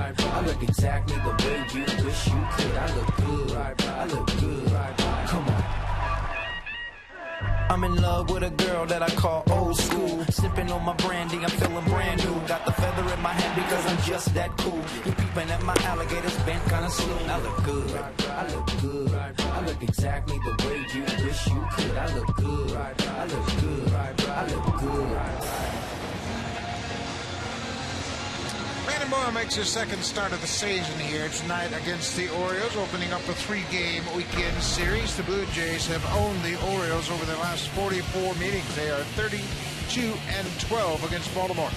I look exactly the way you wish you could. I look good. I look good. Come on. I'm in love with a girl that I call old school. Sipping on my brandy, I'm feeling brand new. Got the feather in my hat because I'm just that cool. You peeping at my alligators bent kind of slow. I look good. I look good. I look exactly the way you wish you could. I look good. I look good. I look good. Morrow makes his second start of the season here tonight against the Orioles, opening up a 3-game weekend series. The Blue Jays have owned the Orioles over their last 44 meetings. They are 32-12 against Baltimore.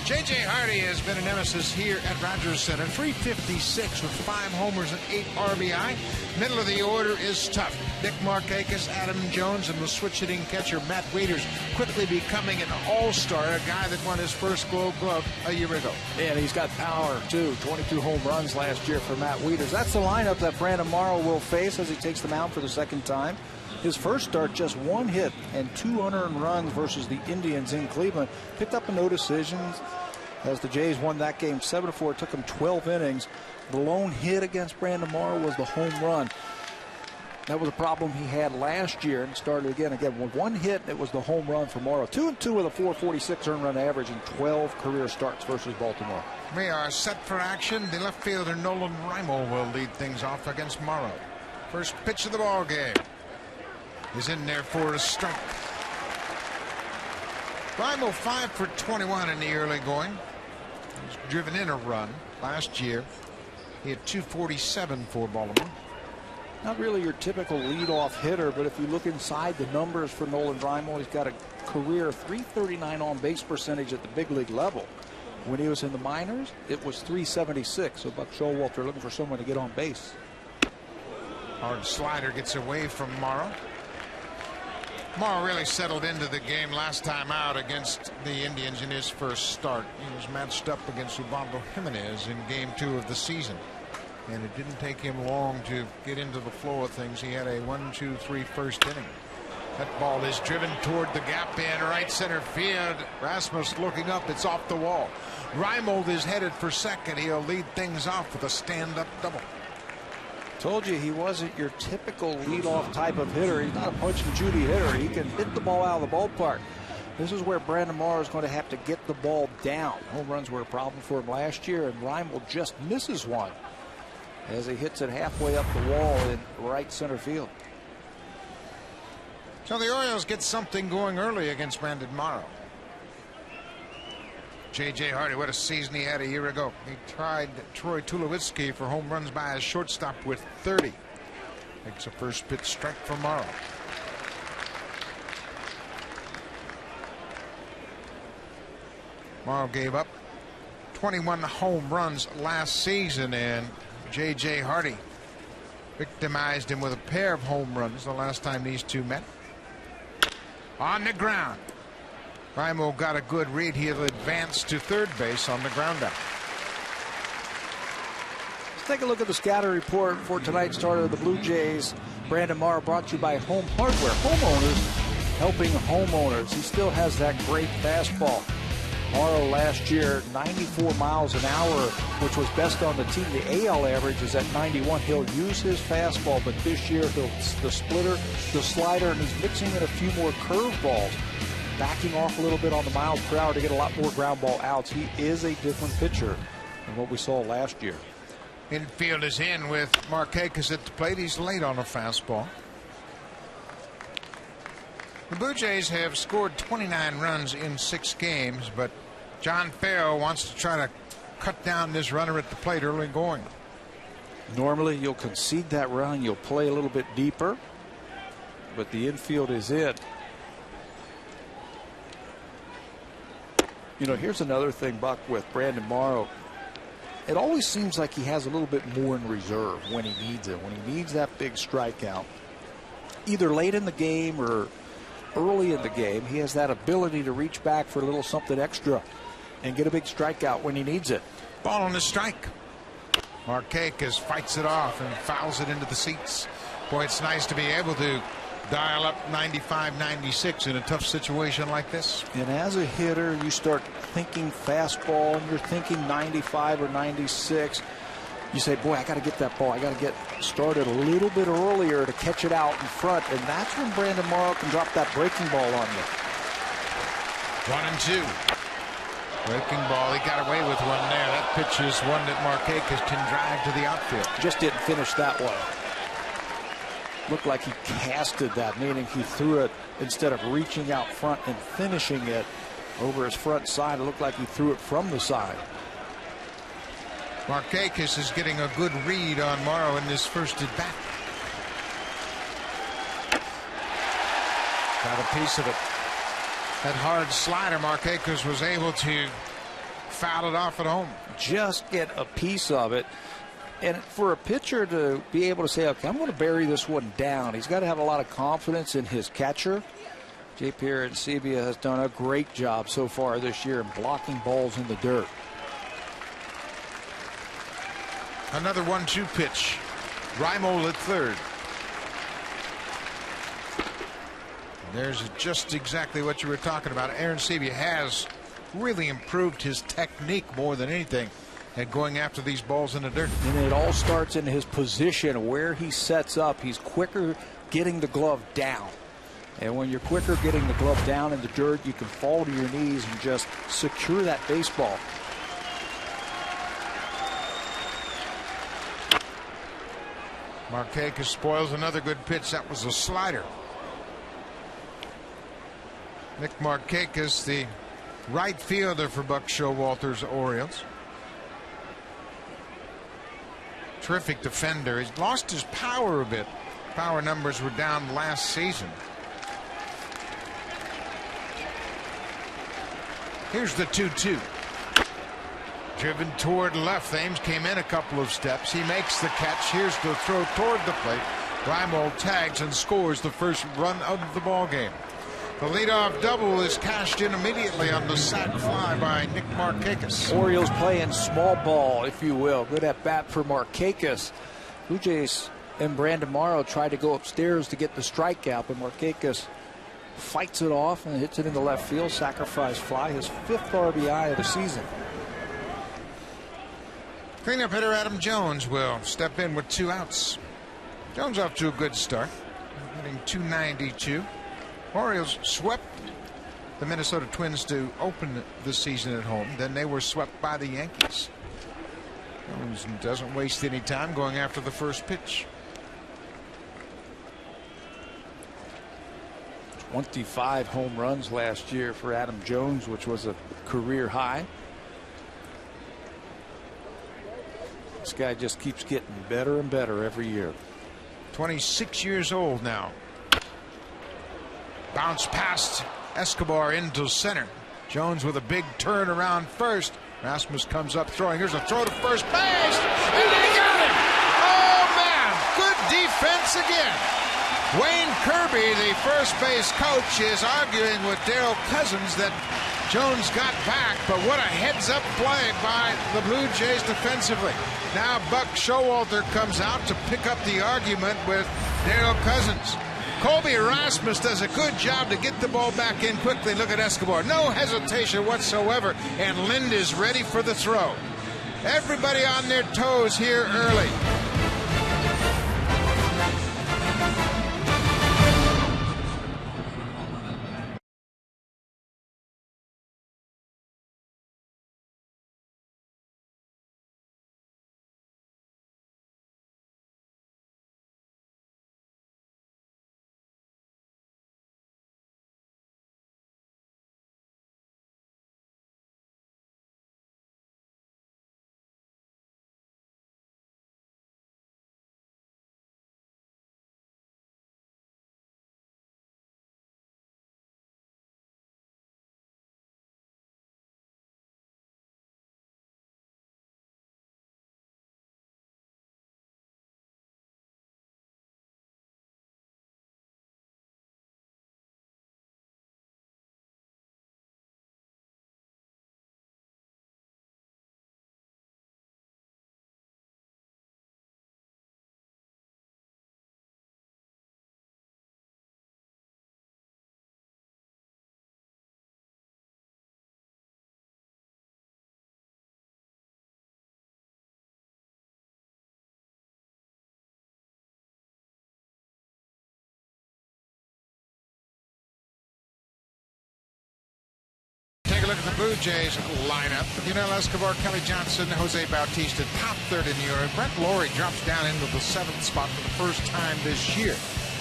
J.J. Hardy has been a nemesis here at Rogers Center. .356 with 5 homers and 8 RBI. Middle of the order is tough. Nick Markakis, Adam Jones, and the switch-hitting catcher Matt Wieters quickly becoming an all-star, a guy that won his first Gold Glove a year ago. And he's got power, too. 22 home runs last year for Matt Wieters. That's the lineup that Brandon Morrow will face as he takes the mound for the second time. His first start, just 1 hit and 2 unearned runs versus the Indians in Cleveland. Picked up no decisions as the Jays won that game 7-4. It took him 12 innings. The lone hit against Brandon Morrow was the home run. That was a problem he had last year and started again. With 1 hit, it was the home run for Morrow. 2-2 with a .446 earned run average and 12 career starts versus Baltimore. We are set for action. The left fielder Nolan Reimold will lead things off against Morrow. First pitch of the ball game is in there for a strike. Reimold 5 for 21 in the early going. He's driven in a run last year. He had 247 for Baltimore. Not really your typical leadoff hitter, but if you look inside the numbers for Nolan Reimold, he's got a career .339 on base percentage at the big league level. When he was in the minors, it was .376. So Buck Showalter looking for someone to get on base. Hard slider gets away from Morrow. Morrow really settled into the game last time out against the Indians in his first start. He was matched up against Ubaldo Jimenez in game 2 of the season. And it didn't take him long to get into the flow of things. He had a 1-2-3 first inning. That ball is driven toward the gap in right center field. Rasmus looking up. It's off the wall. Reimold is headed for second. He'll lead things off with a stand-up double. Told you he wasn't your typical leadoff type of hitter. He's not a punch and Judy hitter. He can hit the ball out of the ballpark. This is where Brandon Morrow is going to have to get the ball down. Home runs were a problem for him last year, and Reimold just misses one as he hits it halfway up the wall in right center field. So the Orioles get something going early against Brandon Morrow. J.J. Hardy, what a season he had a year ago. He tried Troy Tulowitzki for home runs by his shortstop with 30. Makes a first pitch strike for Morrow. Morrow gave up 21 home runs last season, and J.J. Hardy victimized him with a pair of home runs the last time these two met. On the ground. Reimold got a good read. He'll advance to third base on the ground out. Let's take a look at the scatter report for tonight's starter of the Blue Jays. Brandon Morrow brought to you by Home Hardware. Homeowners helping homeowners. He still has that great fastball. Morrow last year, 94 miles an hour, which was best on the team. The AL average is at 91. He'll use his fastball, but this year the splitter, the slider, and he's mixing in a few more curveballs. Backing off a little bit on the miles per hour to get a lot more ground ball outs. He is a different pitcher than what we saw last year. Infield is in with Markakis at the plate. He's late on a fastball. The Blue Jays have scored 29 runs in 6 games, but John Farrell wants to try to cut down this runner at the plate early going. Normally you'll concede that run, you'll play a little bit deeper, but the infield is in. You know, here's another thing, Buck, with Brandon Morrow. It always seems like he has a little bit more in reserve when he needs it, when he needs that big strikeout. Either late in the game or early in the game, he has that ability to reach back for a little something extra and get a big strikeout when he needs it. Ball on the strike. Markakis fights it off and fouls it into the seats. Boy, it's nice to be able to dial up 95, 96 in a tough situation like this. And as a hitter, you start thinking fastball and you're thinking 95 or 96. You say, boy, I got to get that ball. I got to get started a little bit earlier to catch it out in front. And that's when Brandon Morrow can drop that breaking ball on you. 1-2. Breaking ball. He got away with one there. That pitch is one that Markakis can drive to the outfield. Just didn't finish that way. Looked like he casted that, meaning he threw it instead of reaching out front and finishing it over his front side. It looked like he threw it from the side. Markakis is getting a good read on Morrow in this first at bat. Got a piece of it. That hard slider, Markakis was able to foul it off at home. Just get a piece of it. And for a pitcher to be able to say, okay, I'm going to bury this one down, he's got to have a lot of confidence in his catcher. J.P. Arancibia has done a great job so far this year in blocking balls in the dirt. Another 1-2 pitch. Reimold at third. There's just exactly what you were talking about. Arancibia has really improved his technique more than anything at going after these balls in the dirt. And it all starts in his position where he sets up. He's quicker getting the glove down. And when you're quicker getting the glove down in the dirt, you can fall to your knees and just secure that baseball. Markakis spoils another good pitch. That was a slider. Nick Markakis, the right fielder for Buck Showalter's Orioles. Terrific defender. He's lost his power a bit. Power numbers were down last season. Here's the 2-2. Driven toward left. Thames came in a couple of steps. He makes the catch. Here's the throw toward the plate. Reimold tags and scores the first run of the ball game. The leadoff double is cashed in immediately on the sac fly by Nick Markakis. Orioles playing small ball, if you will. Good at bat for Markakis. Blue Jays and Brandon Morrow tried to go upstairs to get the strikeout, but Markakis fights it off and hits it into left field. Sacrifice fly, his 5th RBI of the season. Cleanup hitter Adam Jones will step in with 2 outs. Jones off to a good start, hitting .292. Orioles swept the Minnesota Twins to open the season at home. Then they were swept by the Yankees. Jones doesn't waste any time going after the first pitch. 25 home runs last year for Adam Jones, which was a career high. This guy just keeps getting better and better every year. 26 years old now. Bounce past Escobar into center. Jones with a big turn around first. Rasmus comes up throwing. Here's a throw to first base. And they got him. Oh, man. Good defense again. Wayne Kirby, the first base coach, is arguing with Darryl Cousins that Jones got back, but what a heads-up play by the Blue Jays defensively. Now Buck Showalter comes out to pick up the argument with Darryl Cousins. Colby Rasmus does a good job to get the ball back in quickly. Look at Escobar. No hesitation whatsoever, and Lind is ready for the throw. Everybody on their toes here early. look at the Blue Jays lineup, Escobar, Kelly Johnson, Jose Bautista, top third in the order. Brent Lawrie drops down into the 7th spot for the first time this year.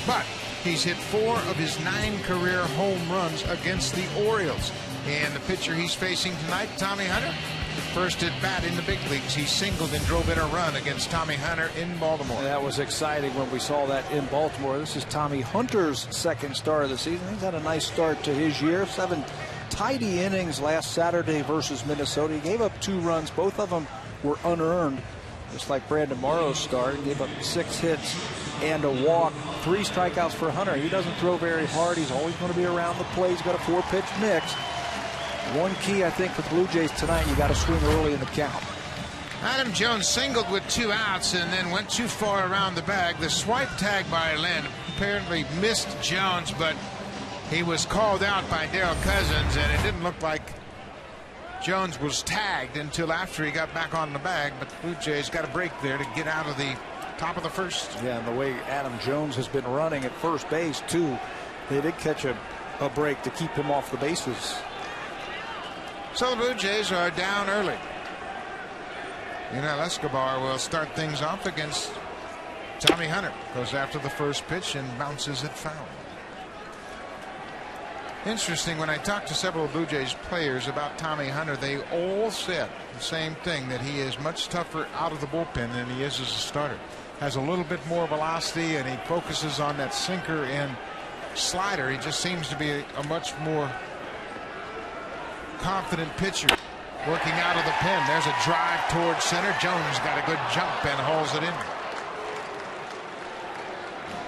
But he's hit 4 of his 9 career home runs against the Orioles. And the pitcher he's facing tonight, Tommy Hunter, the first at bat in the big leagues. He singled and drove in a run against Tommy Hunter in Baltimore. That was exciting when we saw that in Baltimore. This is Tommy Hunter's second start of the season. He's had a nice start to his year. 7 tidy innings last Saturday versus Minnesota. He gave up 2 runs. Both of them were unearned, just like Brandon Morrow's start. He gave up 6 hits and a walk. 3 strikeouts for Hunter. He doesn't throw very hard. He's always going to be around the plate. He's got a 4-pitch mix. One key, I think, for the Blue Jays tonight, you got to swing early in the count. Adam Jones singled with 2 outs and then went too far around the bag. The swipe tag by Lynn apparently missed Jones, but he was called out by Darrell Cousins, and it didn't look like Jones was tagged until after he got back on the bag. But the Blue Jays got a break there to get out of the top of the first. Yeah, and the way Adam Jones has been running at first base, too, they did catch a break to keep him off the bases. So the Blue Jays are down early. Escobar will start things off against Tommy Hunter. Goes after the first pitch and bounces it foul. Interesting, when I talked to several Blue Jays players about Tommy Hunter, they all said the same thing, that he is much tougher out of the bullpen than he is as a starter. Has a little bit more velocity, and he focuses on that sinker and slider. He just seems to be a much more confident pitcher. Working out of the pen. There's a drive towards center. Jones got a good jump and hauls it in.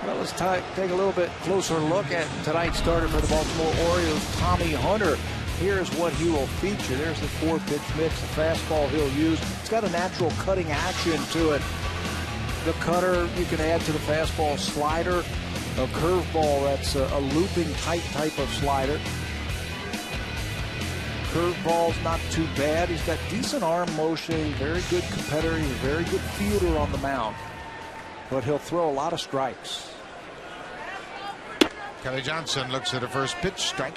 Well, let's take a little bit closer look at tonight's starter for the Baltimore Orioles, Tommy Hunter. Here's what he will feature. There's the 4-pitch mix, the fastball he'll use. It's got a natural cutting action to it. The cutter you can add to the fastball, slider, a curveball that's a looping type of slider. Curveball's not too bad. He's got decent arm motion, very good competitor, he's a very good fielder on the mound. But he'll throw a lot of strikes. Kelly Johnson looks at a first pitch strike.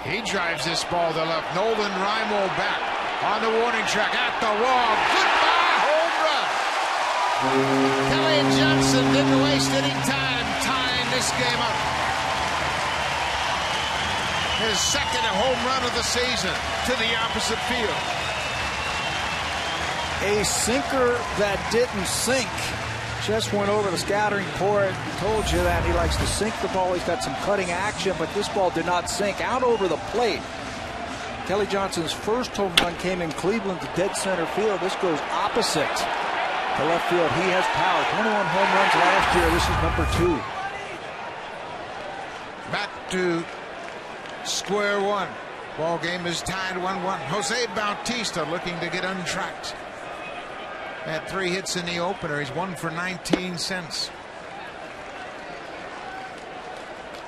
He drives this ball to left. Nolan Reimold back on the warning track at the wall. Goodbye, home run. Kelly Johnson didn't waste any time tying this game up. His second home run of the season to the opposite field. A sinker that didn't sink. Just went over the scattering port. Told you that he likes to sink the ball. He's got some cutting action, but this ball did not sink out over the plate. Kelly Johnson's first home run came in Cleveland to dead center field. This goes opposite to left field. He has power. 21 home runs last year. This is number 2. Back to square one. Ball game is tied 1-1. Jose Bautista looking to get untracked. Had 3 hits in the opener. He's 1 for 19 since.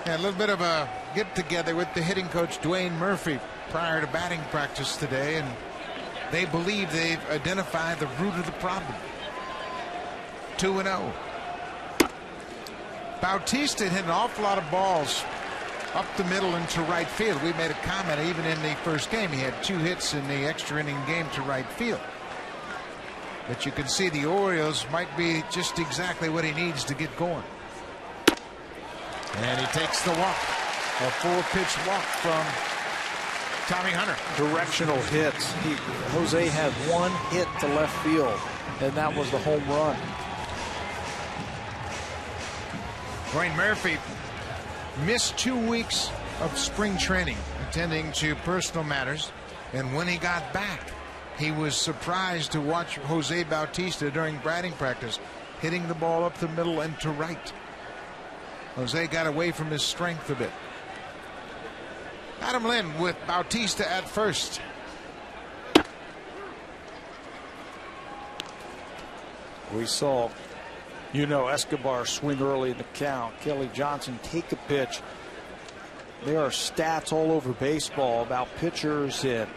Had a little bit of a get together with the hitting coach Dwayne Murphy prior to batting practice today, and they believe they've identified the root of the problem. 2-0. Bautista hit an awful lot of balls up the middle and to right field. We made a comment even in the first game. He had 2 hits in the extra inning game to right field. But you can see the Orioles might be just exactly what he needs to get going. And he takes the walk. A 4-pitch walk from Tommy Hunter. Directional hits. Jose had 1 hit to left field, and that was the home run. Dwayne Murphy missed 2 weeks of spring training, attending to personal matters, and when he got back, he was surprised to watch Jose Bautista during batting practice hitting the ball up the middle and to right. Jose got away from his strength a bit. Adam Lynn with Bautista at first. We saw, Escobar swing early in the count. Kelly Johnson take a pitch. There are stats all over baseball about pitchers and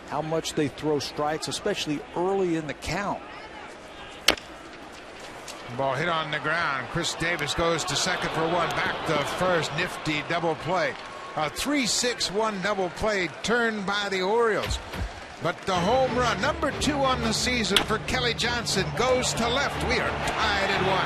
how much they throw strikes, especially early in the count. Ball hit on the ground. Chris Davis goes to second for one. Back to first. Nifty double play. A 3-6-1 double play turned by the Orioles. But the home run, number 2 on the season for Kelly Johnson, goes to left. We are tied at 1.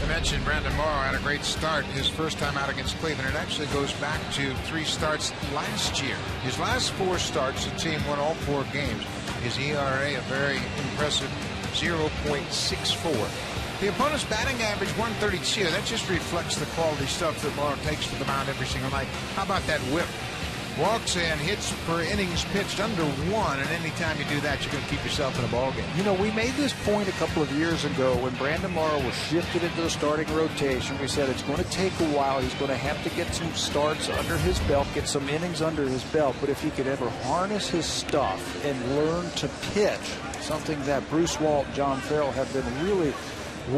I mentioned Brandon Morrow had a great start his first time out against Cleveland. It actually goes back to 3 starts last year. His last 4 starts, the team won all 4 games. His ERA, a very impressive 0.64. The opponent's batting average 132. That just reflects the quality stuff that Morrow takes to the mound every single night. How about that whip? Walks and hits per innings pitched under 1, and anytime you do that, you're going to keep yourself in a ball game. You know, we made this point a couple of years ago when Brandon Morrow was shifted into the starting rotation. We said it's going to take a while. He's going to have to get some starts under his belt, get some innings under his belt. But if he could ever harness his stuff and learn to pitch, something that Bruce Walt and John Farrell have been really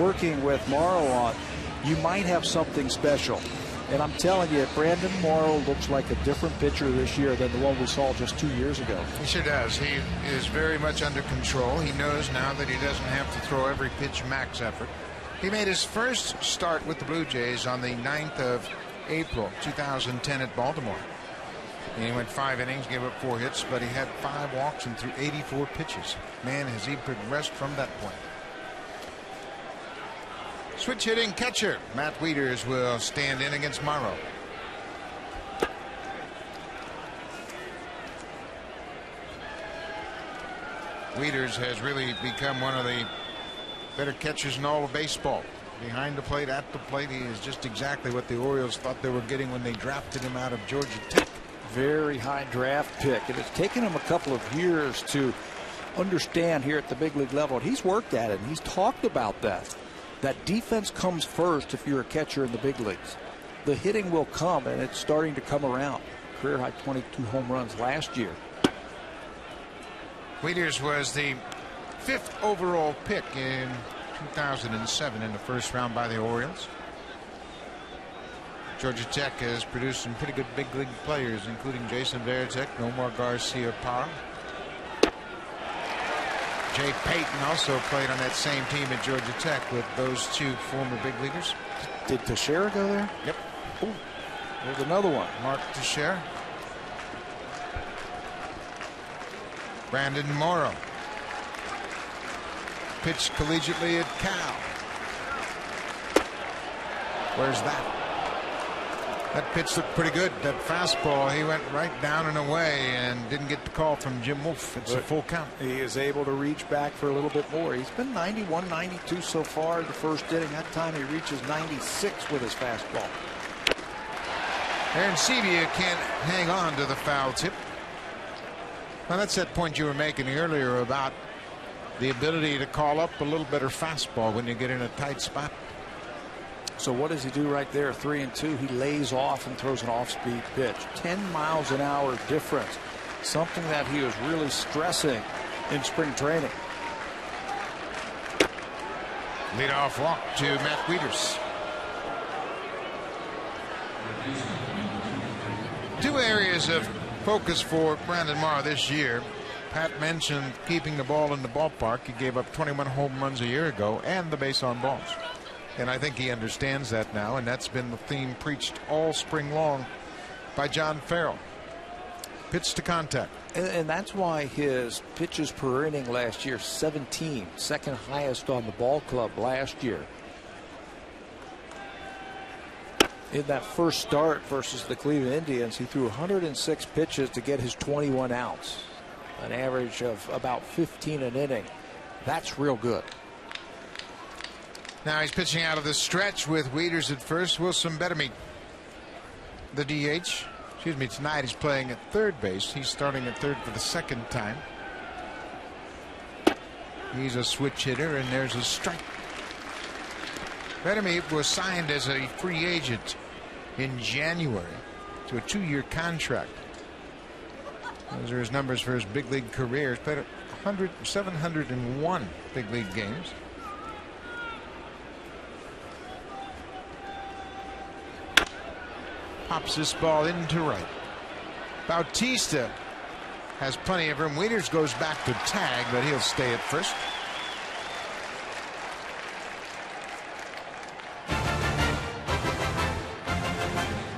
working with Morrow on, you might have something special. And I'm telling you, Brandon Morrow looks like a different pitcher this year than the one we saw just 2 years ago. He sure does. He is very much under control. He knows now that he doesn't have to throw every pitch max effort. He made his first start with the Blue Jays on the 9th of April, 2010 at Baltimore. He went 5 innings, gave up 4 hits, but he had 5 walks and threw 84 pitches. Man, has he progressed from that point. Switch hitting catcher Matt Wieters will stand in against Morrow. Wieters has really become one of the better catchers in all of baseball. Behind the plate, at the plate, he is just exactly what the Orioles thought they were getting when they drafted him out of Georgia Tech. Very high draft pick, and it's taken him a couple of years to understand here at the big league level. And he's worked at it, and he's talked about that. That defense comes first if you're a catcher in the big leagues. The hitting will come, and it's starting to come around. Career high 22 home runs last year. Wieters was the 5th overall pick in 2007 in the first round by the Orioles. Georgia Tech has produced some pretty good big league players, including Jason Varitek, Nomar Garcia-Parra. Jay Payton also played on that same team at Georgia Tech with those 2 former big leaguers. Did Teixeira go there? Yep. Ooh, there's another one. Mark Teixeira. Brandon Morrow. Pitched collegiately at Cal. Where's that? That pitch looked pretty good. That fastball, he went right down and away and didn't get the call from Jim Wolf. It's a full count. He is able to reach back for a little bit more. He's been 91, 92 so far in the first inning. That time he reaches 96 with his fastball. Aaron Sevilla can't hang on to the foul tip. Well, that's that point you were making earlier about the ability to call up a little better fastball when you get in a tight spot. So what does he do right there? 3-2. He lays off and throws an off-speed pitch. 10 miles an hour difference. Something that he was really stressing in spring training. Leadoff walk to Matt Wieters. Two areas of focus for Brandon Morrow this year. Pat mentioned keeping the ball in the ballpark. He gave up 21 home runs a year ago, and the base on balls. And I think he understands that now, and that's been the theme preached all spring long by John Farrell. Pitch to contact. And that's why his pitches per inning last year, 17, second highest on the ball club last year. In that first start versus the Cleveland Indians, he threw 106 pitches to get his 21 outs, an average of about 15 an inning. That's real good. Now he's pitching out of the stretch with Wieters at first. Wilson Bettermeat, the DH. Excuse me, tonight he's playing at third base. He's starting at third for the second time. He's a switch hitter, and there's a strike. Bettermeat was signed as a free agent in January to a 2-year contract. Those are his numbers for his big league career. He's played 701 big league games. Pops this ball into right. Bautista has plenty of room. Wieters goes back to tag, but he'll stay at first.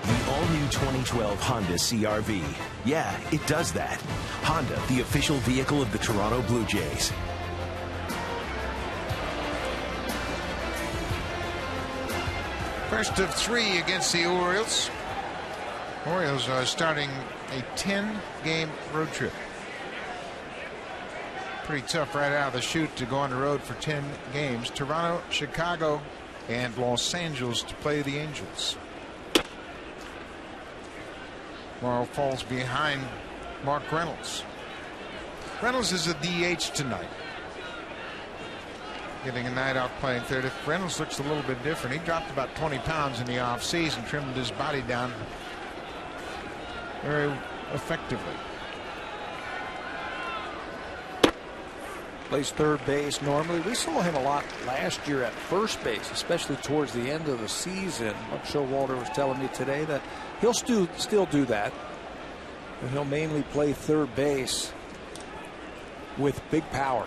The all-new 2012 Honda CR-V. Yeah, it does that. Honda, the official vehicle of the Toronto Blue Jays. First of 3 against the Orioles. Orioles are starting a 10-game road trip. Pretty tough right out of the chute to go on the road for 10 games. Toronto, Chicago, and Los Angeles to play the Angels. Morrow falls behind Mark Reynolds. Reynolds is a DH tonight, getting a night off playing third. If Reynolds looks a little bit different, he dropped about 20 pounds in the offseason, trimmed his body down very effectively. Plays third base normally. We saw him a lot last year at first base, especially towards the end of the season. Mark Showalter was telling me today that he'll still do that, but he'll mainly play third base with big power.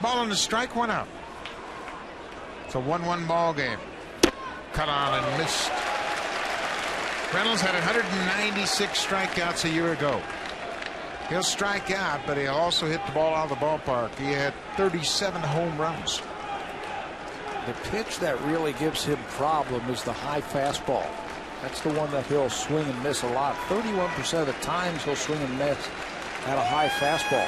Ball on the strike, 1 out. It's a 1-1 ball game. Cut on and missed. Reynolds had 196 strikeouts a year ago. He'll strike out, but he'll also hit the ball out of the ballpark. He had 37 home runs. The pitch that really gives him problem is the high fastball. That's the one that he'll swing and miss a lot. 31% of the times he'll swing and miss at a high fastball.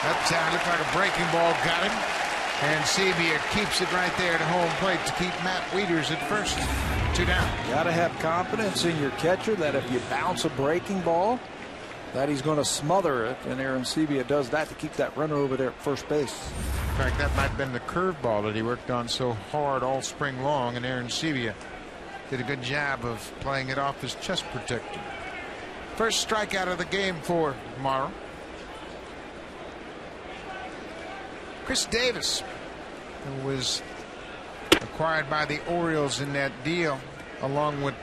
That looked like a breaking ball, got him. And Sevier keeps it right there at home plate to keep Matt Wieters at first. 2 down. You got to have confidence in your catcher that if you bounce a breaking ball, that he's going to smother it. And Aaron Sevier does that to keep that runner over there at first base. In fact, that might have been the curveball that he worked on so hard all spring long. And Aaron Sevier did a good job of playing it off his chest protector. First strikeout of the game for Morrow. Chris Davis, who was acquired by the Orioles in that deal along with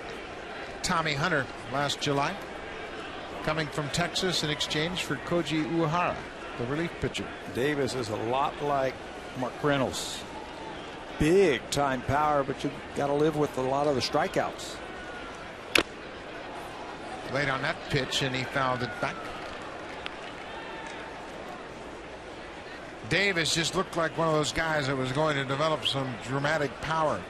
Tommy Hunter last July, coming from Texas in exchange for Koji Uehara, the relief pitcher. Davis is a lot like Mark Reynolds. Big time power, but you got to live with a lot of the strikeouts. Late on that pitch, and he fouled it back. Davis just looked like one of those guys that was going to develop some dramatic power.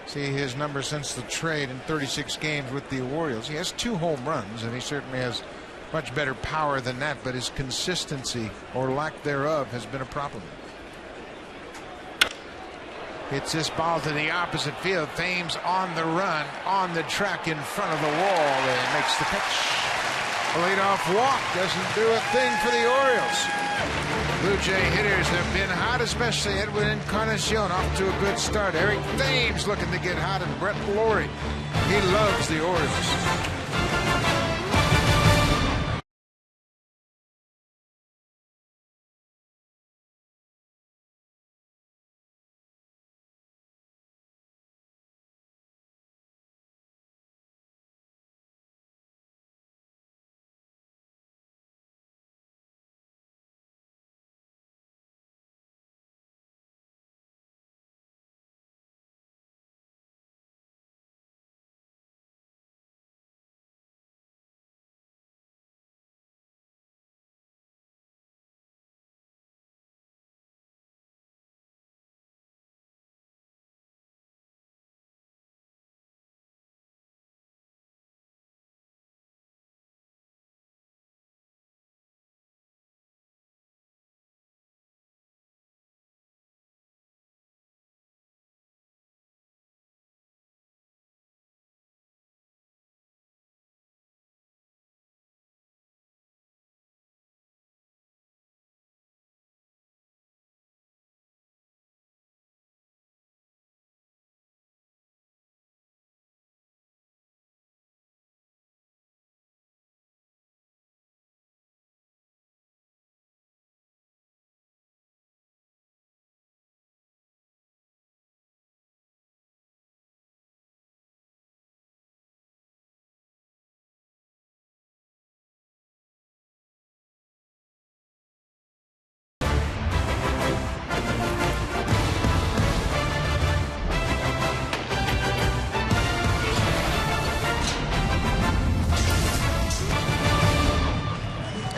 See his number since the trade in 36 games with the Orioles. He has 2 home runs, and he certainly has much better power than that, but his consistency or lack thereof has been a problem. Hits this ball to the opposite field. Thames on the run, on the track in front of the wall, and makes the pitch. A leadoff walk doesn't do a thing for the Orioles. Blue Jay hitters have been hot, especially Edwin Encarnacion off to a good start. Eric Thames looking to get hot, and Brett Laurie. He loves the Orioles.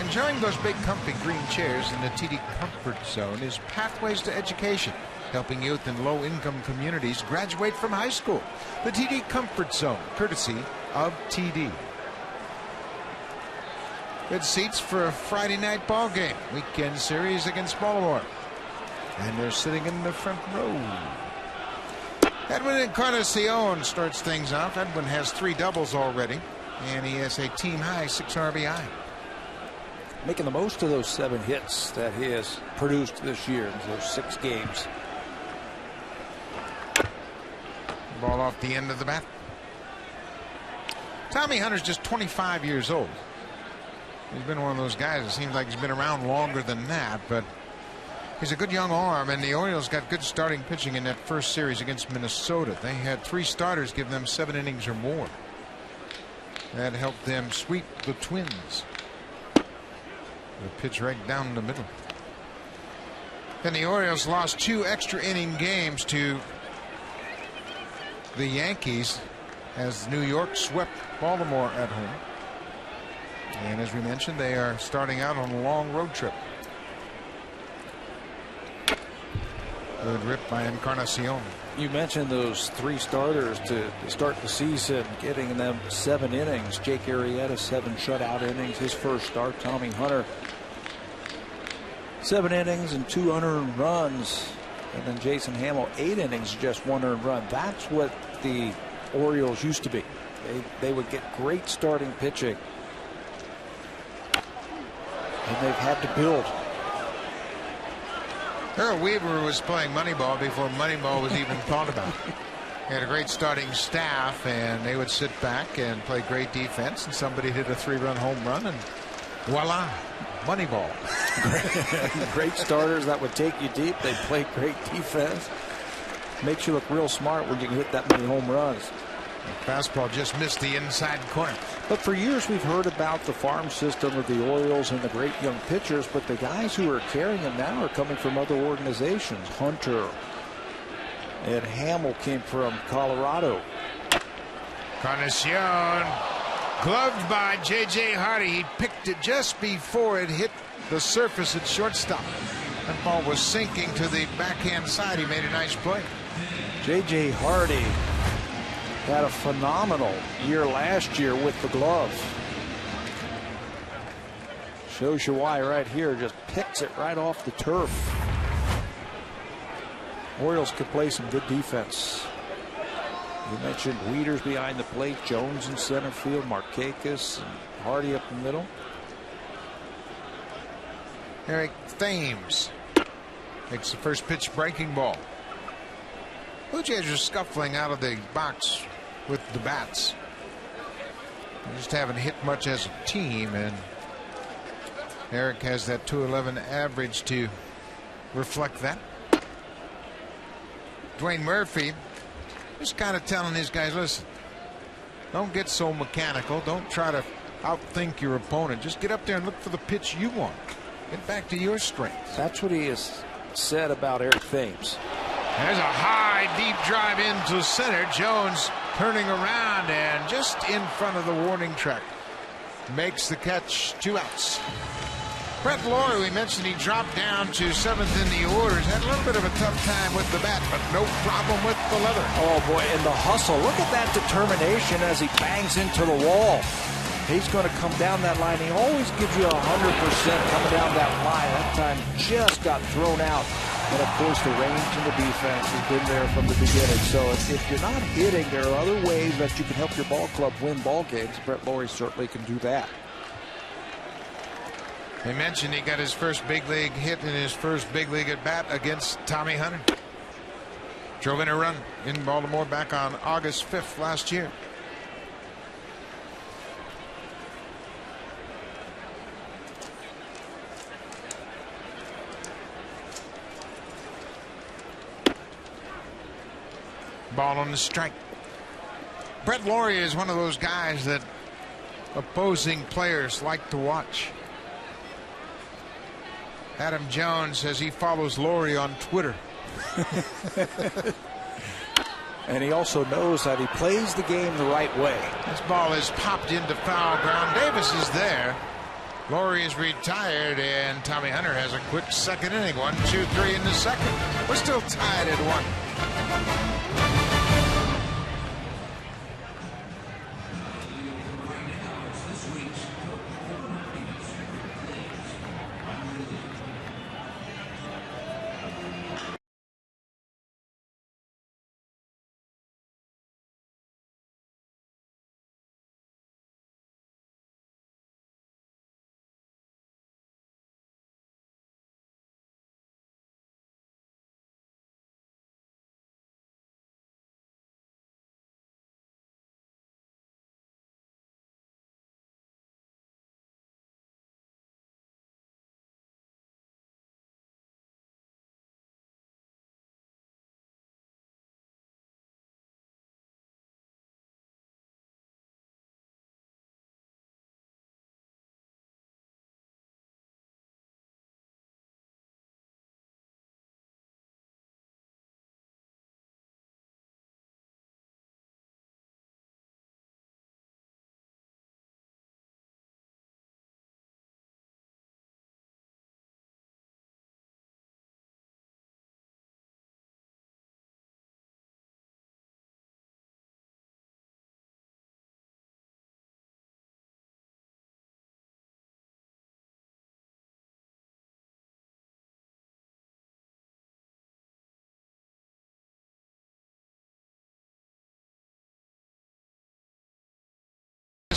Enjoying those big comfy green chairs in the TD Comfort Zone is Pathways to Education, helping youth in low-income communities graduate from high school. The TD Comfort Zone, courtesy of TD. Good seats for a Friday night ball game, weekend series against Baltimore. And they're sitting in the front row. Edwin Encarnacion starts things off. Edwin has 3 doubles already, and he has a team-high 6 RBI. Making the most of those 7 hits that he has produced this year in those 6 games. Ball off the end of the bat. Tommy Hunter's just 25 years old. He's been one of those guys that seems like he's been around longer than that, but he's a good young arm, and the Orioles got good starting pitching in that first series against Minnesota. They had 3 starters give them 7 innings or more. That helped them sweep the Twins. The pitch right down the middle. Then the Orioles lost 2 extra inning games to the Yankees as New York swept Baltimore at home. And as we mentioned, they are starting out on a long road trip. Good rip by Encarnacion. You mentioned those 3 starters to start the season, getting them 7 innings. Jake Arrieta, 7 shutout innings. His first start. Tommy Hunter, 7 innings and 2 unearned runs. And then Jason Hamill, 8 innings, just 1 earned run. That's what the Orioles used to be. They would get great starting pitching. And they've had to build. Earl Weaver was playing Moneyball before Moneyball was even thought about. He had a great starting staff, and they would sit back and play great defense, and somebody hit a 3-run home run, and voila, Moneyball. Great starters that would take you deep. They play great defense. Makes you look real smart when you can hit that many home runs. The fastball just missed the inside corner. But for years we've heard about the farm system of the Orioles and the great young pitchers, but the guys who are carrying them now are coming from other organizations. Hunter and Hamill came from Colorado. Encarnacion, gloved by J.J. Hardy. He picked it just before it hit the surface at shortstop. That ball was sinking to the backhand side. He made a nice play. J.J. Hardy had a phenomenal year last year with the glove. Shows you why right here. Just picks it right off the turf. Orioles could play some good defense. You mentioned Wieters behind the plate, Jones in center field, Markakis, and Hardy up the middle. Eric Thames makes the first pitch breaking ball. Blue Jays are scuffling out of the box with the bats. They just haven't hit much as a team, and Eric has that .211 average to reflect that. Dwayne Murphy just kind of telling these guys, listen, don't get so mechanical. Don't try to outthink your opponent. Just get up there and look for the pitch you want. Get back to your strengths. That's what he has said about Eric Thames. There's a high, deep drive into center. Jones turning around and just in front of the warning track. Makes the catch. 2 outs. Brett Lawrie, we mentioned he dropped down to 7th in the orders. Had a little bit of a tough time with the bat, but no problem with the leather. Oh, boy, and the hustle. Look at that determination as he bangs into the wall. He's going to come down that line. He always gives you 100% coming down that line. That time just got thrown out. And, of course, the range and the defense has been there from the beginning. So if you're not hitting, there are other ways that you can help your ball club win ball games. Brett Lawrie certainly can do that. They mentioned he got his first big league hit in his first big league at bat against Tommy Hunter. Drove in a run in Baltimore back on August 5th last year. Ball on the strike. Brett Lawrie is one of those guys that opposing players like to watch. Adam Jones says he follows Lawrie on Twitter. And he also knows that he plays the game the right way. This ball is popped into foul ground. Davis is there. Lawrie is retired, and Tommy Hunter has a quick second inning. 1, 2, 3 in the second. We're still tied at 1.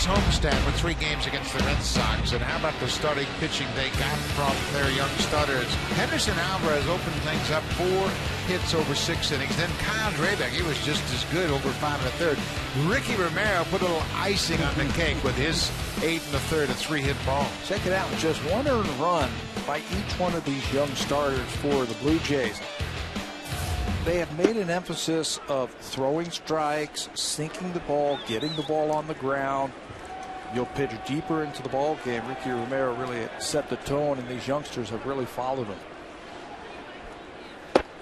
Homestand with 3 games against the Red Sox, and how about the starting pitching they got from their young starters? Henderson Alvarez opened things up, 4 hits over 6 innings. Then Kyle Drabeck, he was just as good, over 5 1/3. Ricky Romero put a little icing on the cake with his 8 1/3, a 3-hit ball. Check it out, just 1 earned run by each one of these young starters for the Blue Jays. They have made an emphasis of throwing strikes, sinking the ball, getting the ball on the ground. You'll pitch deeper into the ball game. Ricky Romero really set the tone, and these youngsters have really followed him.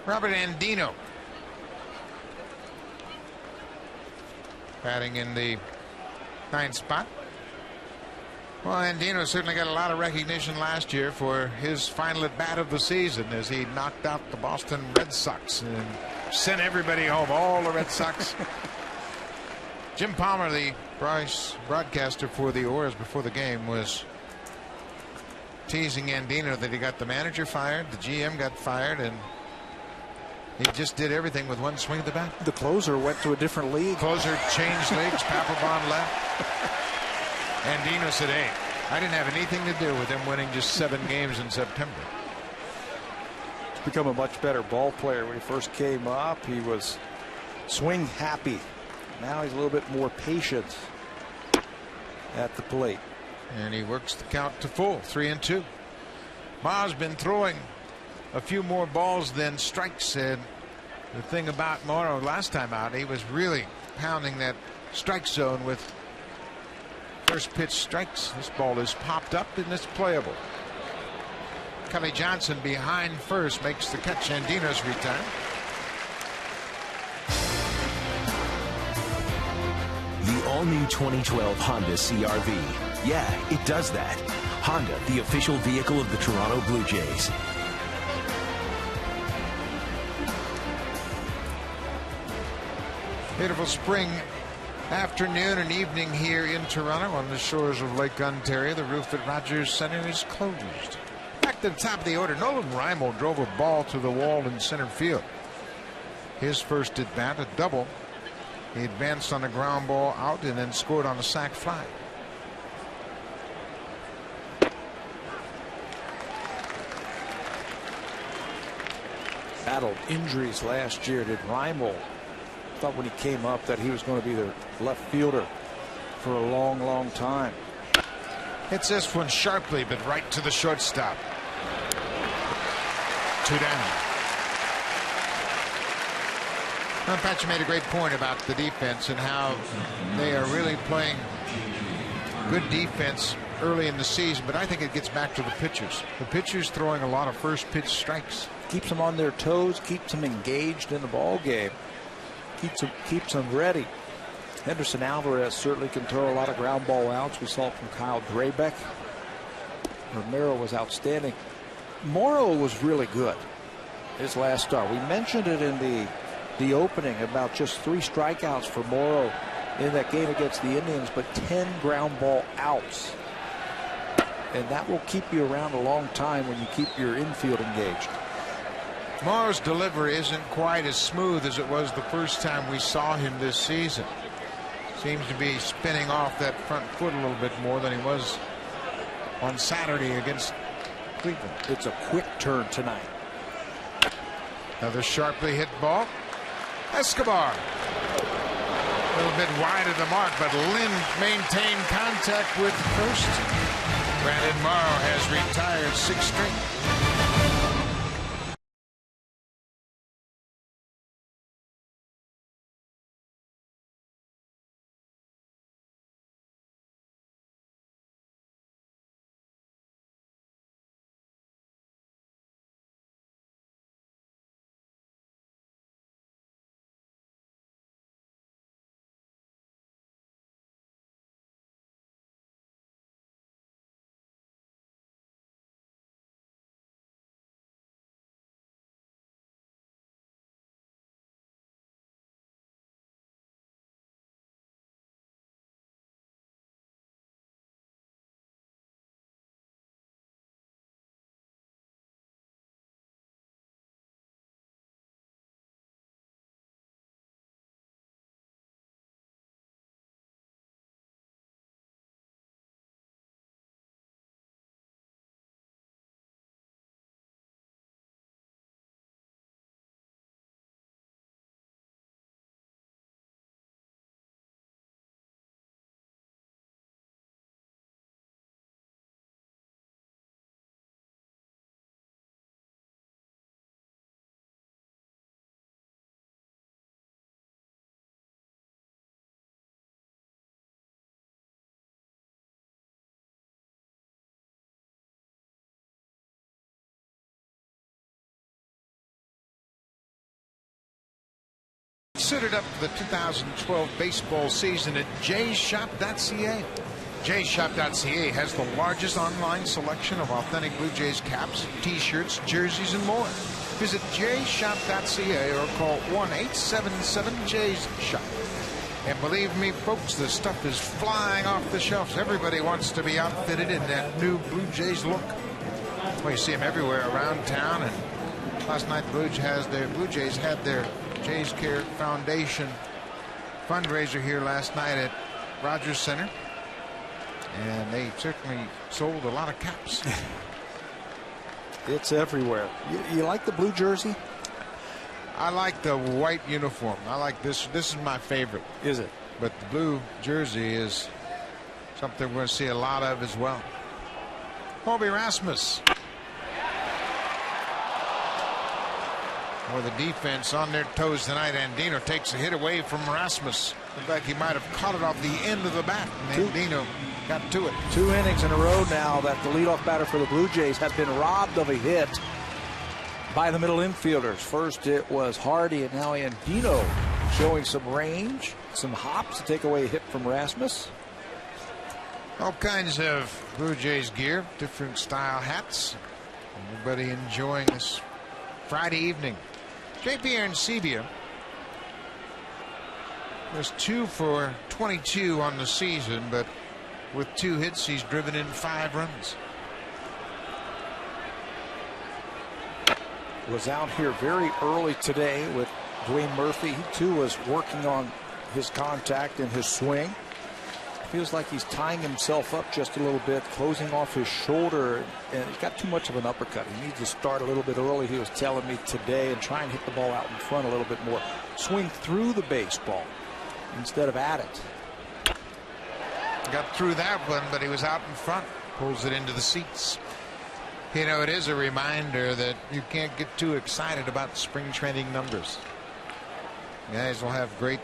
Robert Andino batting in the 9th spot. Well, Andino certainly got a lot of recognition last year for his final at bat of the season as he knocked out the Boston Red Sox and sent everybody home, all the Red Sox. Jim Palmer, the broadcaster for the Orioles before the game, was teasing Andino that he got the manager fired, the GM got fired, and he just did everything with 1 swing of the bat. The closer went to a different league. Closer changed leagues. Papelbon left. Andino said, hey, I didn't have anything to do with them winning just 7 games in September. He's become a much better ball player. When he first came up, he was swing happy. Now he's a little bit more patient at the plate. And he works the count to full, 3-2. Morrow's been throwing a few more balls than strikes. And the thing about Morrow last time out, he was really pounding that strike zone with first pitch strikes. This ball is popped up and it's playable. Kelly Johnson behind first makes the catch. Andino's retired. The all-new 2012 Honda CR-V. Yeah, it does that. Honda, the official vehicle of the Toronto Blue Jays. Beautiful spring afternoon and evening here in Toronto on the shores of Lake Ontario. The roof at Rogers Center is closed. Back to the top of the order, Nolan Reimold drove a ball to the wall in center field. His first at bat, a double. He advanced on a ground ball out and then scored on a sac fly. Battled injuries last year, did Reimold. Thought when he came up that he was going to be their left fielder for a long time. Hits this one sharply, but right to the shortstop. 2 down. Well, Patch made a great point about the defense and how they are really playing good defense early in the season, but I think it gets back to the pitchers. The pitchers throwing a lot of first pitch strikes. Keeps them on their toes, keeps them engaged in the ball game. Keeps them ready. Henderson Alvarez certainly can throw a lot of ground ball outs. We saw it from Kyle Drabek. Romero was outstanding. Morrow was really good his last start. We mentioned it in the opening about just 3 strikeouts for Morrow in that game against the Indians, but 10 ground ball outs. And that will keep you around a long time when you keep your infield engaged. Morrow's delivery isn't quite as smooth as it was the first time we saw him this season. Seems to be spinning off that front foot a little bit more than he was on Saturday against Cleveland. It's a quick turn tonight. Another sharply hit ball. Escobar. A little bit wide of the mark, but Lynn maintained contact with first. Brandon Morrow has retired 6 straight. Suited up for the 2012 baseball season at jshop.ca. jshop.ca has the largest online selection of authentic Blue Jays caps, t-shirts, jerseys, and more. Visit jshop.ca or call 1-877-JAYS-SHOP. And believe me, folks, the stuff is flying off the shelves. Everybody wants to be outfitted in that new Blue Jays look. Well, you see them everywhere around town. And last night, Blue Jays had their Jays Care Foundation fundraiser here last night at Rogers Center. And they certainly sold a lot of caps. It's everywhere. You like the blue jersey? I like the white uniform. I like this. This is my favorite. Is it? But the blue jersey is something we're going to see a lot of as well. Colby Rasmus. With the defense on their toes tonight, Andino takes a hit away from Rasmus. In fact, he might have caught it off the end of the bat, and Andino got to it. 2 innings in a row now that the leadoff batter for the Blue Jays has been robbed of a hit by the middle infielders. First it was Hardy, and now Andino showing some range, some hops to take away a hit from Rasmus. All kinds of Blue Jays gear, different style hats. Everybody enjoying this Friday evening. JP Arancibia was 2 for 22 on the season, but with 2 hits, he's driven in 5 runs. Was out here very early today with Dwayne Murphy. He too was working on his contact and his swing. Feels like he's tying himself up just a little bit, closing off his shoulder, and he's got too much of an uppercut. He needs to start a little bit early, he was telling me today, and try and hit the ball out in front a little bit more. Swing through the baseball instead of at it. Got through that one, but he was out in front. Pulls it into the seats. You know, it is a reminder that you can't get too excited about spring training numbers. Guys will have great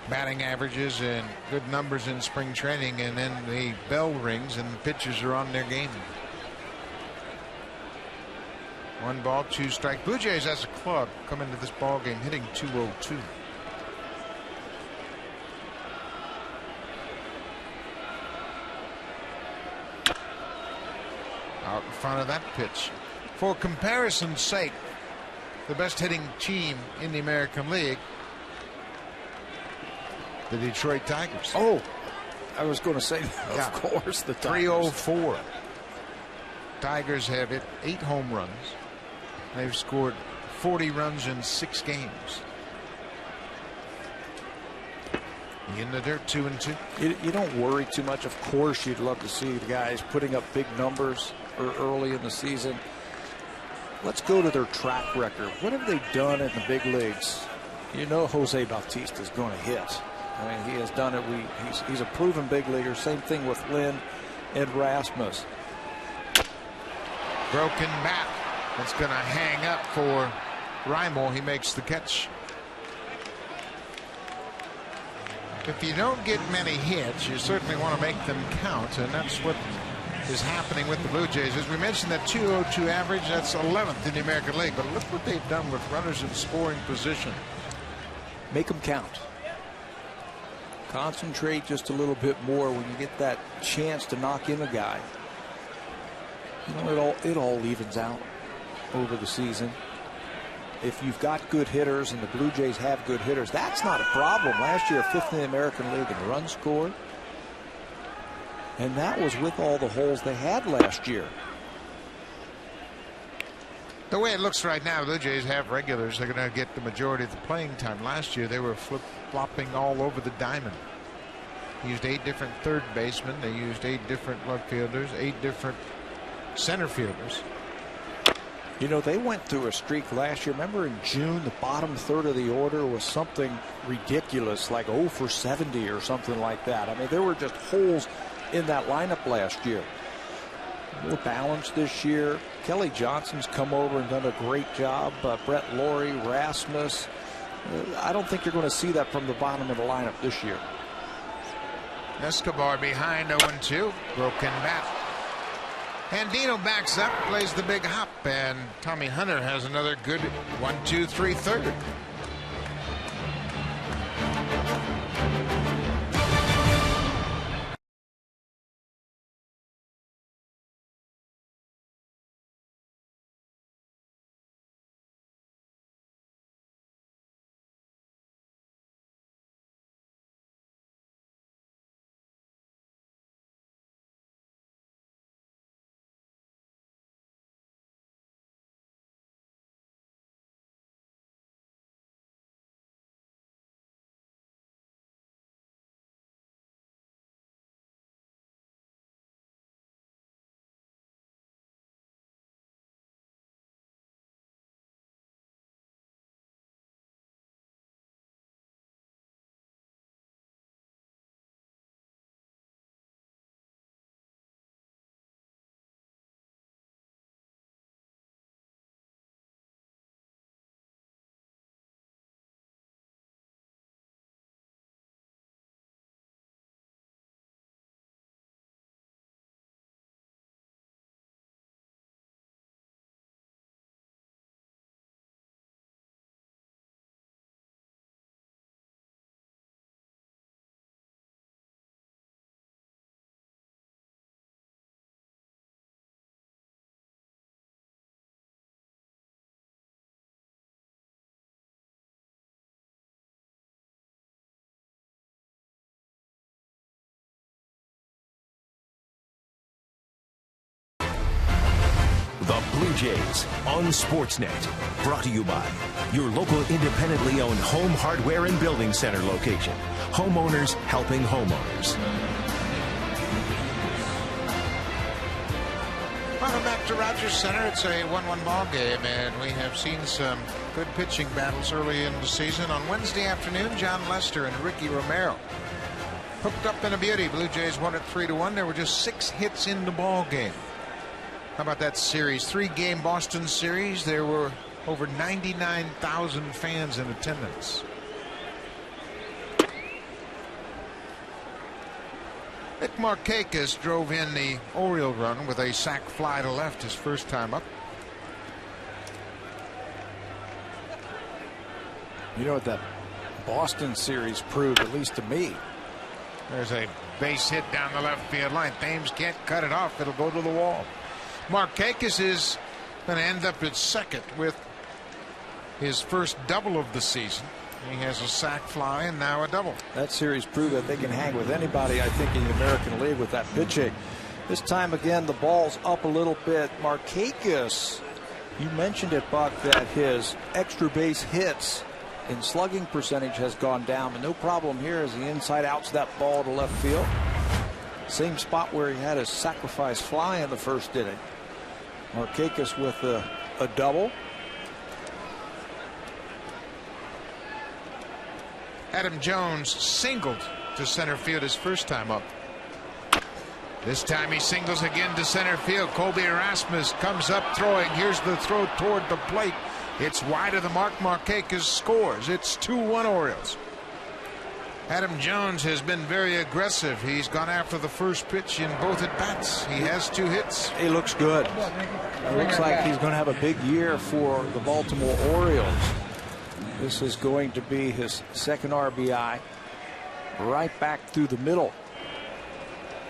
batting averages and good numbers in spring training, and then the bell rings and the pitchers are on their game. 1 ball, 2 strike. Blue Jays as a club come into this ball game hitting .202. Out in front of that pitch. For comparison's sake, the best hitting team in the American League, the Detroit Tigers. Oh, I was going to say, of course, the Tigers. 304. Tigers have hit 8 home runs. They've scored 40 runs in 6 games. In the dirt, 2-2. You don't worry too much. Of course, you'd love to see the guys putting up big numbers early in the season. Let's go to their track record. What have they done in the big leagues? You know Jose Bautista is going to hit. I mean, he has done it. He's a proven big leaguer. Same thing with Lynn and Rasmus. Broken bat. That's going to hang up for Reimold. He makes the catch. If you don't get many hits, you certainly want to make them count, and that's what is happening with the Blue Jays. As we mentioned, that .202 average, that's 11th in the American League, but look what they've done with runners in scoring position. Make them count. Concentrate just a little bit more when you get that chance to knock in a guy. You know, it all evens out over the season. If you've got good hitters, and the Blue Jays have good hitters, that's not a problem. Last year, 5th in the American League in runs scored. And that was with all the holes they had last year. The way it looks right now, the Blue Jays have regulars. They're going to get the majority of the playing time. Last year, they were flip-flopping all over the diamond. Used 8 different third basemen. They used 8 different left fielders, 8 different center fielders. You know, they went through a streak last year. Remember in June, the bottom third of the order was something ridiculous, like 0 for 70 or something like that. I mean, there were just holes in that lineup last year. A little balanced this year. Kelly Johnson's come over and done a great job. Brett Laurie, Rasmus. I don't think you're going to see that from the bottom of the lineup this year. Escobar behind 0-2. Broken bat. Andino backs up, plays the big hop, and Tommy Hunter has another good 1-2-3 third. Jays on Sportsnet. Brought to you by your local independently owned home hardware and building center location. Homeowners helping homeowners. Welcome back to Rogers Center. It's a 1-1 ball game, and we have seen some good pitching battles early in the season. On Wednesday afternoon, John Lester and Ricky Romero hooked up in a beauty. Blue Jays won it 3-1. There were just 6 hits in the ball game. How about that series? 3-game Boston series. There were over 99,000 fans in attendance. Nick Markakis drove in the Oriole run with a sac fly to left his first time up. You know what that Boston series proved, at least to me? There's a base hit down the left field line. Thames can't cut it off. It'll go to the wall. Markakis is going to end up at second with his first double of the season. He has a sac fly and now a double. That series proved that they can hang with anybody, I think, in the American League with that pitching. This time again, the ball's up a little bit. Markakis, you mentioned it, Buck, that his extra base hits in slugging percentage has gone down, but no problem here as he inside outs that ball to left field. Same spot where he had his sacrifice fly in the first inning. Markakis with a double. Adam Jones singled to center field his first time up. This time he singles again to center field. Colby Rasmus comes up throwing. Here's the throw toward the plate. It's wide of the mark. Markakis scores. It's 2-1 Orioles. Adam Jones has been very aggressive. He's gone after the first pitch in both at bats. He has 2 hits. He looks good. It looks like he's going to have a big year for the Baltimore Orioles. This is going to be his second RBI. Right back through the middle.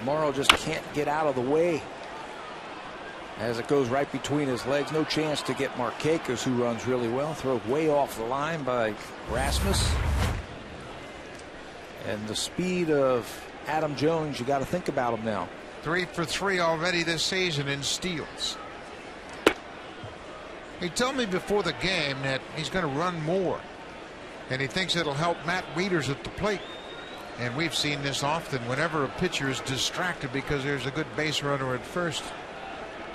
Morrow just can't get out of the way as it goes right between his legs. No chance to get Markakis, who runs really well. Throw way off the line by Rasmus. And the speed of Adam Jones, you got to think about him now. 3 for 3 already this season in steals. He told me before the game that he's going to run more, and he thinks it'll help Matt Wieters at the plate. And we've seen this often. Whenever a pitcher is distracted because there's a good base runner at first,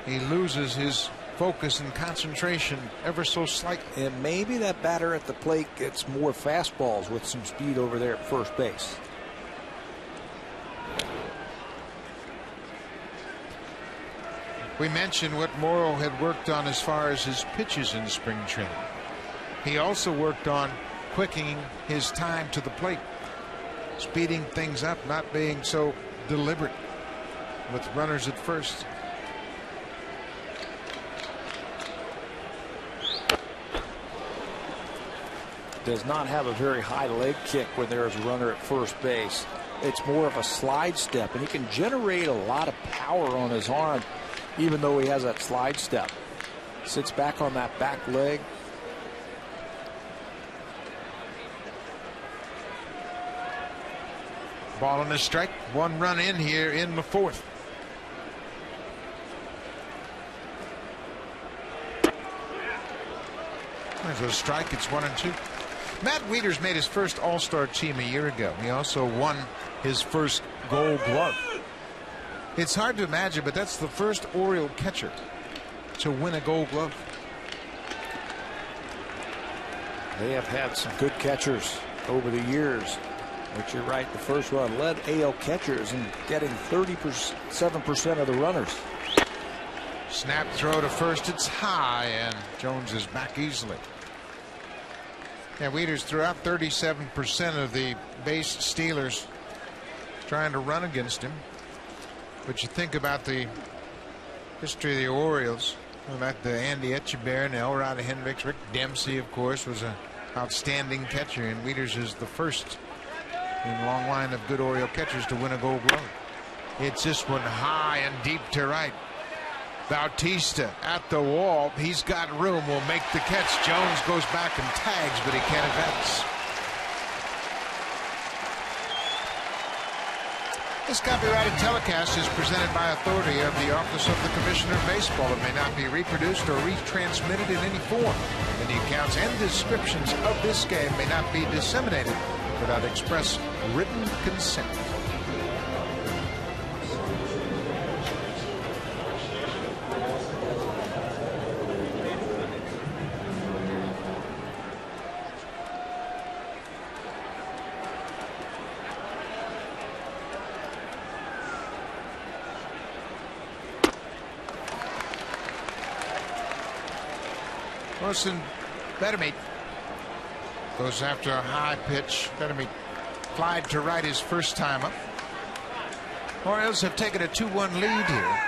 he loses his focus and concentration ever so slightly. And maybe that batter at the plate gets more fastballs with some speed over there at first base. We mentioned what Morrow had worked on as far as his pitches in spring training. He also worked on quickening his time to the plate, speeding things up, not being so deliberate with runners at first. Does not have a very high leg kick when there's a runner at first base. It's more of a slide step, and he can generate a lot of power on his arm even though he has that slide step. Sits back on that back leg. Ball on the strike. 1 run in here in the 4th. There's a strike. It's 1-2. Matt Wieters made his first All-Star team a year ago. He also won his first Gold Glove. It's hard to imagine, but that's the first Oriole catcher to win a Gold Glove. They have had some good catchers over the years. But you're right, the first one led AL catchers in getting 37% of the runners. Snap throw to first. It's high, and Jones is back easily. And Wieters threw out 37% of the base stealers trying to run against him. But you think about the history of the Orioles, about the Andy Etchebarren, Elrod Hendricks, Rick Dempsey, of course, was an outstanding catcher, and Wieters is the first in a long line of good Oriole catchers to win a Gold Glove. It's this one high and deep to right. Bautista at the wall. He's got room. Will make the catch. Jones goes back and tags, but he can't advance. This copyrighted telecast is presented by authority of the Office of the Commissioner of Baseball. It may not be reproduced or retransmitted in any form. Any accounts and descriptions of this game may not be disseminated without express written consent. Wilson Betemit goes after a high pitch. Betemit flied to right his first time up. Orioles have taken a 2-1 lead here.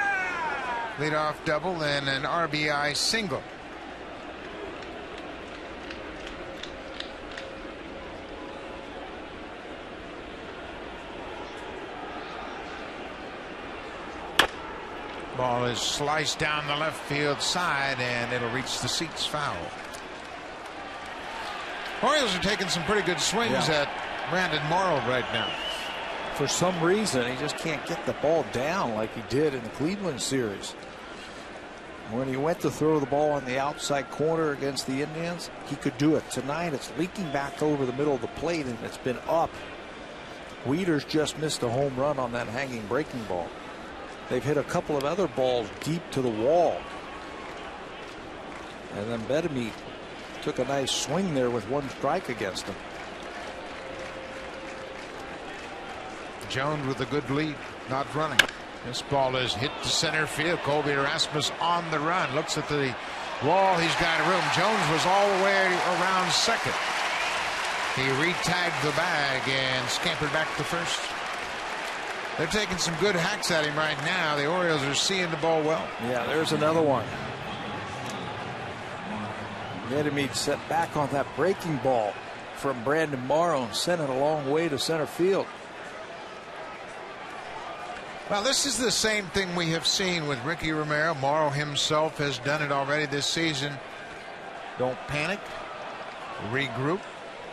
Leadoff double and an RBI single. Ball is sliced down the left field side, and it'll reach the seats foul. Orioles are taking some pretty good swings at Brandon Morrow right now. For some reason, he just can't get the ball down like he did in the Cleveland series. When he went to throw the ball on the outside corner against the Indians, he could do it. Tonight, it's leaking back over the middle of the plate, and it's been up. Wieters just missed a home run on that hanging breaking ball. They've hit a couple of other balls deep to the wall. And then Betemit took a nice swing there with one strike against him. Jones with a good lead, not running. This ball is hit to center field. Colby Rasmus on the run. Looks at the wall. He's got room. Jones was all the way around second. He re-tagged the bag and scampered back to first. They're taking some good hacks at him right now. The Orioles are seeing the ball well. Yeah, there's another one. Betemit set back on that breaking ball from Brandon Morrow and sent it a long way to center field. Well, this is the same thing we have seen with Ricky Romero. Morrow himself has done it already this season. Don't panic. Regroup.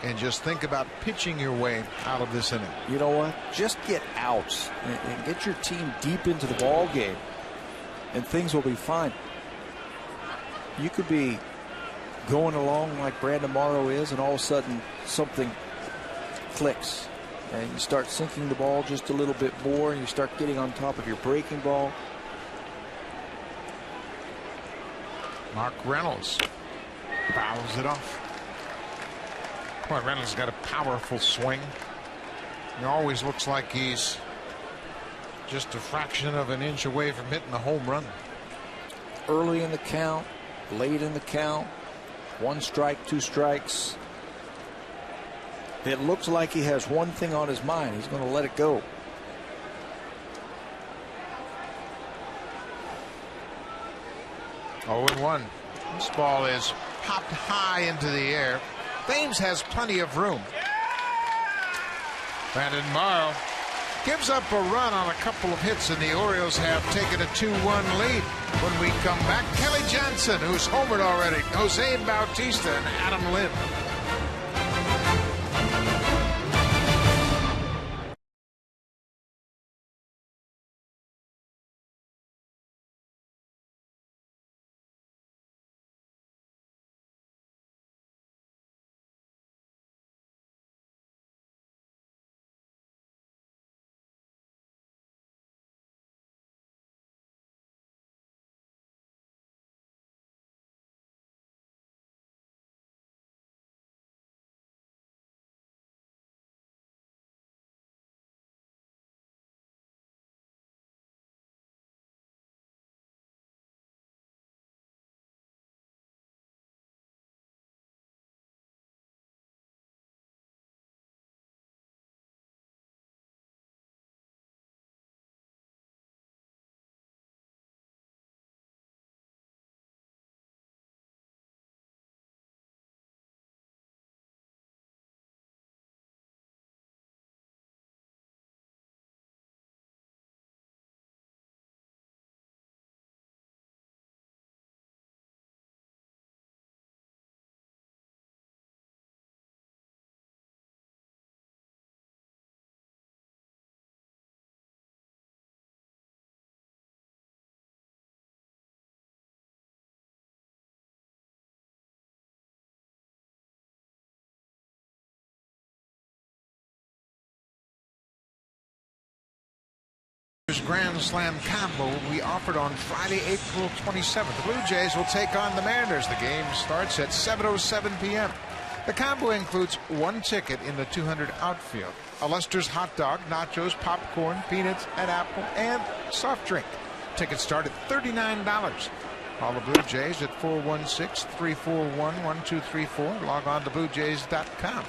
And just think about pitching your way out of this inning. You know what? Just get outs and get your team deep into the ball game, and things will be fine. You could be going along like Brandon Morrow is, and all of a sudden something clicks, and you start sinking the ball just a little bit more, and you start getting on top of your breaking ball. Mark Reynolds fouls it off. Boy, Reynolds got a powerful swing. He always looks like he's just a fraction of an inch away from hitting a home run. Early in the count, late in the count, 1 strike, 2 strikes. It looks like he has one thing on his mind. He's going to let it go. Oh, 0-1. This ball is popped high into the air. Thames has plenty of room. Brandon Morrow gives up a run on a couple of hits, and the Orioles have taken a 2-1 lead. When we come back, Kelly Johnson, who's homered already, Jose Bautista, and Adam Lind. Grand Slam combo we offered on Friday, April 27th. The Blue Jays will take on the Mariners. The game starts at 7:07 p.m. The combo includes one ticket in the 200 outfield, a Lester's hot dog, nachos, popcorn, peanuts, and apple, and soft drink. Tickets start at $39. Call the Blue Jays at 416-341-1234. Log on to BlueJays.com.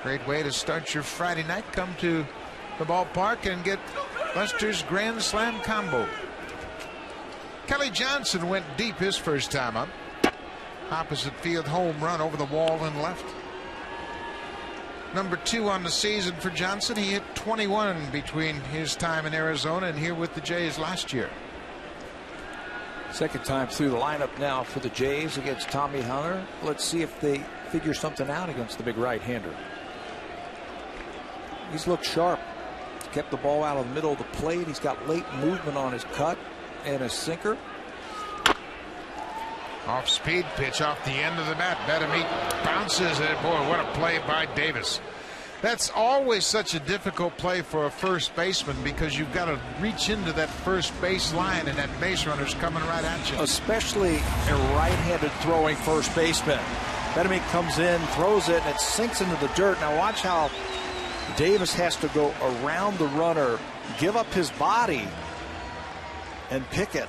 Great way to start your Friday night. Come to the ballpark and get Lester's Grand Slam combo. Kelly Johnson went deep his first time up. Opposite field home run over the wall and left. Number 2 on the season for Johnson. He hit 21 between his time in Arizona and here with the Jays last year. Second time through the lineup now for the Jays against Tommy Hunter. Let's see if they figure something out against the big right-hander. He's looked sharp. Kept the ball out of the middle of the plate. He's got late movement on his cut and his sinker. Off speed pitch off the end of the bat. Betemit bounces it. Boy, what a play by Davis. That's always such a difficult play for a first baseman because you've got to reach into that first base line and that base runner's coming right at you. Especially a right-handed throwing first baseman. Betemit comes in, throws it, and it sinks into the dirt. Now watch how Davis has to go around the runner, give up his body, and pick it.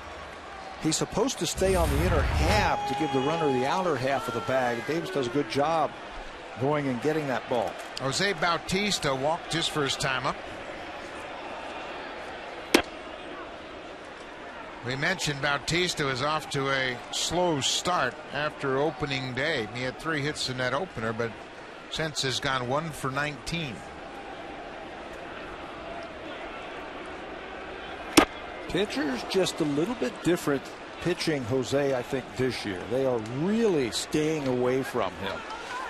He's supposed to stay on the inner half to give the runner the outer half of the bag. Davis does a good job going and getting that ball. Jose Bautista walked his first time up. We mentioned Bautista was off to a slow start after opening day. He had 3 hits in that opener, but since has gone 1 for 19. Pitchers just a little bit different pitching Jose, I think, this year. They are really staying away from him.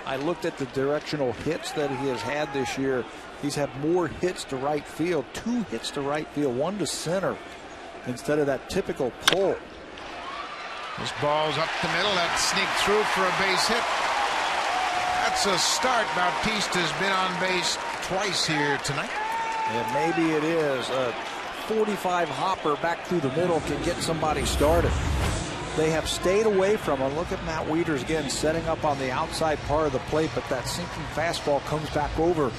I looked at the directional hits that he has had this year. He's had more hits to right field, 2 hits to right field, 1 to center, instead of that typical pull. This ball's up the middle. That sneaked through for a base hit. That's a start. Bautista's been on base twice here tonight. And maybe it is a 45 hopper back through the middle can get somebody started. They have stayed away from him. Look at Matt Wieters again setting up on the outside part of the plate, but that sinking fastball comes back over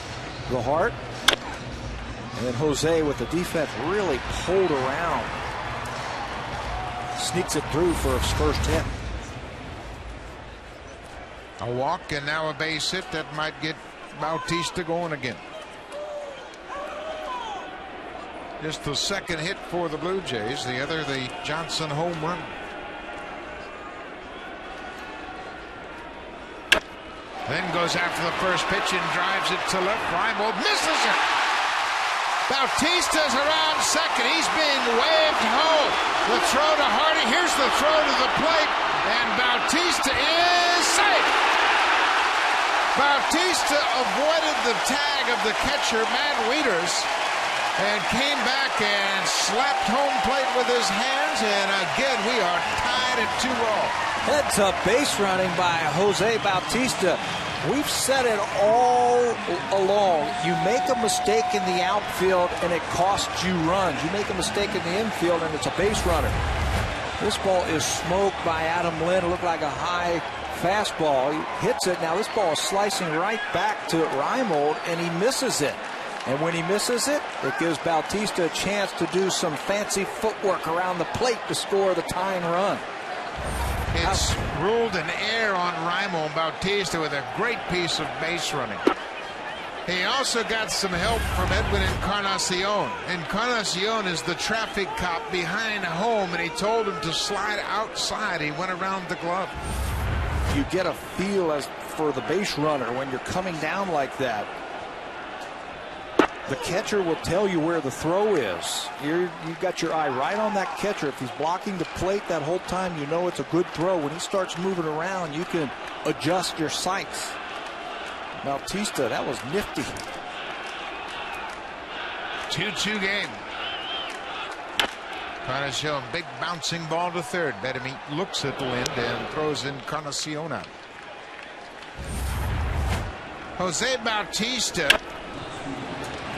the heart. And then Jose with the defense really pulled around. Sneaks it through for his first hit. A walk and now a base hit that might get Bautista going again. Just the second hit for the Blue Jays, the other the Johnson home run. Then goes after the first pitch and drives it to left. Reimold misses it. Bautista's around second. He's being waved home. The throw to Hardy. Here's the throw to the plate, and Bautista is safe. Bautista avoided the tag of the catcher, Matt Wieters, and came back and slapped home plate with his hands, and again we are tied at 2-all. Heads up base running by Jose Bautista. We've said it all along. You make a mistake in the outfield and it costs you runs. You make a mistake in the infield and it's a base runner. This ball is smoked by Adam Lynn. It looked like a high fastball. He hits it. Now this ball is slicing right back to Reimold and he misses it. And when he misses it, it gives Bautista a chance to do some fancy footwork around the plate to score the tying run. It's ruled an error on Reimold. Bautista with a great piece of base running. He also got some help from Edwin Encarnacion. Encarnacion is the traffic cop behind home, and he told him to slide outside. He went around the glove. You get a feel as for the base runner when you're coming down like that. The catcher will tell you where the throw is. You've got your eye right on that catcher. If he's blocking the plate that whole time, you know it's a good throw. When he starts moving around, you can adjust your sights. Bautista, that was nifty. 2-2 game. Encarnacion, big bouncing ball to third. Betemit looks at Lind and throws Encarnacion out. Jose Bautista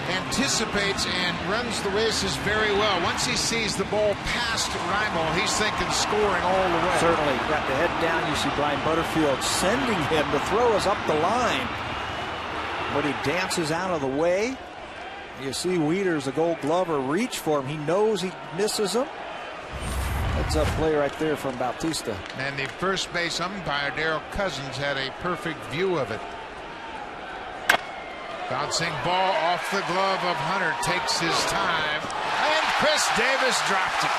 anticipates and runs the races very well. Once he sees the ball past Reimold, he's thinking scoring all the way. Certainly. Got the head down. You see Brian Butterfield sending him to throw us up the line. But he dances out of the way. You see Wieters, the Gold Glover, reach for him. He knows he misses him. That's a play right there from Bautista. And the first base umpire, Darrell Cousins, had a perfect view of it. Bouncing ball off the glove of Hunter, takes his time, and Chris Davis dropped it.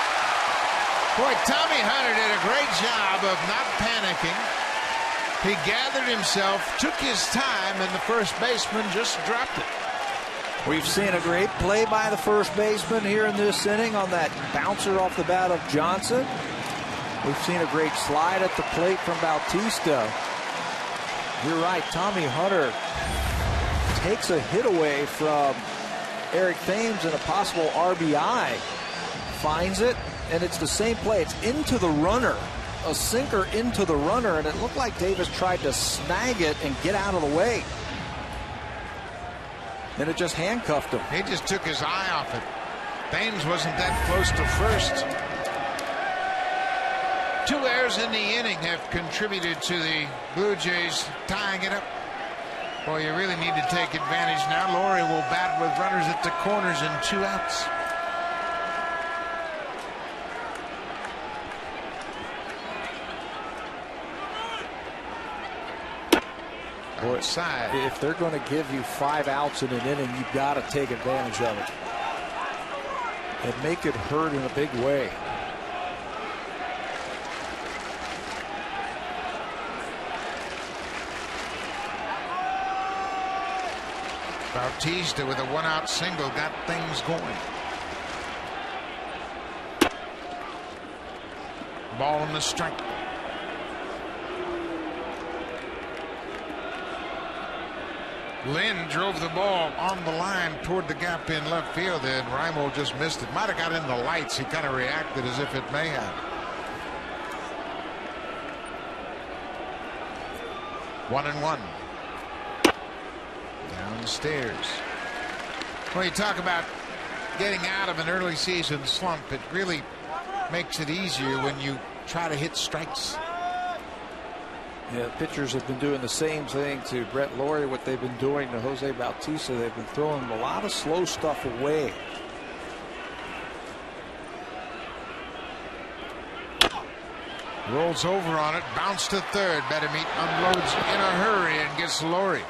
Boy, Tommy Hunter did a great job of not panicking. He gathered himself, took his time, and the first baseman just dropped it. We've seen a great play by the first baseman here in this inning on that bouncer off the bat of Johnson. We've seen a great slide at the plate from Bautista. You're right, Tommy Hunter takes a hit away from Eric Thames and a possible RBI. Finds it, and it's the same play. It's into the runner. A sinker into the runner, and it looked like Davis tried to snag it and get out of the way. And it just handcuffed him. He just took his eye off it. Thames wasn't that close to first. 2 errors in the inning have contributed to the Blue Jays tying it up. Boy, you really need to take advantage now. Laurie will bat with runners at the corners and 2 outs. Outside. If they're going to give you 5 outs in an inning, you've got to take advantage of it and make it hurt in a big way. Bautista with a 1-out single got things going. Ball on the strike. Lynn drove the ball on the line toward the gap in left field, and Reimold just missed it. Might have got in the lights. He kind of reacted as if it may have. 1-1. Downstairs. Well, you talk about getting out of an early season slump. It really makes it easier when you try to hit strikes. Yeah, pitchers have been doing the same thing to Brett Laurie, what they've been doing to Jose Bautista. They've been throwing a lot of slow stuff away. Rolls over on it, bounced to third. Betemeat unloads in a hurry and gets Laurie.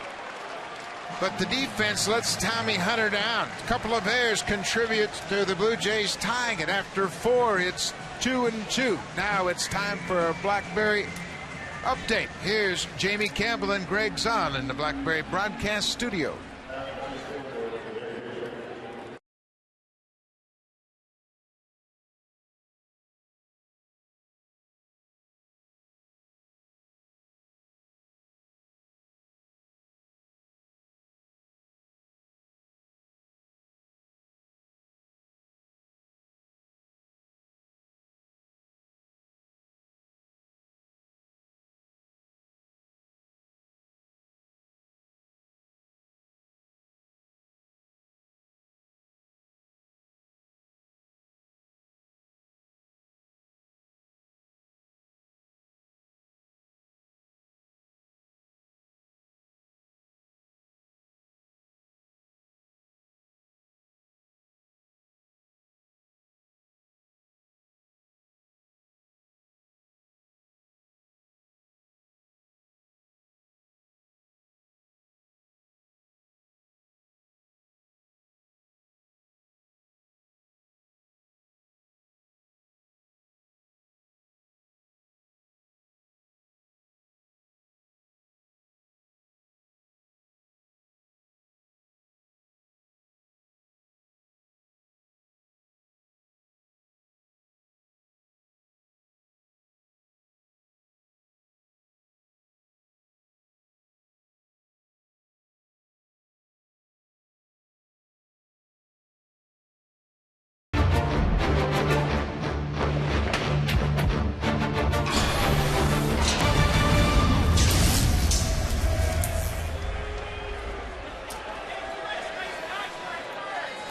But the defense lets Tommy Hunter down. A couple of errors contribute to the Blue Jays tying it. After 4, it's 2-2. Now it's time for a Blackberry update. Here's Jamie Campbell and Greg Zahn in the Blackberry broadcast studio.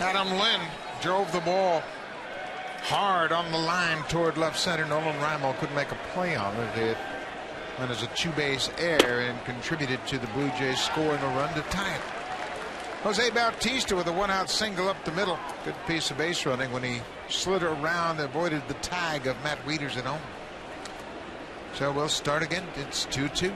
Adam Lynn drove the ball hard on the line toward left center. Nolan Reimold couldn't make a play on it. It went as a two-base error and contributed to the Blue Jays scoring a run to tie it. Jose Bautista with a one-out single up the middle. Good piece of base running when he slid around, avoided the tag of Matt Wieters at home. So we'll start again. It's 2-2.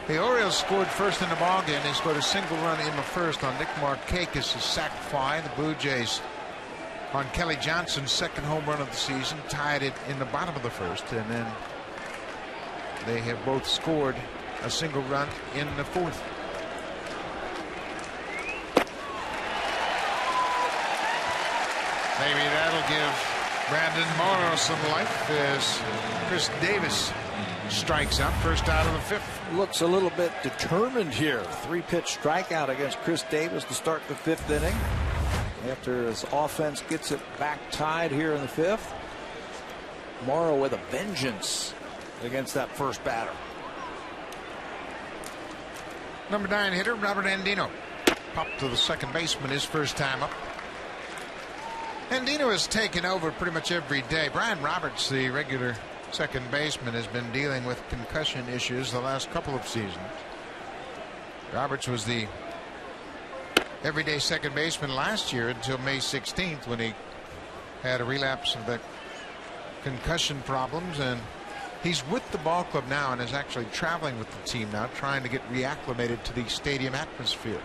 The Orioles scored first in the ballgame. They scored a single run in the first on Nick Markakis' sac fly. The Blue Jays, on Kelly Johnson's second home run of the season, tied it in the bottom of the first, and then they have both scored a single run in the fourth. Maybe that'll give Brandon Morrow some life as Chris Davis strikes out, first out of the fifth. Looks a little bit determined here. 3-pitch strikeout against Chris Davis to start the fifth inning. After his offense gets it back tied here in the fifth. Morrow with a vengeance against that first batter. Number 9 hitter Robert Andino popped to the second baseman his first time up. Andino has taken over pretty much every day. Brian Roberts, the regular second baseman, has been dealing with concussion issues the last couple of seasons. Roberts was the everyday second baseman last year until May 16th when he had a relapse of the concussion problems, and he's with the ball club now and is actually traveling with the team now, trying to get reacclimated to the stadium atmosphere.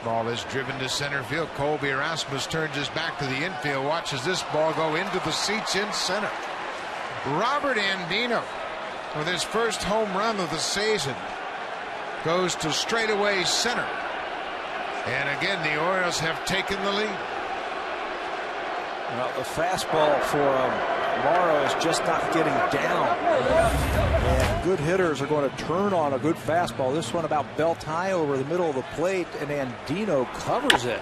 Ball is driven to center field. Colby Rasmus turns his back to the infield, watches this ball go into the seats in center. Robert Andino, with his first home run of the season, goes to straightaway center. And again, the Orioles have taken the lead. Well, the fastball for Morrow is just not getting down. And good hitters are going to turn on a good fastball. This one about belt high over the middle of the plate, and Andino covers it.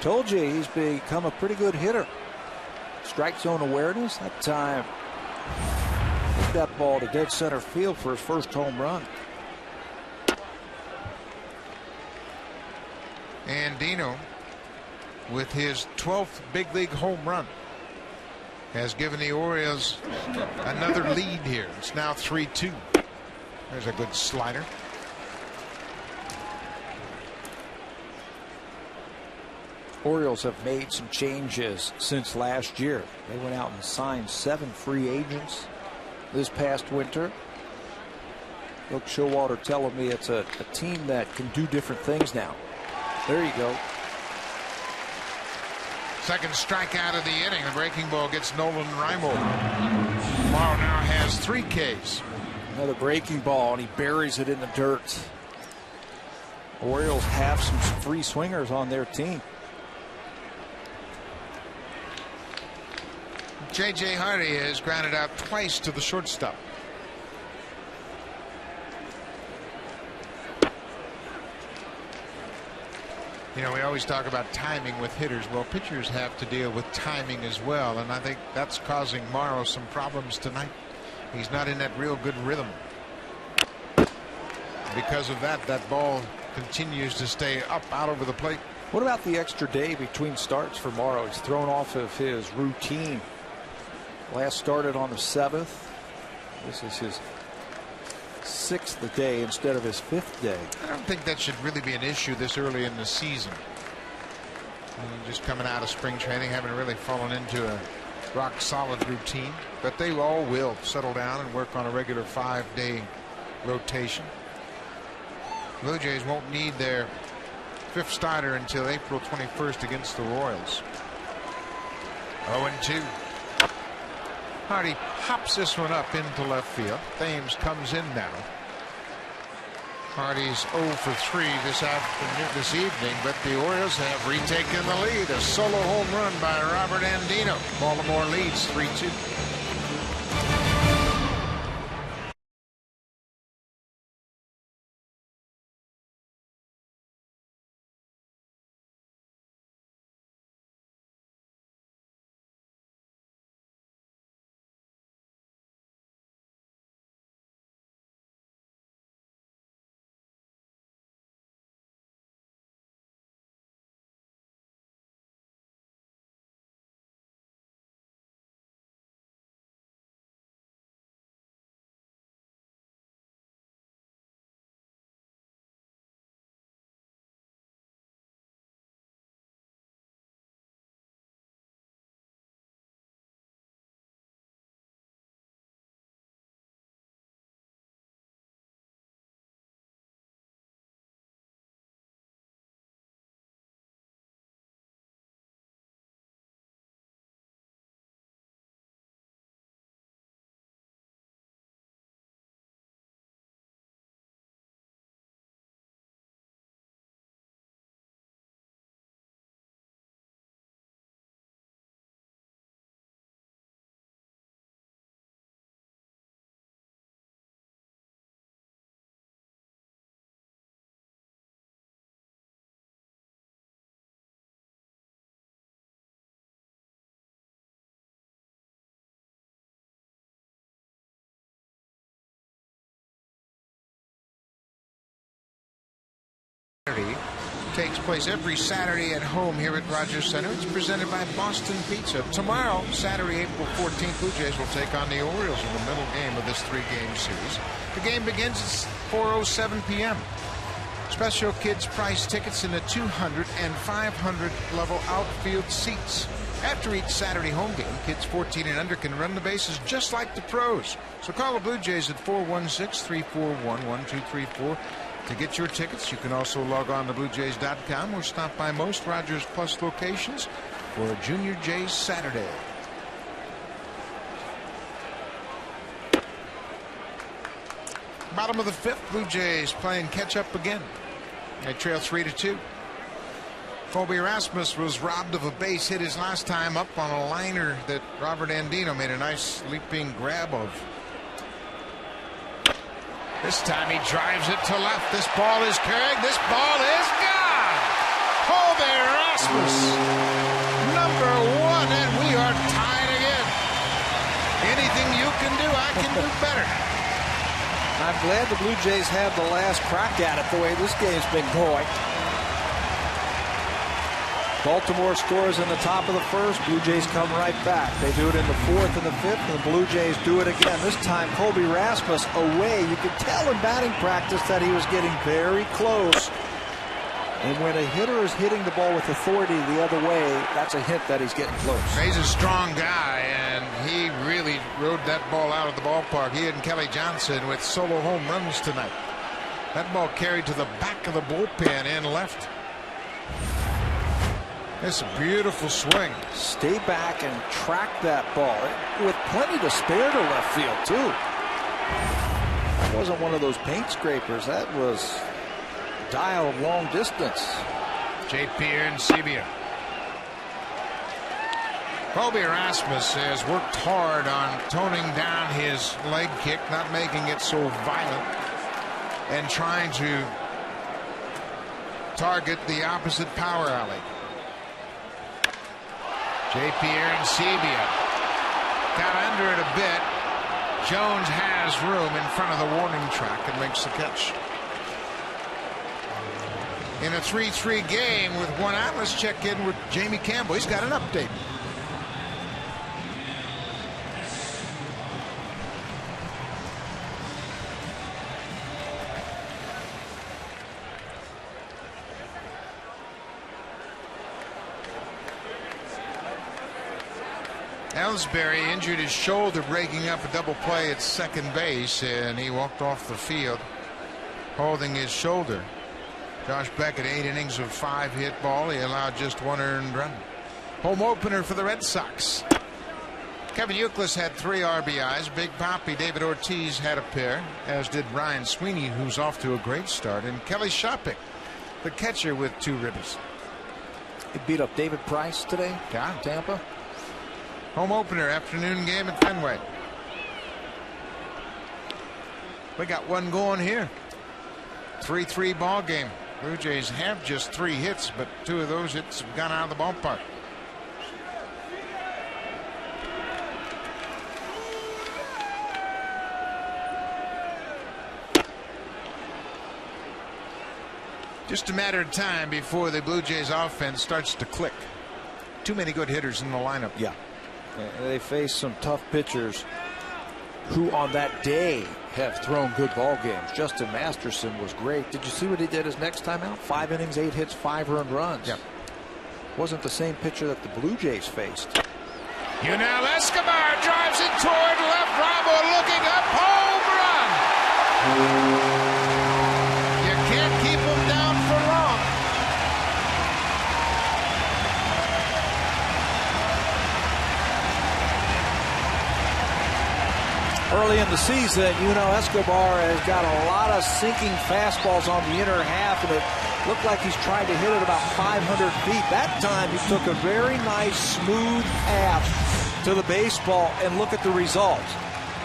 Told you he's become a pretty good hitter. Strike zone awareness that time. Hit that ball to dead center field for his first home run. Andino, with his 12th big league home run, has given the Orioles another lead here. It's now 3-2. There's a good slider. Orioles have made some changes since last year. They went out and signed 7 free agents this past winter. Look, Showalter telling me it's a team that can do different things now. There you go. Second strikeout of the inning. The breaking ball gets Nolan Reimold. Morrow now has 3 Ks. Another breaking ball, and he buries it in the dirt. Orioles have some free swingers on their team. J.J. Hardy has grounded out twice to the shortstop. You know, we always talk about timing with hitters. Well, pitchers have to deal with timing as well, and I think that's causing Morrow some problems tonight. He's not in that real good rhythm. Because of that, that ball continues to stay up out over the plate. What about the extra day between starts for Morrow? He's thrown off of his routine. Last started on the 7th. This is his 6th day instead of his 5th day. I don't think that should really be an issue this early in the season. Just coming out of spring training, haven't really fallen into a rock solid routine, but they all will settle down and work on a regular 5-day rotation. Blue Jays won't need their 5th starter until April 21st against the Royals. 0-2. Hardy pops this one up into left field. Thames comes in now. Hardy's 0 for 3 this evening, but the Orioles have retaken the lead. A solo home run by Robert Andino. Baltimore leads 3-2. Takes place every Saturday at home here at Rogers Center. It's presented by Boston Pizza. Tomorrow, Saturday, April 14th, Blue Jays will take on the Orioles in the middle game of this 3-game series. The game begins at 4:07 p.m. Special kids price tickets in the 200 and 500 level outfield seats. After each Saturday home game, kids 14 and under can run the bases just like the pros. So call the Blue Jays at 416-341-1234. To get your tickets, you can also log on to BlueJays.com or stop by most Rogers Plus locations for a Junior Jays Saturday. Bottom of the 5th, Blue Jays playing catch up again. They trail 3-2. Colby Rasmus was robbed of a base hit his last time up on a liner that Robert Andino made a nice leaping grab of. This time he drives it to left. This ball is carried. This ball is gone. Colby Rasmus, #1, and we are tied again. Anything you can do, I can do better. I'm glad the Blue Jays have the last crack at it the way this game's been going. Baltimore scores in the top of the 1st. Blue Jays come right back. They do it in the 4th and the 5th, and the Blue Jays do it again. This time, Colby Rasmus away. You could tell in batting practice that he was getting very close. And when a hitter is hitting the ball with authority the other way, that's a hint that he's getting close. He's a strong guy, and he really rode that ball out of the ballpark. He and Kelly Johnson with solo home runs tonight. That ball carried to the back of the bullpen in left. It's a beautiful swing. Stay back and track that ball with plenty to spare to left field, too. That wasn't one of those paint scrapers. That was dialed long distance. J.P. Arencibia. Colby Rasmus has worked hard on toning down his leg kick, not making it so violent, and trying to target the opposite power alley. J.P. Arencibia got under it a bit. Jones has room in front of the warning track and makes the catch. In a 3-3 game with 1 out, let's check in with Jamie Campbell. He's got an update. Ellsbury injured his shoulder breaking up a double play at second base, and he walked off the field holding his shoulder. Josh Beckett, 8 innings of 5 hit ball. He allowed just 1 earned run. Home opener for the Red Sox. Kevin Youkilis had 3 RBIs. Big Papi David Ortiz had a pair, as did Ryan Sweeney, who's off to a great start, and Kelly Shopik, the catcher, with 2 ribbies. He beat up David Price today. Yeah. Tampa. Home opener, afternoon game at Fenway. We got one going here. 3-3 ball game. Blue Jays have just 3 hits, but 2 of those hits have gone out of the ballpark. Just a matter of time before the Blue Jays offense starts to click. Too many good hitters in the lineup. Yeah. They face some tough pitchers who on that day have thrown good ball games. Justin Masterson was great. Did you see what he did his next time out? 5 innings, 8 hits, 5 earned runs. Yep. Wasn't the same pitcher that the Blue Jays faced. Nolan Escobar drives it toward left. Bravo looking up. Home run. You can't keep him down for long. Early in the season, Escobar has got a lot of sinking fastballs on the inner half, and it looked like he's trying to hit it about 500 feet. That time he took a very nice smooth path to the baseball, and look at the result.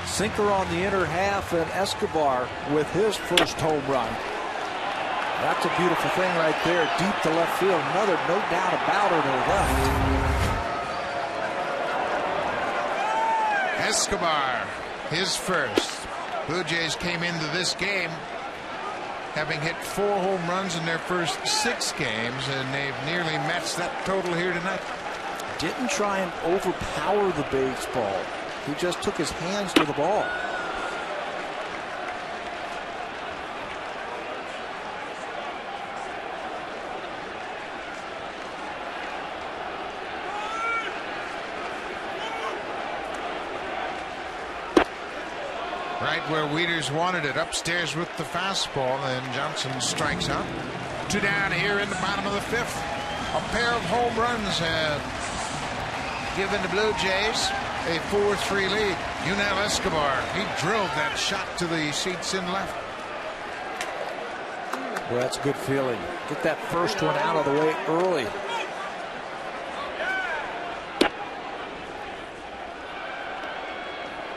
Sinker on the inner half, and Escobar with his first home run. That's a beautiful thing right there, deep to left field. Another, no doubt about it, to left. Escobar, his first. Blue Jays came into this game having hit 4 home runs in their first 6 games, and they've nearly matched that total here tonight. Didn't try and overpower the baseball. He just took his hands to the ball. Right where Wieters wanted it, upstairs with the fastball, and Johnson strikes out. 2 down here in the bottom of the 5th. A pair of home runs have given the Blue Jays a 4-3 lead. Nolan Escobar, he drilled that shot to the seats in left. Well, that's a good feeling. Get that first one out of the way early.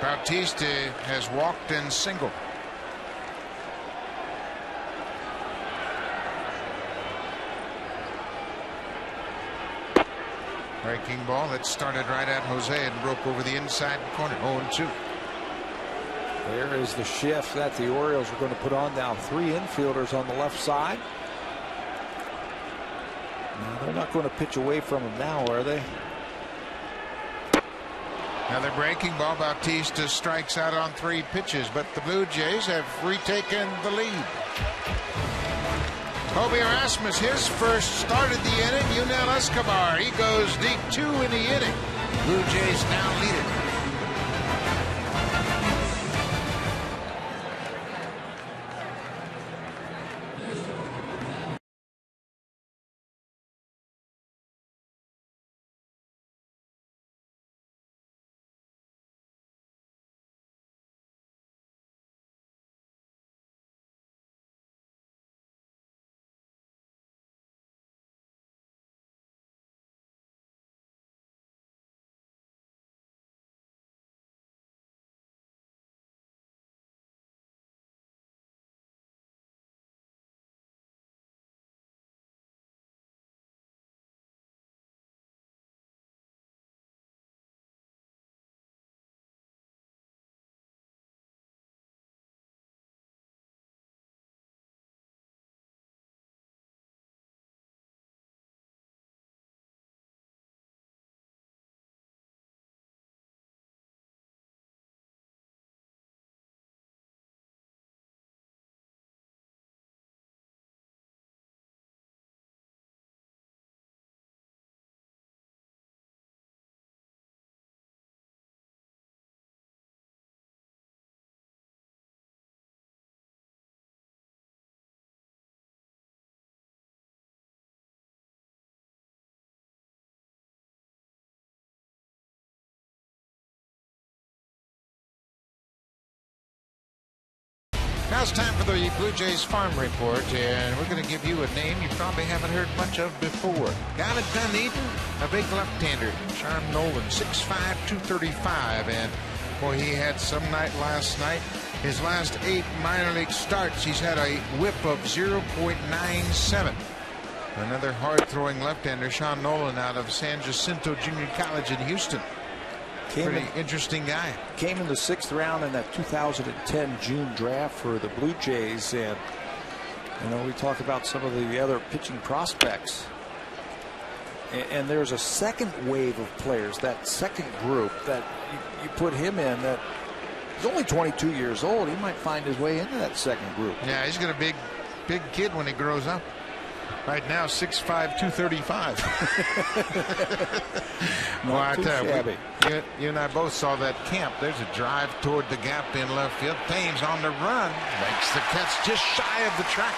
Bautista has walked and singled. Breaking ball that started right at Jose and broke over the inside corner. 0-2. There is the shift that the Orioles are going to put on now. 3 infielders on the left side. Now, they're not going to pitch away from him now, are they? Another breaking ball. Bautista strikes out on 3 pitches, but the Blue Jays have retaken the lead. Kobe Rasmus, his first start of the inning. Nolan Escobar, he goes deep 2 in the inning. Blue Jays now lead it. Now it's time for the Blue Jays Farm Report, and we're going to give you a name you probably haven't heard much of before. Down at Dunedin, a big left-hander, Sean Nolan, 6'5", 235, and boy, he had some night last night. His last 8 minor league starts, he's had a whip of 0.97. Another hard-throwing left-hander, Sean Nolan, out of San Jacinto Junior College in Houston. Pretty interesting guy. Came in the 6th round in that 2010 June draft for the Blue Jays, and you know, we talk about some of the other pitching prospects, and there's a second wave of players, that second group that you put him in. That he's only 22 years old. He might find his way into that second group. Yeah, he's gonna be big kid when he grows up. Right now, 6'5", 235. Well, I tell you, you and I both saw that camp. There's a drive toward the gap in left field. Thames on the run, makes the catch just shy of the track.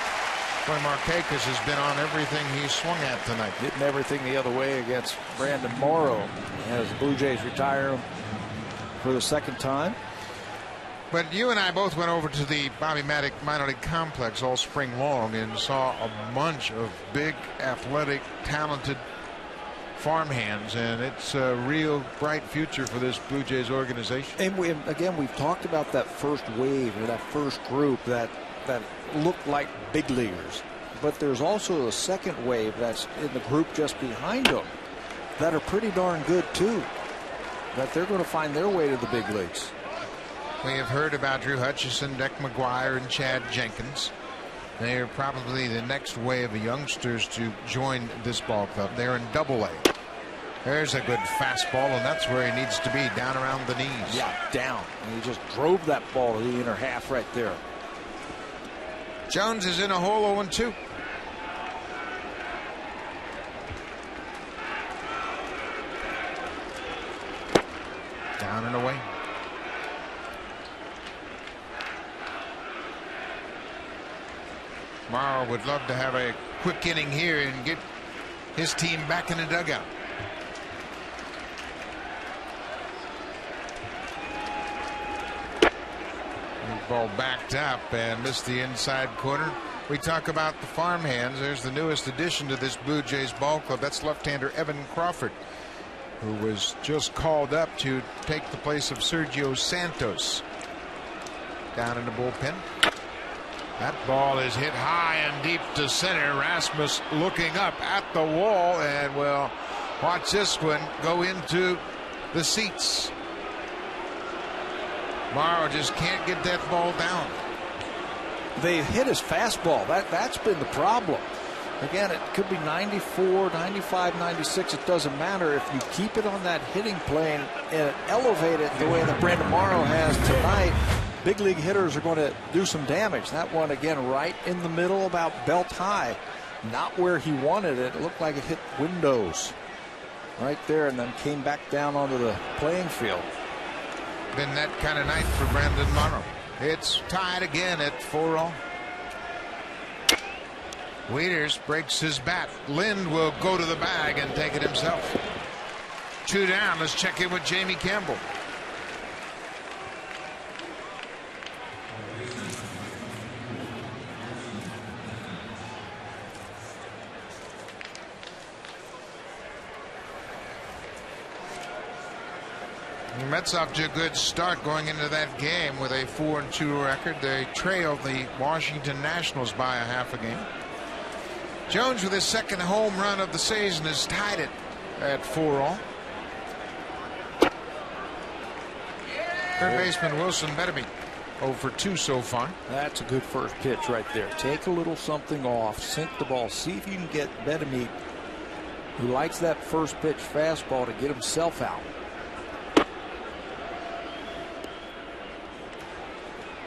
Boy, Markakis has been on everything he's swung at tonight. Hitting everything the other way against Brandon Morrow as the Blue Jays retire him for the 2nd time. But you and I both went over to the Bobby Matic minor league complex all spring long and saw a bunch of big, athletic, talented farmhands, and it's a real bright future for this Blue Jays organization. And we've talked about that first wave, or that first group that looked like big leaguers. But there's also a second wave that's in the group just behind them that are pretty darn good too. That they're going to find their way to the big leagues. We have heard about Drew Hutchison, Deck McGuire, and Chad Jenkins. They're probably the next wave of youngsters to join this ball club. They're in Double-A. There's a good fastball, and that's where he needs to be, down around the knees. Yeah, down. And he just drove that ball to the inner half right there. Jones is in a hole 0-2. Down and away. Morrow would love to have a quick inning here and get his team back in the dugout. Ball backed up and missed the inside corner. We talk about the farmhands. There's the newest addition to this Blue Jays ball club. That's left-hander Evan Crawford, who was just called up to take the place of Sergio Santos. Down in the bullpen. That ball is hit high and deep to center. Rasmus looking up at the wall, and will watch this one go into the seats. Morrow just can't get that ball down. They hit his fastball. That's been the problem. Again, it could be 94, 95, 96. It doesn't matter if you keep it on that hitting plane and elevate it the way that Brandon Morrow has tonight. Big league hitters are going to do some damage. That one, again, right in the middle, about belt high. Not where he wanted it. It looked like it hit windows right there and then came back down onto the playing field. Been that kind of night for Brandon Morrow. It's tied again at 4-all. Wieters breaks his bat. Lind will go to the bag and take it himself. 2 down. Let's check in with Jamie Campbell. The Mets off to a good start going into that game with a 4-2 record. They trailed the Washington Nationals by a half a game. Jones, with his second home run of the season, has tied it at 4-all. Third baseman Wilson Betemit 0-for-2 so far. That's a good first pitch right there. Take a little something off, sink the ball, see if you can get Betemit, who likes that first pitch fastball, to get himself out.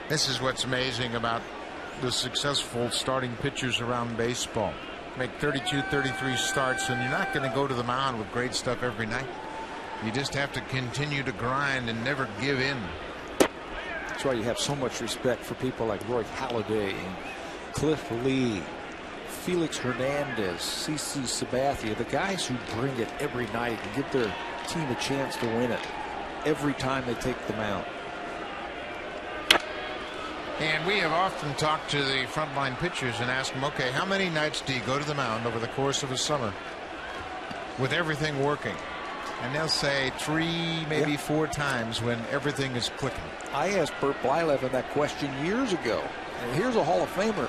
This is what's amazing about the successful starting pitchers around baseball. Make 32, 33 starts, and you're not going to go to the mound with great stuff every night. You just have to continue to grind and never give in. That's why you have so much respect for people like Roy Halladay and Cliff Lee, Felix Hernandez, CC Sabathia, the guys who bring it every night and give their team a chance to win it every time they take the mound. And we have often talked to the frontline pitchers and asked them, okay, how many nights do you go to the mound over the course of a summer with everything working? And they'll say 3, maybe 4 times when everything is clicking. I asked Bert Blyleven that question years ago. And here's a Hall of Famer.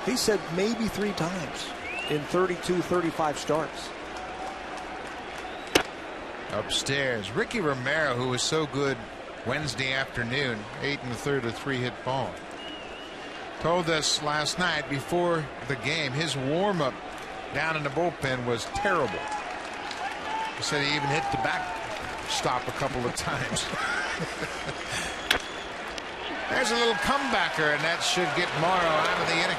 He said maybe 3 times in 32, 35 starts. Upstairs, Ricky Romero, who was so good Wednesday afternoon, 8 1/3, a 3-hit ball, told us last night before the game his warm-up down in the bullpen was terrible. He said he even hit the backstop a couple of times. There's a little comebacker, and that should get Morrow out of the inning.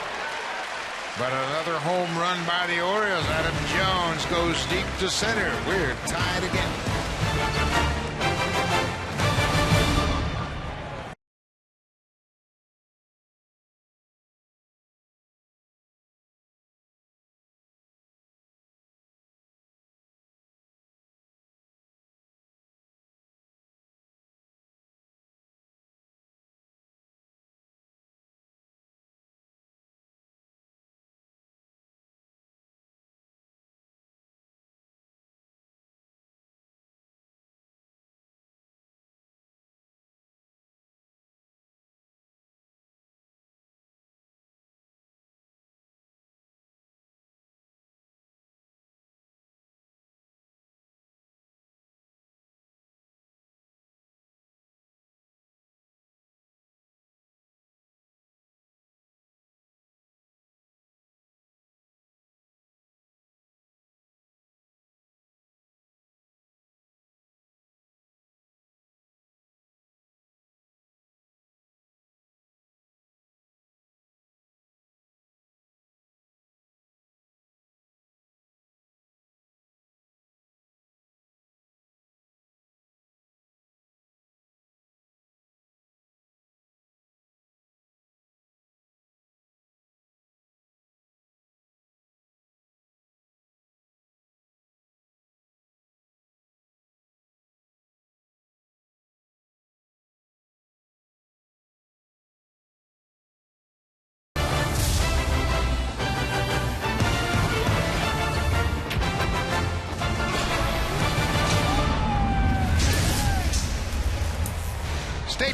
But another home run by the Orioles. Adam Jones goes deep to center. We're tied again.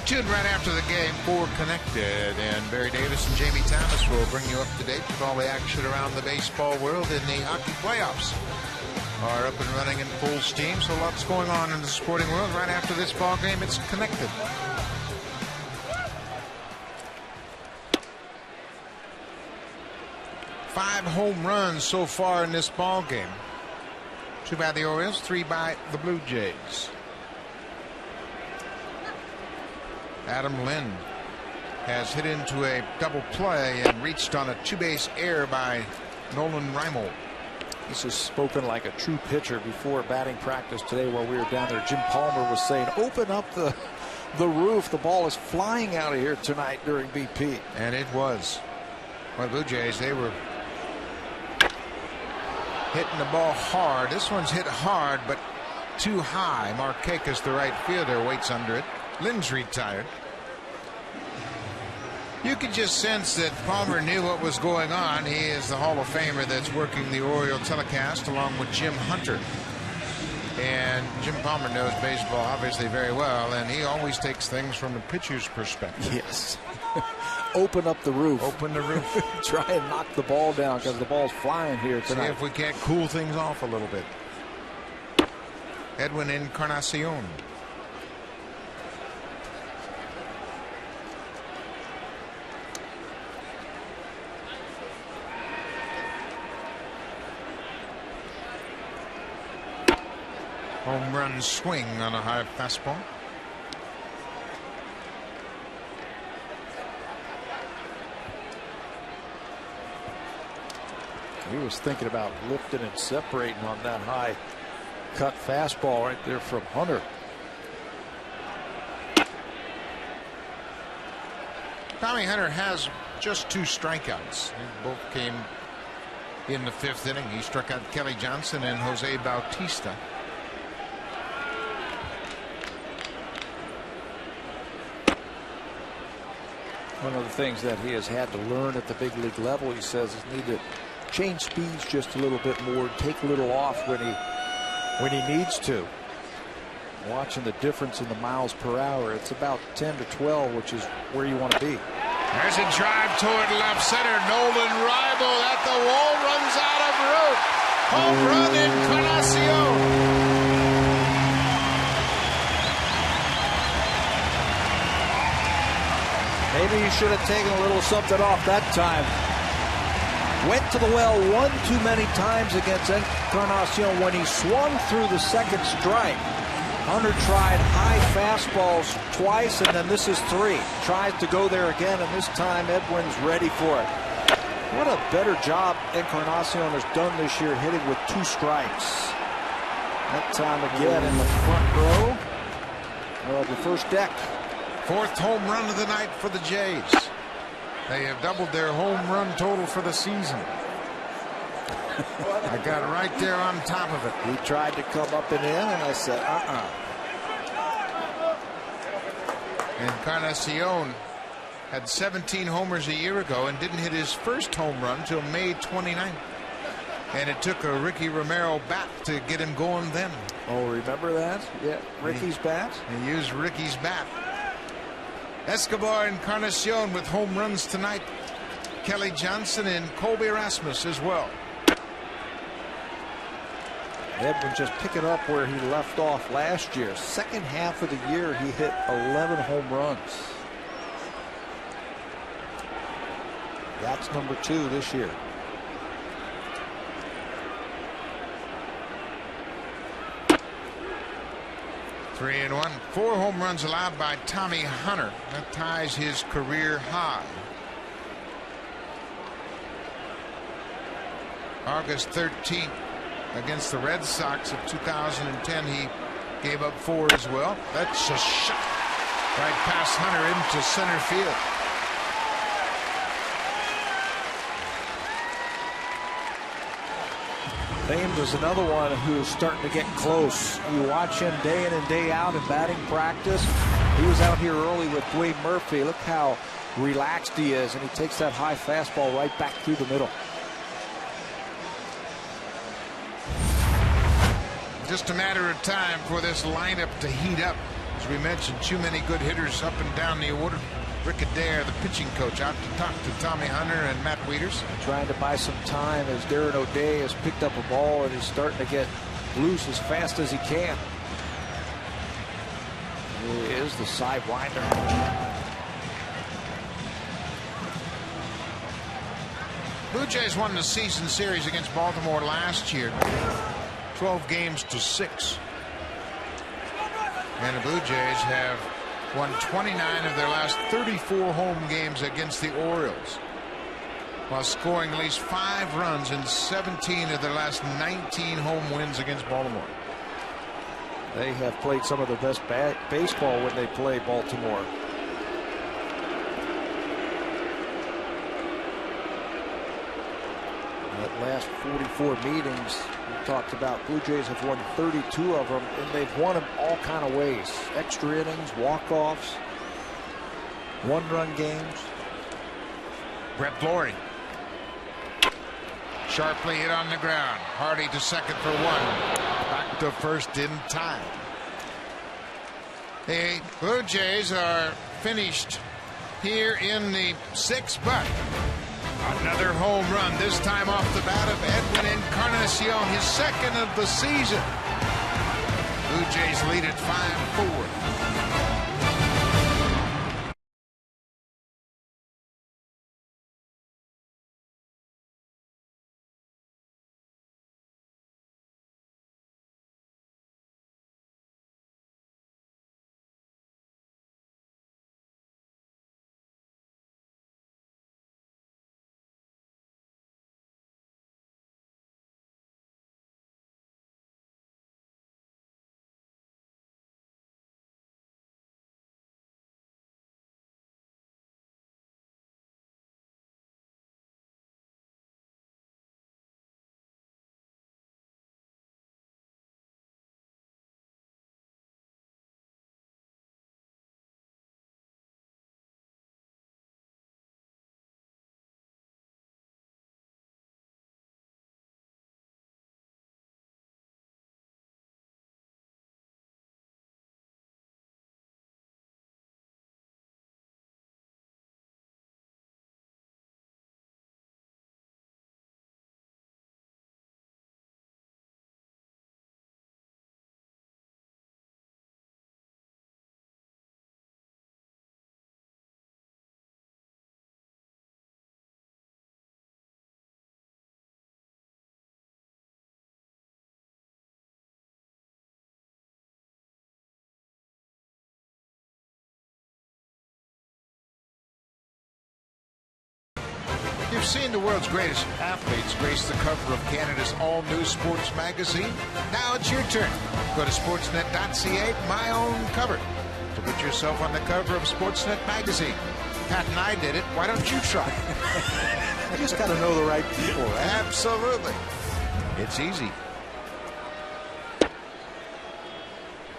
tuned right after the game for Connected, and Barry Davis and Jamie Thomas will bring you up to date with all the action around the baseball world. In the hockey playoffs are up and running in full steam, so lots going on in the sporting world. Right after this ball game, it's Connected. Five home runs so far in this ball game. 2 by the Orioles, 3 by the Blue Jays. Adam Lind has hit into a double play and reached on a 2-base error by Nolan Reimold. This is spoken like a true pitcher before batting practice today while we were down there. Jim Palmer was saying, open up the roof. The ball is flying out of here tonight during BP. And it was. Well, the Blue Jays, they were hitting the ball hard. This one's hit hard, but too high. Markakis, the right fielder, waits under it. Lind's retired. You could just sense that Palmer knew what was going on. He is the Hall of Famer that's working the Oriole telecast along with Jim Hunter. And Jim Palmer knows baseball obviously very well, and he always takes things from the pitcher's perspective. Yes. Open up the roof. Open the roof. Try and knock the ball down because the ball's flying here tonight. See if we can't cool things off a little bit. Edwin Encarnacion. Home run swing on a high fastball. He was thinking about lifting and separating on that high cut fastball right there from Hunter. Tommy Hunter has just 2 strikeouts. They both came in the 5th inning. He struck out Kelly Johnson and Jose Bautista. One of the things that he has had to learn at the big league level, he says, is need to change speeds just a little bit more, take a little off when he needs to. Watching the difference in the miles per hour, it's about 10 to 12, which is where you want to be. There's a drive toward left center. Nolan Reimold at the wall, runs out of route. Home run, Incarnacion. Maybe he should have taken a little something off that time. Went to the well one too many times against Encarnacion when he swung through the second strike. Hunter tried high fastballs twice, and then this is 3. Tries to go there again, and this time Edwin's ready for it. What a better job Encarnacion has done this year hitting with 2 strikes. That time again in the front row of the first deck. 4th home run of the night for the Jays. They have doubled their home run total for the season. I got right there on top of it. He tried to come up and in, and I said, Encarnacion had 17 homers a year ago and didn't hit his first home run until May 29th. And it took a Ricky Romero bat to get him going then. Oh, remember that? Yeah, Ricky's bat. He used Ricky's bat. Escobar and Encarnacion with home runs tonight. Kelly Johnson and Colby Rasmus as well. Edwin just picking up where he left off last year. Second half of the year, he hit 11 home runs. That's number 2 this year. Three and 1. 4 home runs allowed by Tommy Hunter. That ties his career high. August 13th against the Red Sox of 2010, he gave up 4 as well. That's a shot right past Hunter into center field. Thames is another one who's starting to get close. You watch him day in and day out in batting practice. He was out here early with Dwayne Murphy. Look how relaxed he is, and he takes that high fastball right back through the middle. Just a matter of time for this lineup to heat up. As we mentioned, too many good hitters up and down the order. Rick Adair, the pitching coach, out to talk to Tommy Hunter and Matt Wieters. Trying to buy some time as Darren O'Day has picked up a ball and is starting to get loose as fast as he can. Here is the sidewinder. Blue Jays won the season series against Baltimore last year, 12 games to 6. And the Blue Jays have won 29 of their last 34 home games against the Orioles, while scoring at least 5 runs in 17 of their last 19 home wins against Baltimore. They have played some of the best baseball when they play Baltimore. That last 44 meetings we talked about, Blue Jays have won 32 of them, and they've won them all kind of ways. Extra innings, walk-offs, one-run games. Brett Flory. Sharply hit on the ground. Hardy to second for 1. Back to first in time. The Blue Jays are finished here in the 6th, but another home run, this time off the bat of Edwin Encarnacion, his 2nd of the season. Blue Jays lead at 5-4. You've seen the world's greatest athletes grace the cover of Canada's all-new sports magazine. Now it's your turn. Go to sportsnet.ca, my own cover, to put yourself on the cover of Sportsnet magazine. Pat and I did it. Why don't you try? You just got to know the right people, right? Absolutely. It's easy.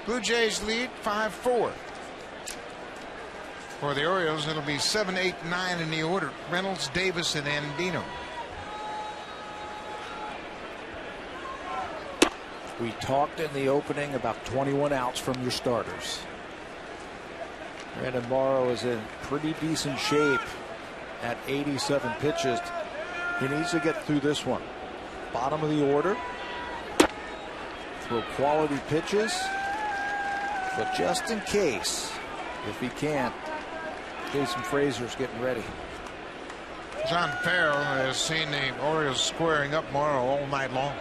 Blue Jays lead 5-4. For the Orioles, it'll be 7, 8, 9 in the order. Reynolds, Davis, and Andino. We talked in the opening about 21 outs from your starters. Brandon Morrow is in pretty decent shape at 87 pitches. He needs to get through this one. Bottom of the order. Throw quality pitches. But just in case, if he can't, Jason Frazier's getting ready. John Farrell has seen the Orioles squaring up Morrow all night long.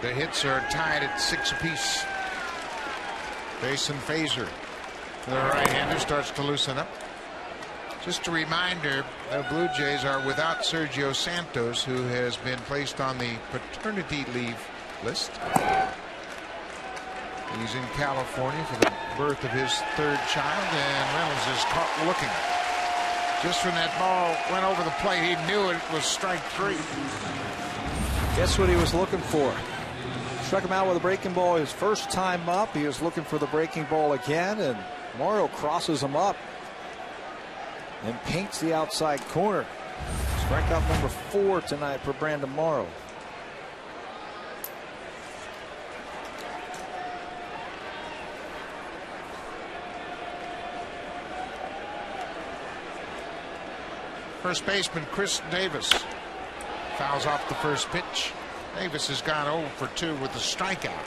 The hits are tied at 6 apiece. Jason Frazier, the right-hander, starts to loosen up. Just a reminder, the Blue Jays are without Sergio Santos, who has been placed on the paternity leave list. He's in California for the birth of his 3rd child, and Reynolds is caught looking. Just when that ball went over the plate, he knew it was strike 3. Guess what he was looking for? Struck him out with a breaking ball his first time up. He was looking for the breaking ball again, and Morrow crosses him up and paints the outside corner. Strikeout number 4 tonight for Brandon Morrow. First baseman Chris Davis fouls off the first pitch. Davis has gone 0 for 2 with a strikeout.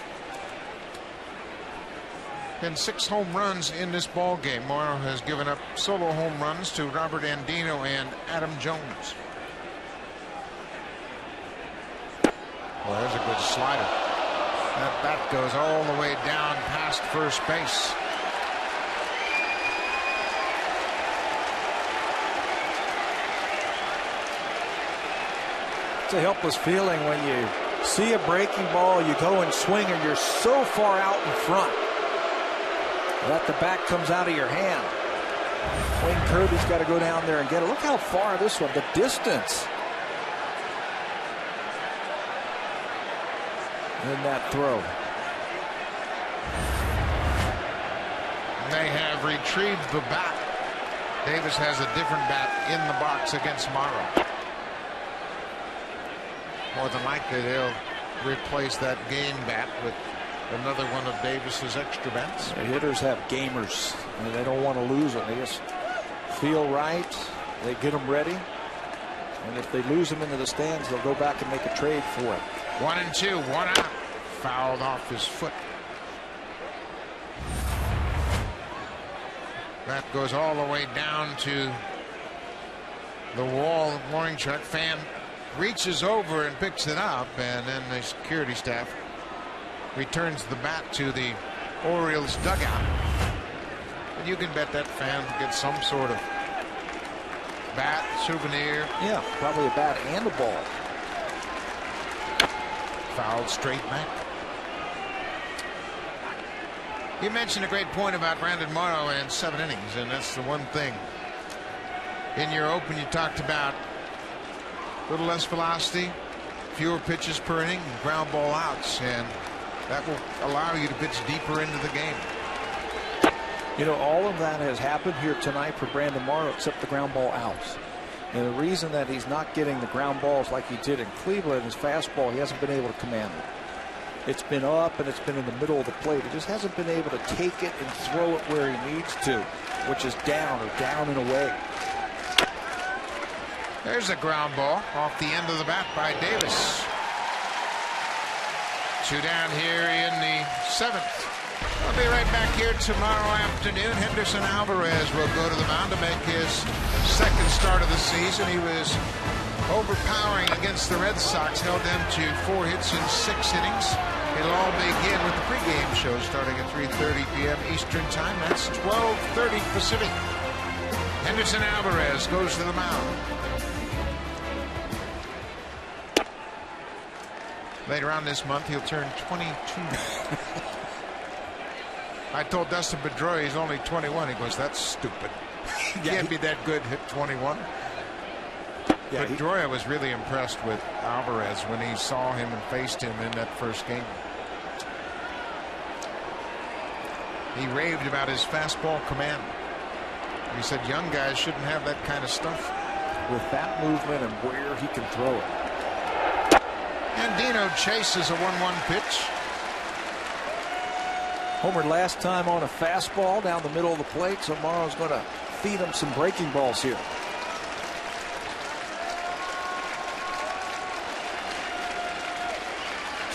Been 6 home runs in this ball game. Morrow has given up solo home runs to Robert Andino and Adam Jones. Well, there's a good slider. That bat goes all the way down past first base. It's a helpless feeling when you see a breaking ball, you go and swing, and you're so far out in front that the bat comes out of your hand. Wayne Kirby's got to go down there and get it. Look how far this one, the distance in that throw. They have retrieved the bat. Davis has a different bat in the box against Morrow. More than likely they'll replace that game bat with another one of Davis's extra bats. The hitters have gamers. I mean, they don't want to lose them. They just feel right. They get them ready. And if they lose them into the stands, they'll go back and make a trade for it. 1-2, 1 out. Fouled off his foot. That goes all the way down to the wall. Warning track fan reaches over and picks it up, and then the security staff returns the bat to the Orioles dugout. And you can bet that fan gets some sort of bat, souvenir. Yeah, probably a bat and a ball. Fouled straight back. You mentioned a great point about Brandon Morrow and 7 innings, and that's the one thing. In your open, you talked about a little less velocity, fewer pitches per inning, ground ball outs, and that will allow you to pitch deeper into the game. You know, all of that has happened here tonight for Brandon Morrow except the ground ball outs. And the reason that he's not getting the ground balls like he did in Cleveland, his fastball, he hasn't been able to command it. It's been up and it's been in the middle of the plate. He just hasn't been able to take it and throw it where he needs to, which is down or down and away. There's a ground ball off the end of the bat by Davis. 2 down here in the 7th. I'll be right back here tomorrow afternoon. Henderson Alvarez will go to the mound to make his 2nd start of the season. He was overpowering against the Red Sox, held them to 4 hits in 6 innings. It'll all begin with the pregame show starting at 3:30 p.m. Eastern Time. That's 12:30 Pacific. Henderson Alvarez goes to the mound. Later on this month, he'll turn 22. I told Dustin Pedroia he's only 21. He goes, that's stupid. He can't be that good at 21. Yeah, Pedroia was really impressed with Alvarez when he saw him and faced him in that first game. He raved about his fastball command. He said young guys shouldn't have that kind of stuff. With that movement and where he can throw it. Andino chases a 1-1 pitch. Homered last time on a fastball down the middle of the plate, so Morrow's going to feed him some breaking balls here.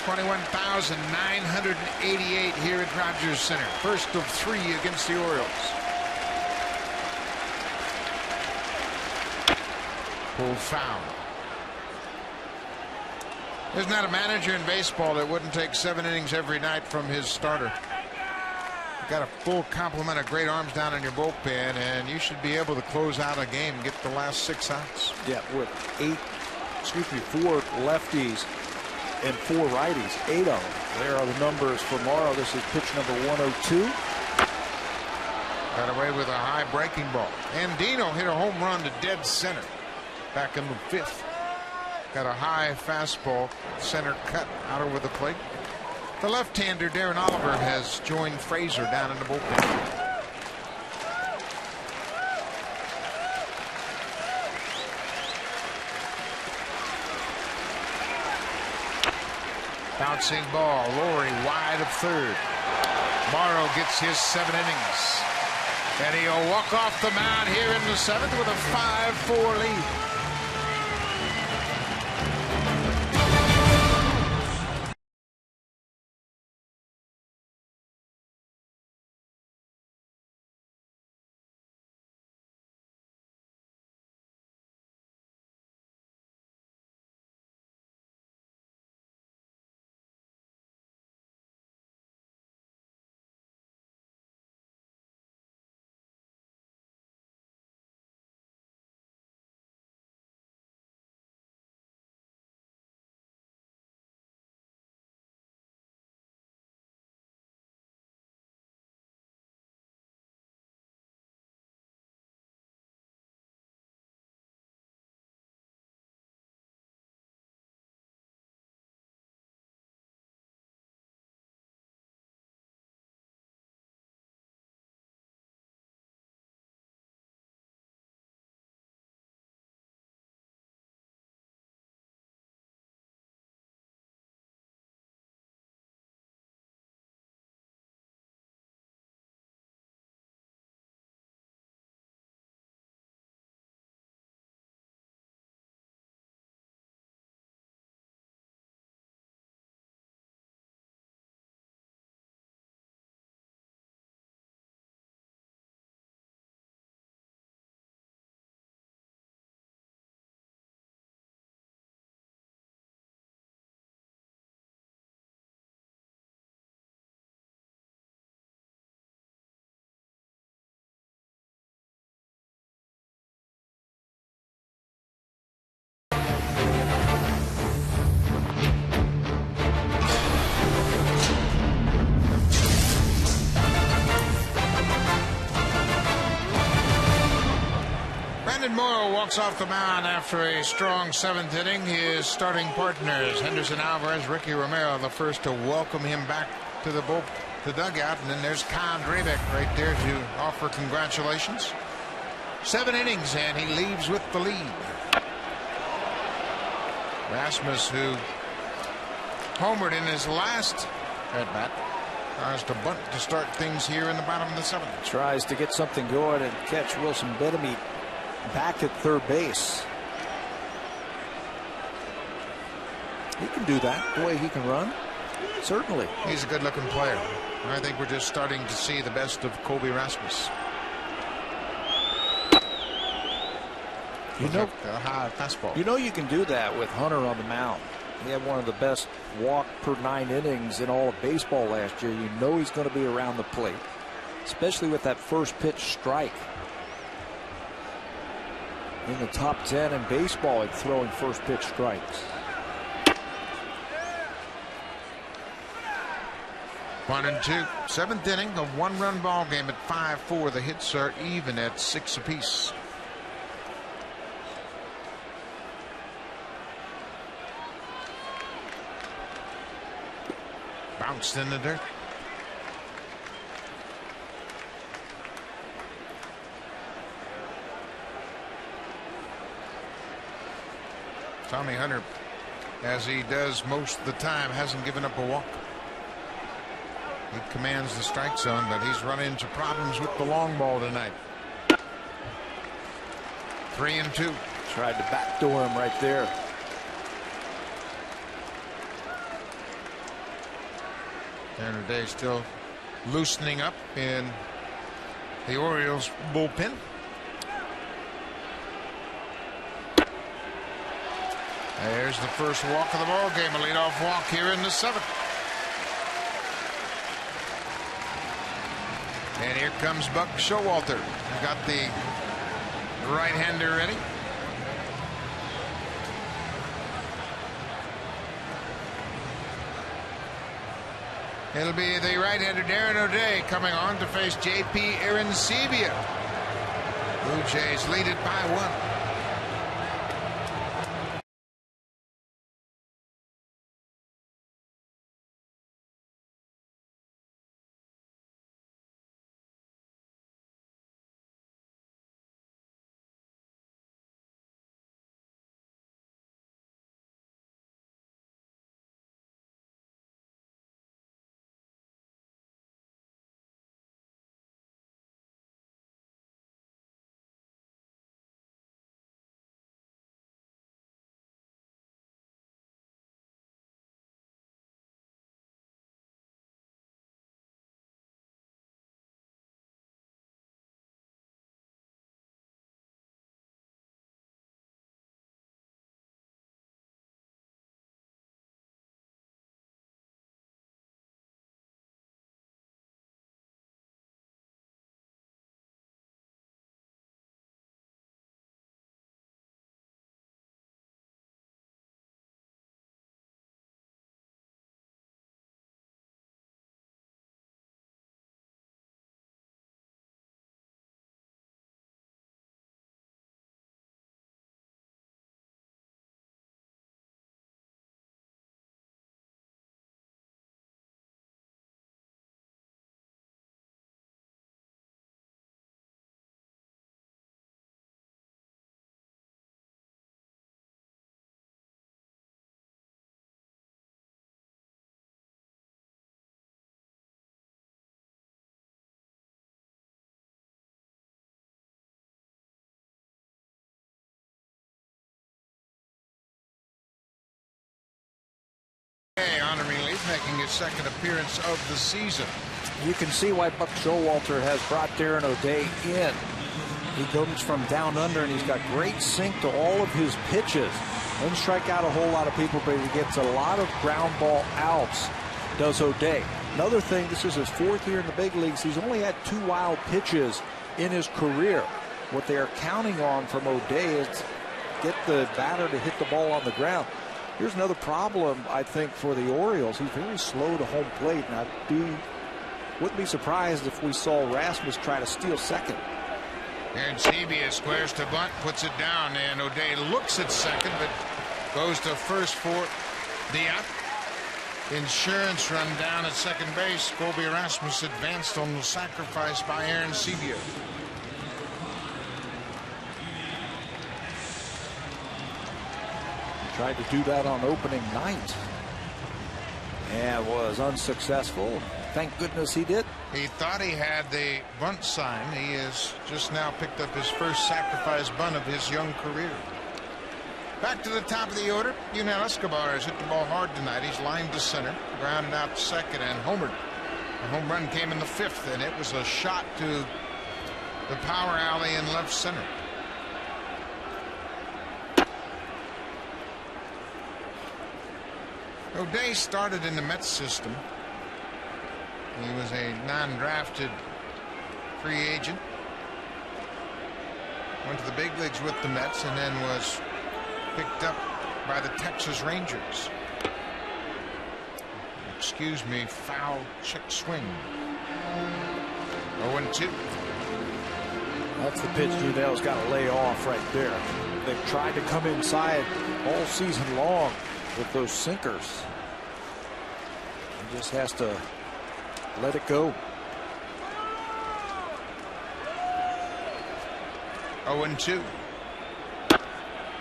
$21,988 here at Rogers Center. First of 3 against the Orioles. Pulled foul. There's not a manager in baseball that wouldn't take 7 innings every night from his starter. Got a full complement of great arms down in your bullpen, and you should be able to close out a game and get the last 6 outs. Yeah, with 4 lefties and 4 righties, 8 of them. There are the numbers for Morrow. This is pitch number 102. Got away with a high breaking ball. Andino hit a home run to dead center back in the 5th. Got a high fastball, center cut out over the plate. The left-hander Darren Oliver has joined Frazier down in the bullpen. Bouncing ball, Lowry wide of third. Morrow gets his 7 innings. And he'll walk off the mound here in the 7th with a 5-4 lead. Morrow walks off the mound after a strong 7th inning. His starting partners, Henderson Alvarez, Ricky Romero, the first to welcome him back to the dugout. And then there's Kyle Drabek right there to offer congratulations. 7 innings, and he leaves with the lead. Rasmus, who homered in his last at-bat, tries to bunt to start things here in the bottom of the 7th. Tries to get something going and catch Wilson Benamy back at third base. He can do that the way he can run. Certainly. He's a good looking player. I think we're just starting to see the best of Kobe Rasmus. You know, a high fastball. You know you can do that with Hunter on the mound. He had one of the best walk per 9 innings in all of baseball last year. You know he's going to be around the plate, especially with that first pitch strike. In the top 10 in baseball at throwing first pitch strikes. 1-2. 7th inning, a 1-run ball game at 5-4. The hits are even at 6 apiece. Bounced in the dirt. Tommy Hunter, as he does most of the time, hasn't given up a walk. He commands the strike zone, but he's run into problems with the long ball tonight. 3-2. Tried to backdoor him right there. And today still loosening up in the Orioles bullpen. There's the first walk of the ball game, a leadoff walk here in the 7th. And here comes Buck Showalter. He's got the right-hander ready. It'll be the right-hander Darren O'Day coming on to face J.P. Arancibia. Blue Jays lead it by 1. making his second appearance of the season. You can see why Buck Showalter has brought Darren O'Day in. He comes from down under, and he's got great sync to all of his pitches. Doesn't strike out a whole lot of people, but he gets a lot of ground ball outs, does O'Day. Another thing, this is his 4th year in the big leagues. He's only had 2 wild pitches in his career. What they are counting on from O'Day is get the batter to hit the ball on the ground. Here's another problem, I think, for the Orioles. He's very slow to home plate, and I wouldn't be surprised if we saw Rasmus try to steal second. And Sebia squares to bunt, puts it down, and O'Day looks at second, but goes to first for the out. Insurance run down at second base. Colby Rasmus advanced on the sacrifice by Aaron Sebia. Tried to do that on opening night and was unsuccessful. Thank goodness he did. He thought he had the bunt sign. He has just now picked up his first sacrifice bunt of his young career. Back to the top of the order. Nolan Escobar has hit the ball hard tonight. He's lined to center, grounded out to second, and homered. The home run came in the 5th, and it was a shot to the power alley in left center. O'Day started in the Mets system. He was a non-drafted free agent. Went to the big leagues with the Mets and then was picked up by the Texas Rangers. Excuse me, foul check swing. 0-2. That's the pitch Newell's got to lay off right there. They've tried to come inside all season long with those sinkers. He just has to let it go. 0-2.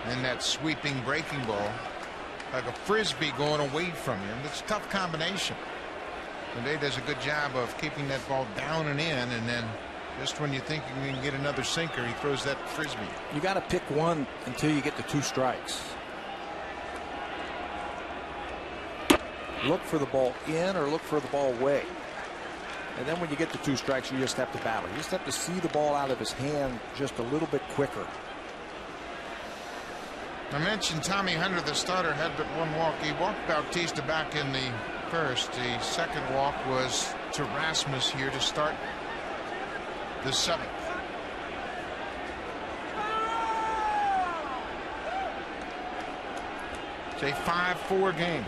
And that sweeping breaking ball, like a frisbee going away from him. It's a tough combination. O'Day does a good job of keeping that ball down and in, and then just when you think you can get another sinker, he throws that frisbee. You got to pick one until you get to 2 strikes. Look for the ball in or look for the ball away. And then when you get to 2 strikes, you just have to battle. You just have to see the ball out of his hand just a little bit quicker. I mentioned Tommy Hunter, the starter, had but 1 walk. He walked Bautista back in the 1st. The second walk was to Rasmus here to start the 7th. It's a 5-4 game.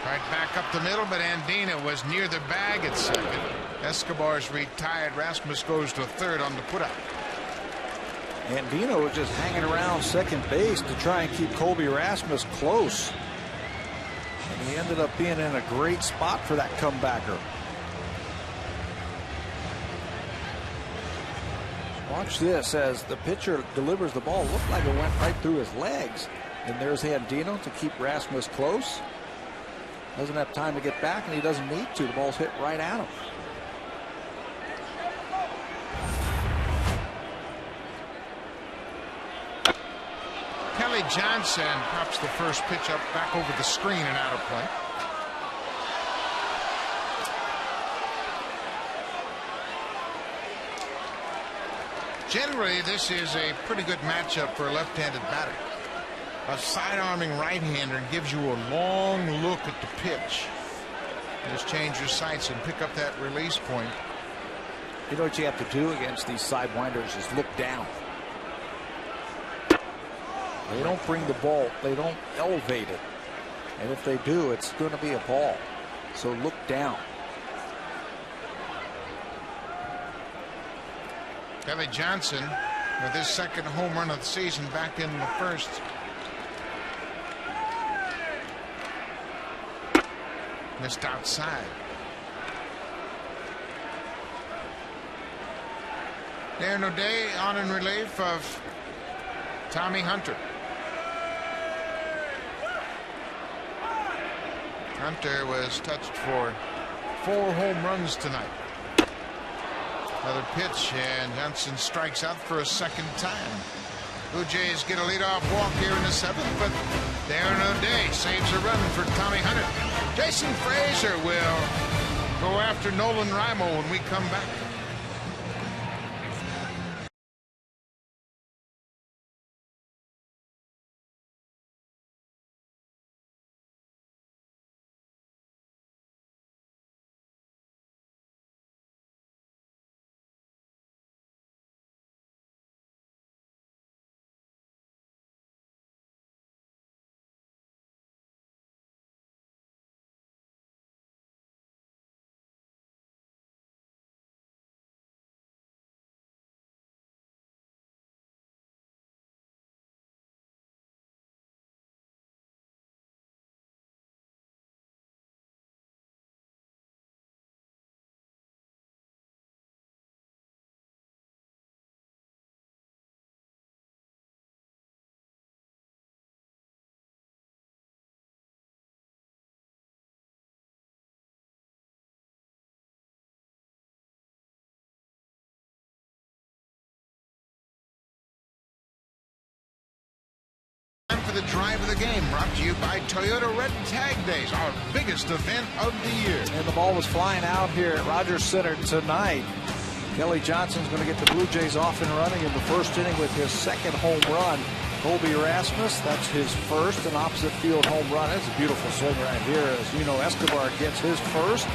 Right back up the middle, but Andino was near the bag at second. Escobar's retired. Rasmus goes to 3rd on the putout. Andino was just hanging around second base to try and keep Colby Rasmus close. And he ended up being in a great spot for that comebacker. Watch this as the pitcher delivers the ball. Looked like it went right through his legs. And there's Andino to keep Rasmus close. Doesn't have time to get back, and he doesn't need to. The ball's hit right at him. Kelly Johnson pops the first pitch up back over the screen and out of play. Generally, this is a pretty good matchup for a left-handed batter. A side-arming right-hander gives you a long look at the pitch. Just change your sights and pick up that release point. You know what you have to do against these sidewinders is look down. They don't bring the ball. They don't elevate it. And if they do, it's going to be a ball. So look down. Kelly Johnson with his second home run of the season back in the 1st. Missed outside. Darren O'Day on in relief of Tommy Hunter. Hunter was touched for 4 home runs tonight. Another pitch, and Johnson strikes out for a second time. Blue Jays get a leadoff walk here in the 7th, but there are no day. Saves a run for Tommy Hunter. Jason Frazier will go after Nolan Reimold when we come back. The drive of the game brought to you by Toyota Red Tag Days, our biggest event of the year. And the ball was flying out here at Rogers Center tonight. Kelly Johnson's going to get the Blue Jays off and running in the first inning with his second home run. Colby Rasmus, that's his first, an opposite field home run. That's a beautiful swing right here as Andino Escobar gets his first.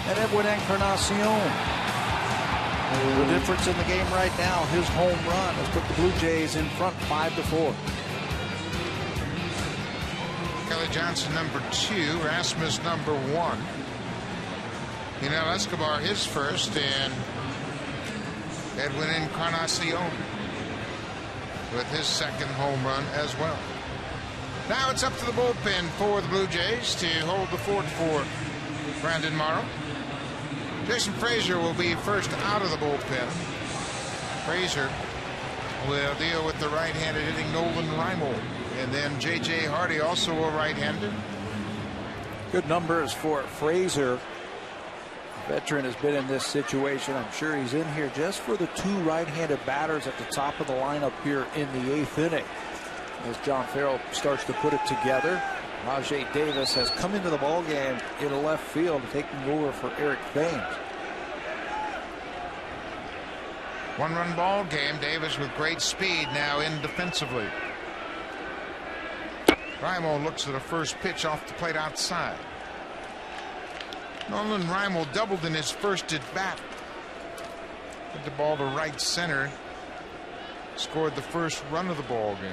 And then with Encarnacion, the difference in the game right now, his home run has put the Blue Jays in front 5-4. Kelly Johnson number 2, Rasmus number 1. Escobar his first, and Edwin Encarnacion with his second home run as well. Now it's up to the bullpen for the Blue Jays to hold the fort for Brandon Morrow. Jason Frazier will be first out of the bullpen. Frazier will deal with the right-handed hitting Nolan Reimold. And then J.J. Hardy, also a right-hander. Good numbers for Frazier. The veteran has been in this situation. I'm sure he's in here just for the 2 right-handed batters at the top of the lineup here in the 8th inning. As John Farrell starts to put it together, Rajay Davis has come into the ballgame in left field, taking over for Eric Thames. One-run ball game. Davis with great speed now in defensively. Reimold looks at a first pitch off the plate outside. Nolan Reimold doubled in his first at bat. Hit the ball to right center. Scored the first run of the ball game.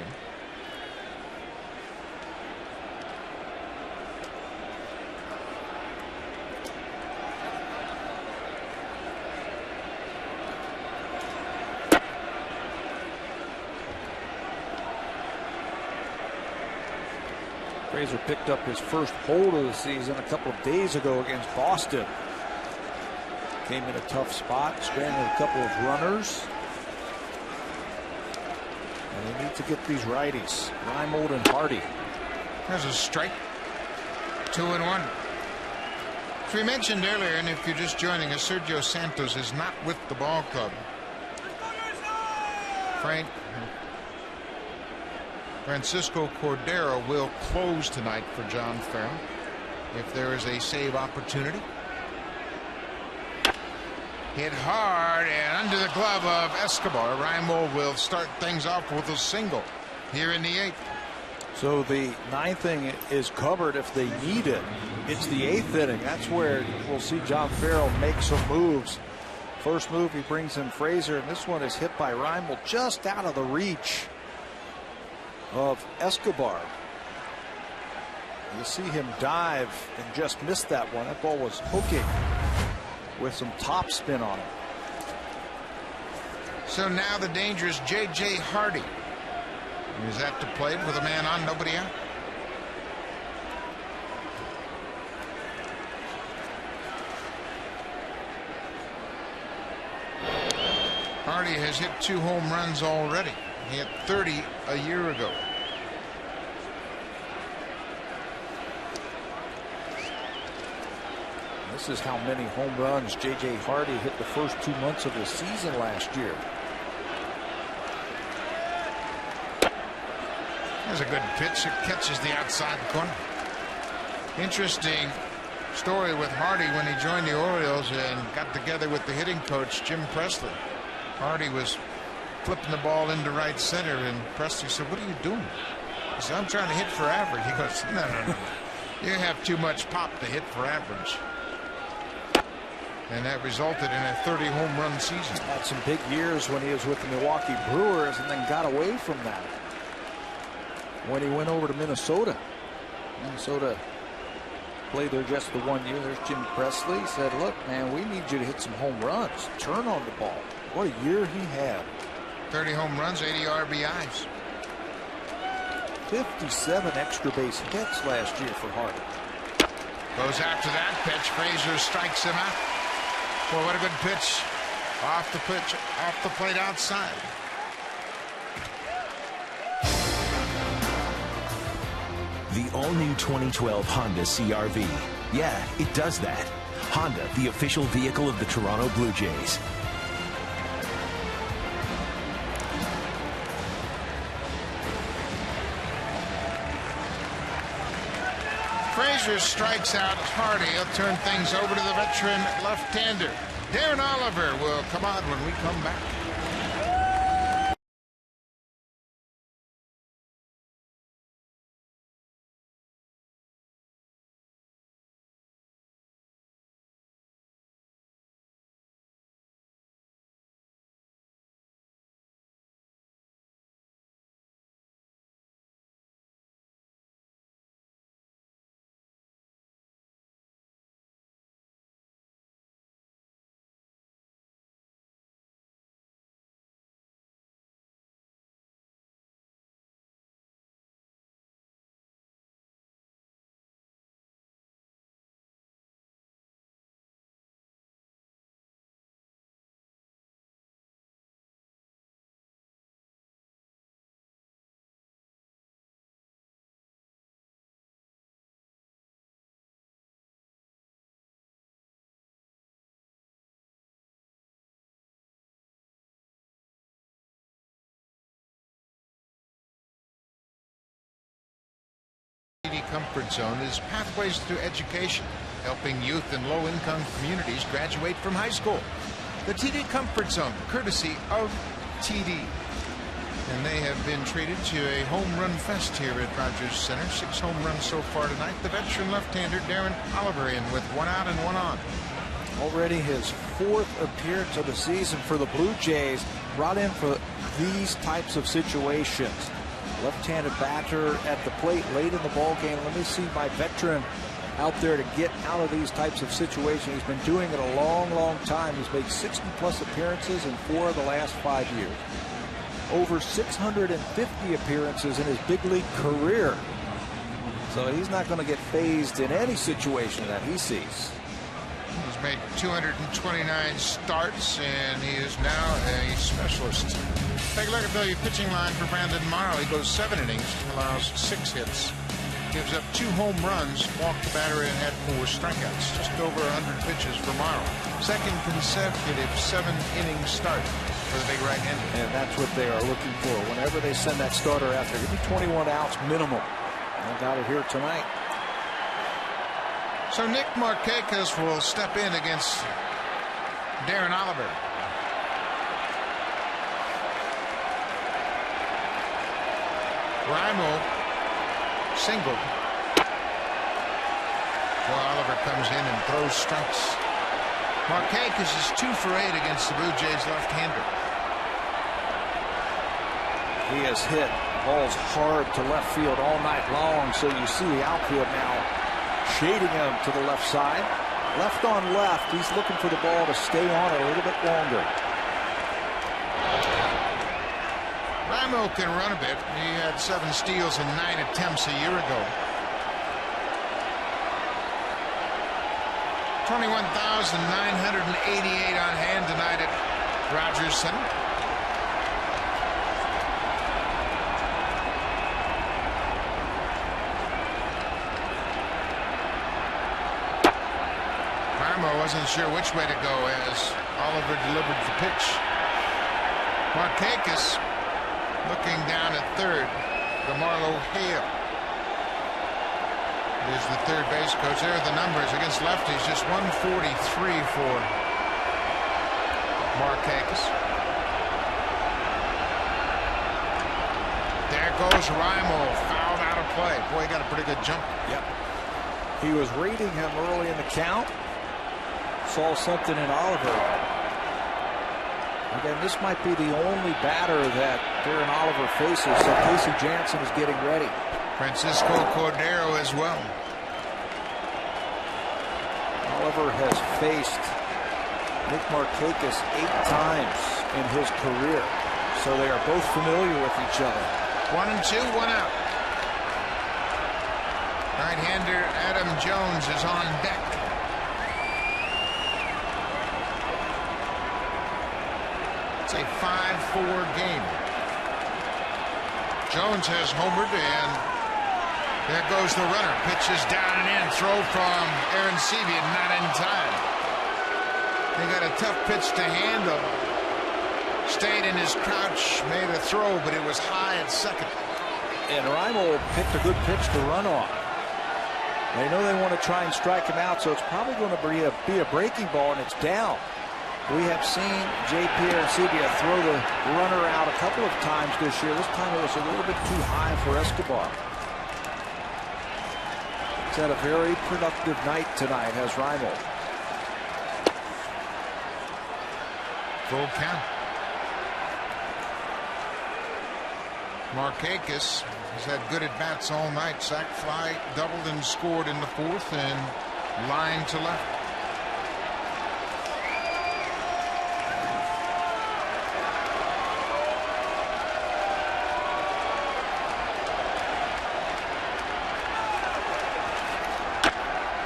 Frazier picked up his first hold of the season a couple of days ago against Boston. Came in a tough spot, stranded a couple of runners. And they need to get these righties, Reimold and Hardy. There's a strike. 2-1. As we mentioned earlier, and if you're just joining us, Sergio Santos is not with the ball club. Francisco Cordero will close tonight for John Farrell if there is a save opportunity. Hit hard and under the glove of Escobar. Reimold will start things off with a single here in the 8th. So the 9th inning is covered if they need it. It's the 8th inning. That's where we'll see John Farrell make some moves. First move, he brings in Frazier, and this one is hit by Reimold just out of the reach of Escobar. You see him dive and just miss that one. That ball was hooking with some top spin on it. So now the dangerous J.J. Hardy is at the plate with a man on, nobody out. Hardy has hit 2 home runs already. He hit 30 a year ago. This is how many home runs J.J. Hardy hit the first 2 months of the season last year. There's a good pitch. It catches the outside corner. Interesting story with Hardy when he joined the Orioles and got together with the hitting coach, Jim Presley. Hardy was flipping the ball into right center, and Presley said, "What are you doing?" He said, "I'm trying to hit for average." He goes, No. You have too much pop to hit for average." And that resulted in a 30 home run season. Had some big years when he was with the Milwaukee Brewers and then got away from that when he went over to Minnesota. Minnesota played there just the 1 year. There's Jim Presley. He said, "Look, man, we need you to hit some home runs. Turn on the ball." What a year he had. 30 home runs, 80 RBIs. 57 extra base hits last year for Hardy. Goes after that pitch. Frazier strikes him out. Well, what a good pitch. Off the plate outside. The all-new 2012 Honda CR-V. Yeah, it does that. Honda, the official vehicle of the Toronto Blue Jays. Frazier strikes out Hardy. He'll turn things over to the veteran left-hander. Darren Oliver will come on when we come back. Comfort Zone is Pathways to Education, helping youth in low-income communities graduate from high school. The TD Comfort Zone, courtesy of TD. And they have been treated to a home run fest here at Rogers Center. 6 home runs so far tonight. The veteran left-hander Darren Oliver in with 1 out and 1 on. Already his 4th appearance of the season for the Blue Jays, brought in for these types of situations. Left-handed batter at the plate late in the ball game. Let me see my veteran out there to get out of these types of situations. He's been doing it a long time. He's made 60-plus appearances in 4 of the last 5 years. Over 650 appearances in his big league career. So he's not going to get phased in any situation that he sees. He's made 229 starts, and he is now a specialist. Take a look at the pitching line for Brandon Morrow. He goes 7 innings, allows 6 hits, gives up 2 home runs, walked the batter, and had 4 strikeouts. Just over 100 pitches for Morrow. Second consecutive 7-inning start for the big right-hander. And that's what they are looking for. Whenever they send that starter out there, give me 21 outs minimum. They got it here tonight. So Nick Markakis will step in against Darren Oliver. Reimold singled. Well, Oliver comes in and throws strikes. Markakis is 2 for 8 against the Blue Jays left-hander. He has hit balls hard to left field all night long, so you see the outfield now shading him to the left side. Left on left, he's looking for the ball to stay on it a little bit longer. Reimold can run a bit. He had 7 steals and 9 attempts a year ago. 21,988 on hand tonight at Rogers Center. Wasn't sure which way to go as Oliver delivered the pitch. Markakis looking down at third. the Marlowe hail. Here's the third base coach. There are the numbers against lefties. Just 143 for Markakis. There goes Reimold, fouled out of play. Boy, he got a pretty good jump. Yep. He was reading him early in the count. Saw something in Oliver. Again, this might be the only batter that Darren Oliver faces, so Casey Janssen is getting ready. Francisco Cordero as well. Oliver has faced Nick Markakis 8 times in his career, so they are both familiar with each other. 1-2, 1 out. Right-hander Adam Jones is on deck. It's a 5-4 game. Jones has homered, and there goes the runner. Pitches down and in. Throw from Aaron Sevian, not in time. He got a tough pitch to handle. Stayed in his crouch, made a throw, but it was high at second. And Reimold picked a good pitch to run on. They know they want to try and strike him out, so it's probably going to be a breaking ball, and it's down. We have seen J.P. Sebia throw the runner out a couple of times this year. This time it was a little bit too high for Escobar. He's had a very productive night tonight, has Reimold. Full count. Markakis has had good at-bats all night. Sac fly, doubled and scored in the fourth, and line to left.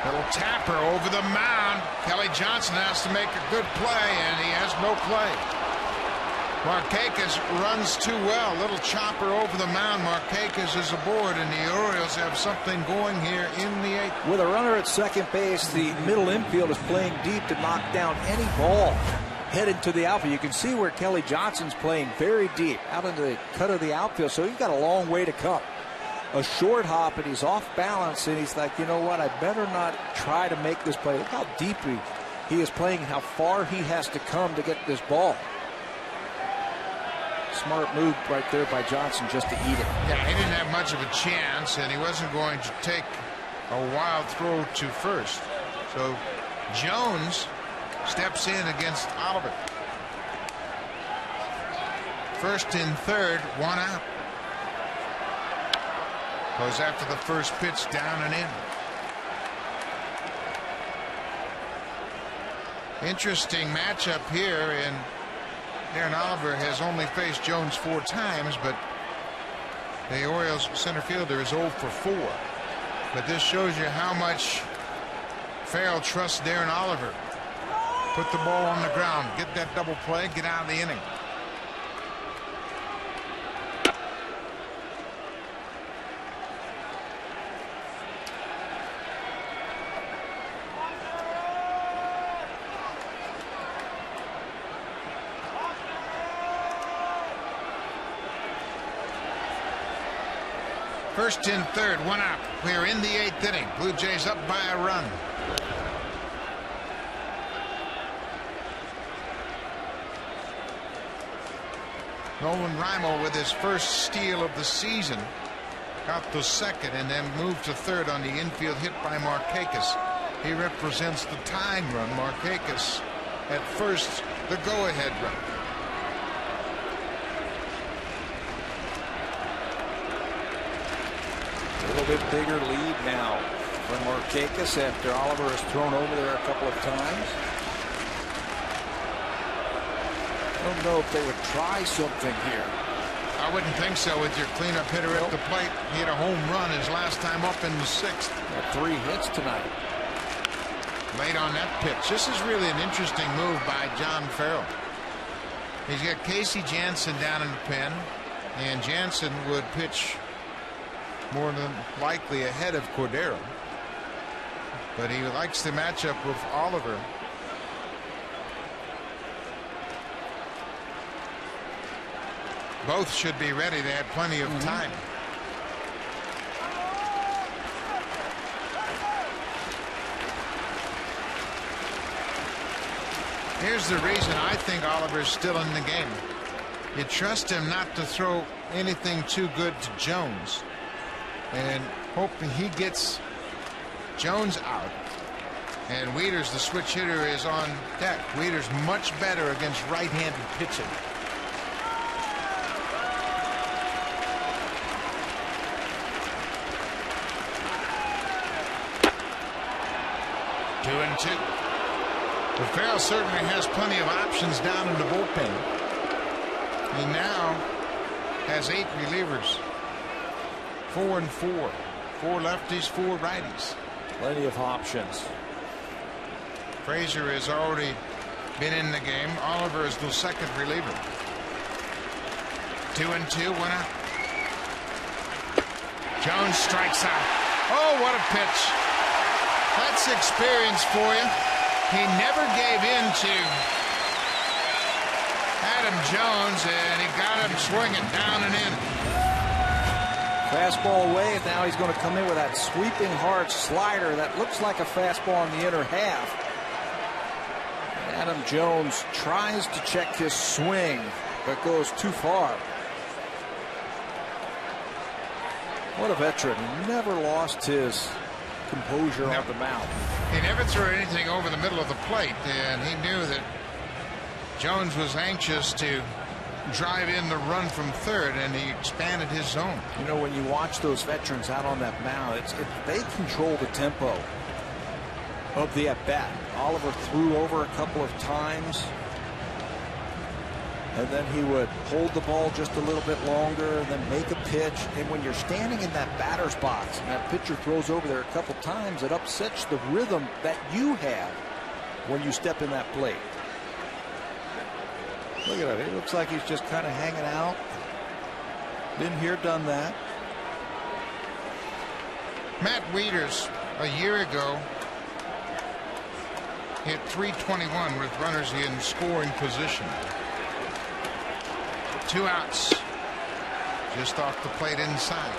Little tapper over the mound. Kelly Johnson has to make a good play, and he has no play. Markakis runs too well. Little chopper over the mound. Markakis is aboard, and the Orioles have something going here in the 8th. With a runner at second base, the middle infield is playing deep to knock down any ball headed to the outfield. You can see where Kelly Johnson's playing very deep out into the cut of the outfield, so he's got a long way to come. A short hop, and he's off balance, and he's like, you know what, I better not try to make this play. Look how deep he is playing, how far he has to come to get this ball. Smart move right there by Johnson just to eat it. Yeah, he didn't have much of a chance, and he wasn't going to take a wild throw to first. So Jones steps in against Oliver. First and third, 1 out. Goes after the first pitch, down and in. Interesting matchup here, and Darren Oliver has only faced Jones 4 times, but the Orioles center fielder is 0 for 4. But this shows you how much Farrell trusts Darren Oliver. Put the ball on the ground, get that double play, get out of the inning. First and third, 1 out. We are in the 8th inning. Blue Jays up by a run. Nolan Reimold with his first steal of the season. Got the second and then moved to third on the infield hit by Markakis. He represents the tying run. Markakis at first, the go-ahead run. A little bit bigger lead now for Markakis after Oliver has thrown over there a couple of times. I don't know if they would try something here. I wouldn't think so with your cleanup hitter at the plate. He had a home run his last time up in the 6th. Got 3 hits tonight. Late on that pitch. This is really an interesting move by John Farrell. He's got Casey Janssen down in the pen, and Janssen would pitch more than likely ahead of Cordero, but he likes the matchup with Oliver. Both should be ready. They had plenty of time. Here's the reason I think Oliver's still in the game. You trust him not to throw anything too good to Jones, and hope he gets Jones out. And Wieters, the switch hitter, is on deck. Wieters much better against right-handed pitching. Two and two. The Farrell certainly has plenty of options down in the bullpen. He now has 8 relievers. 4 and 4. 4 lefties, 4 righties. Plenty of options. Frazier has already been in the game. Oliver is the second reliever. 2 and 2, 1 out. Jones strikes out. Oh, what a pitch. That's experience for you. He never gave in to Adam Jones, and he got him swinging down and in. Fastball away, and now he's going to come in with that sweeping hard slider that looks like a fastball in the inner half. Adam Jones tries to check his swing, but goes too far. What a veteran. He never lost his composure on the mound. He never threw anything over the middle of the plate, and he knew that Jones was anxious to drive in the run from third, and he expanded his zone. You know, when you watch those veterans out on that mound, they control the tempo of the at-bat. Oliver threw over a couple of times, and then he would hold the ball just a little bit longer and then make a pitch. And when you're standing in that batter's box and that pitcher throws over there a couple times, it upsets the rhythm that you have when you step in that plate. Look at it. It looks like he's just kind of hanging out. Been here, done that. Matt Wieters a year ago hit .321 with runners in scoring position. 2 outs. Just off the plate inside.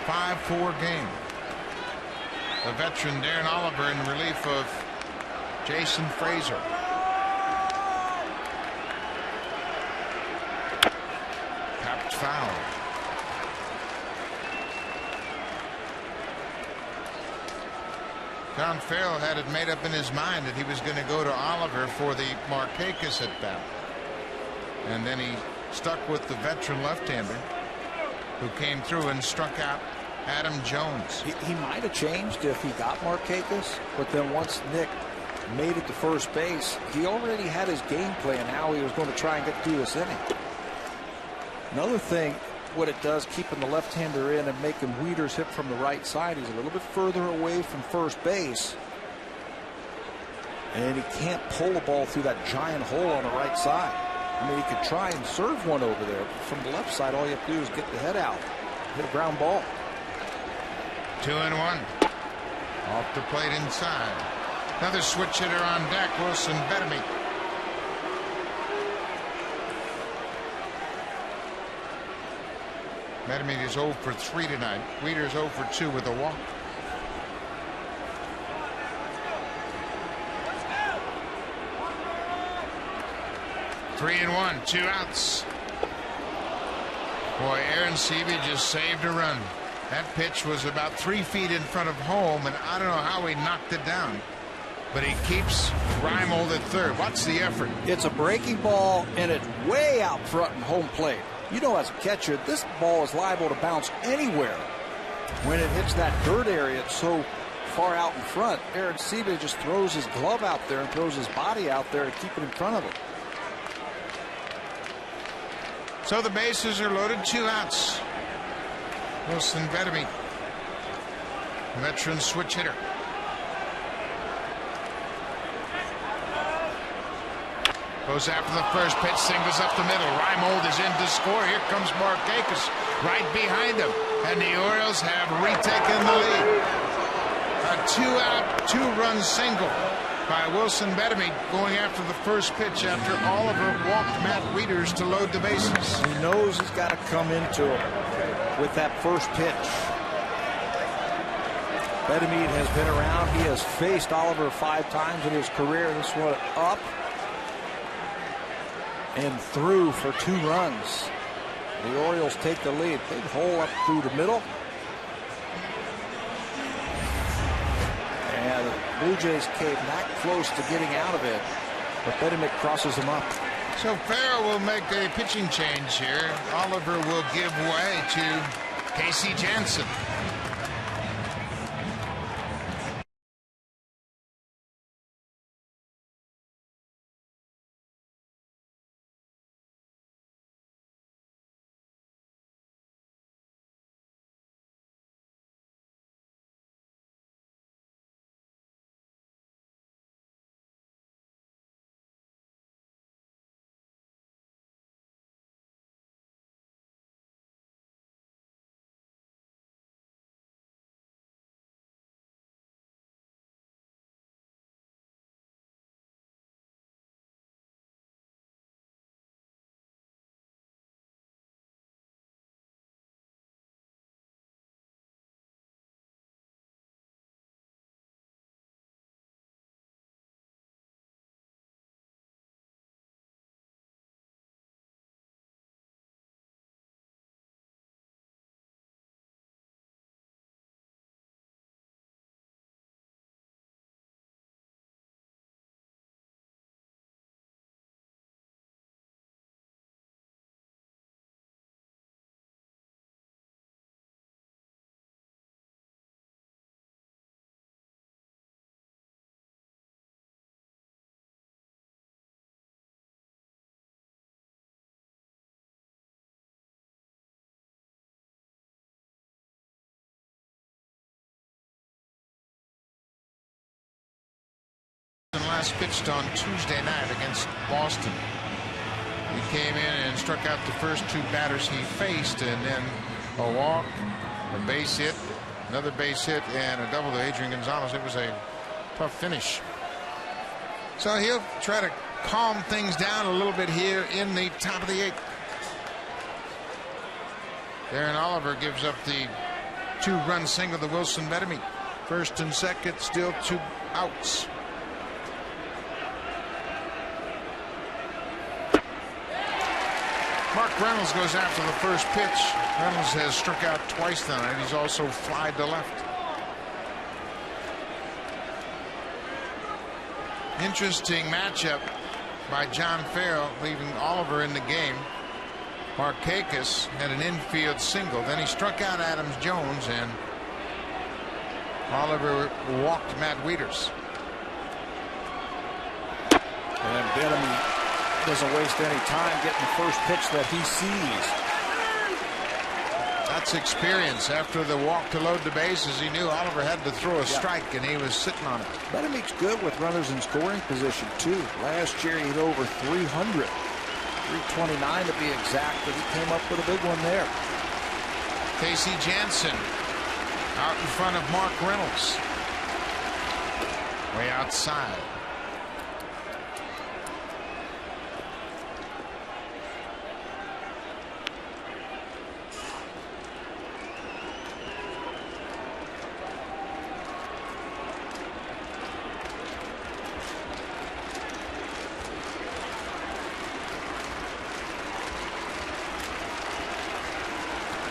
A 5-4 game. The veteran Darren Oliver in relief of Jason Frazier. Tapped foul. John Farrell had it made up in his mind that he was going to go to Oliver for the Markakis at bat. And then he stuck with the veteran left-hander who came through and struck out Adam Jones. He might have changed if he got Markakis, but then once Nick made it to first base, he already had his game plan how he was going to try and get through this inning. Another thing, what it does, keeping the left-hander in and making Wieters hit from the right side, he's a little bit further away from first base, and he can't pull the ball through that giant hole on the right side. I mean, he could try and serve one over there. From the left side, all you have to do is get the head out, hit a ground ball. 2 and 1. Off the plate inside. Another switch hitter on deck, Wilson Bettamy. Bettamy is 0 for 3 tonight. Wieters 0 for 2 with a walk. Three and 1, 2 outs. Boy, Aaron Seavey just saved a run. That pitch was about 3 feet in front of home, and I don't know how he knocked it down. But he keeps Reimold at third. What's the effort? It's a breaking ball, and it's way out front in home plate. You know, as a catcher, this ball is liable to bounce anywhere. When it hits that dirt area, it's so far out in front. Aaron Seavey just throws his glove out there and throws his body out there to keep it in front of him. So the bases are loaded, 2 outs. Wilson Bettamy, veteran switch hitter. Goes after the first pitch, singles up the middle. Reimold is in to score. Here comes Markakis right behind him. And the Orioles have retaken the lead. A 2-out, 2-run single by Wilson Bettamy going after the first pitch after Oliver walked Matt Wieters to load the bases. He knows he's got to come into him with that first pitch. Bedemead has been around. He has faced Oliver 5 times in his career. This one up and through for 2 runs. The Orioles take the lead. Big hole up through the middle. And the Blue Jays came that close to getting out of it, but Bedemead crosses him up. So Farrell will make a pitching change here. Oliver will give way to Casey Jansen. Last pitched on Tuesday night against Boston. He came in and struck out the first 2 batters he faced, and then a walk, a base hit, another base hit, and a double to Adrian Gonzalez. It was a tough finish. So he'll try to calm things down a little bit here in the top of the 8th. Darren Oliver gives up the 2-run single to Wilson Bedemead. First and second, still 2 outs. Mark Reynolds goes after the first pitch. Reynolds has struck out twice tonight. He's also flied to left. Interesting matchup by John Farrell, leaving Oliver in the game. Markakis had an infield single. Then he struck out Adams Jones, and Oliver walked Matt Wieters. And Bedemead doesn't waste any time getting the first pitch that he sees. That's experience. After the walk to load the bases, he knew Oliver had to throw a strike, and he was sitting on it. Bedemead's good with runners in scoring position, too. Last year, he had over 300. 329 to be exact, but he came up with a big one there. Casey Jansen out in front of Mark Reynolds. Way outside.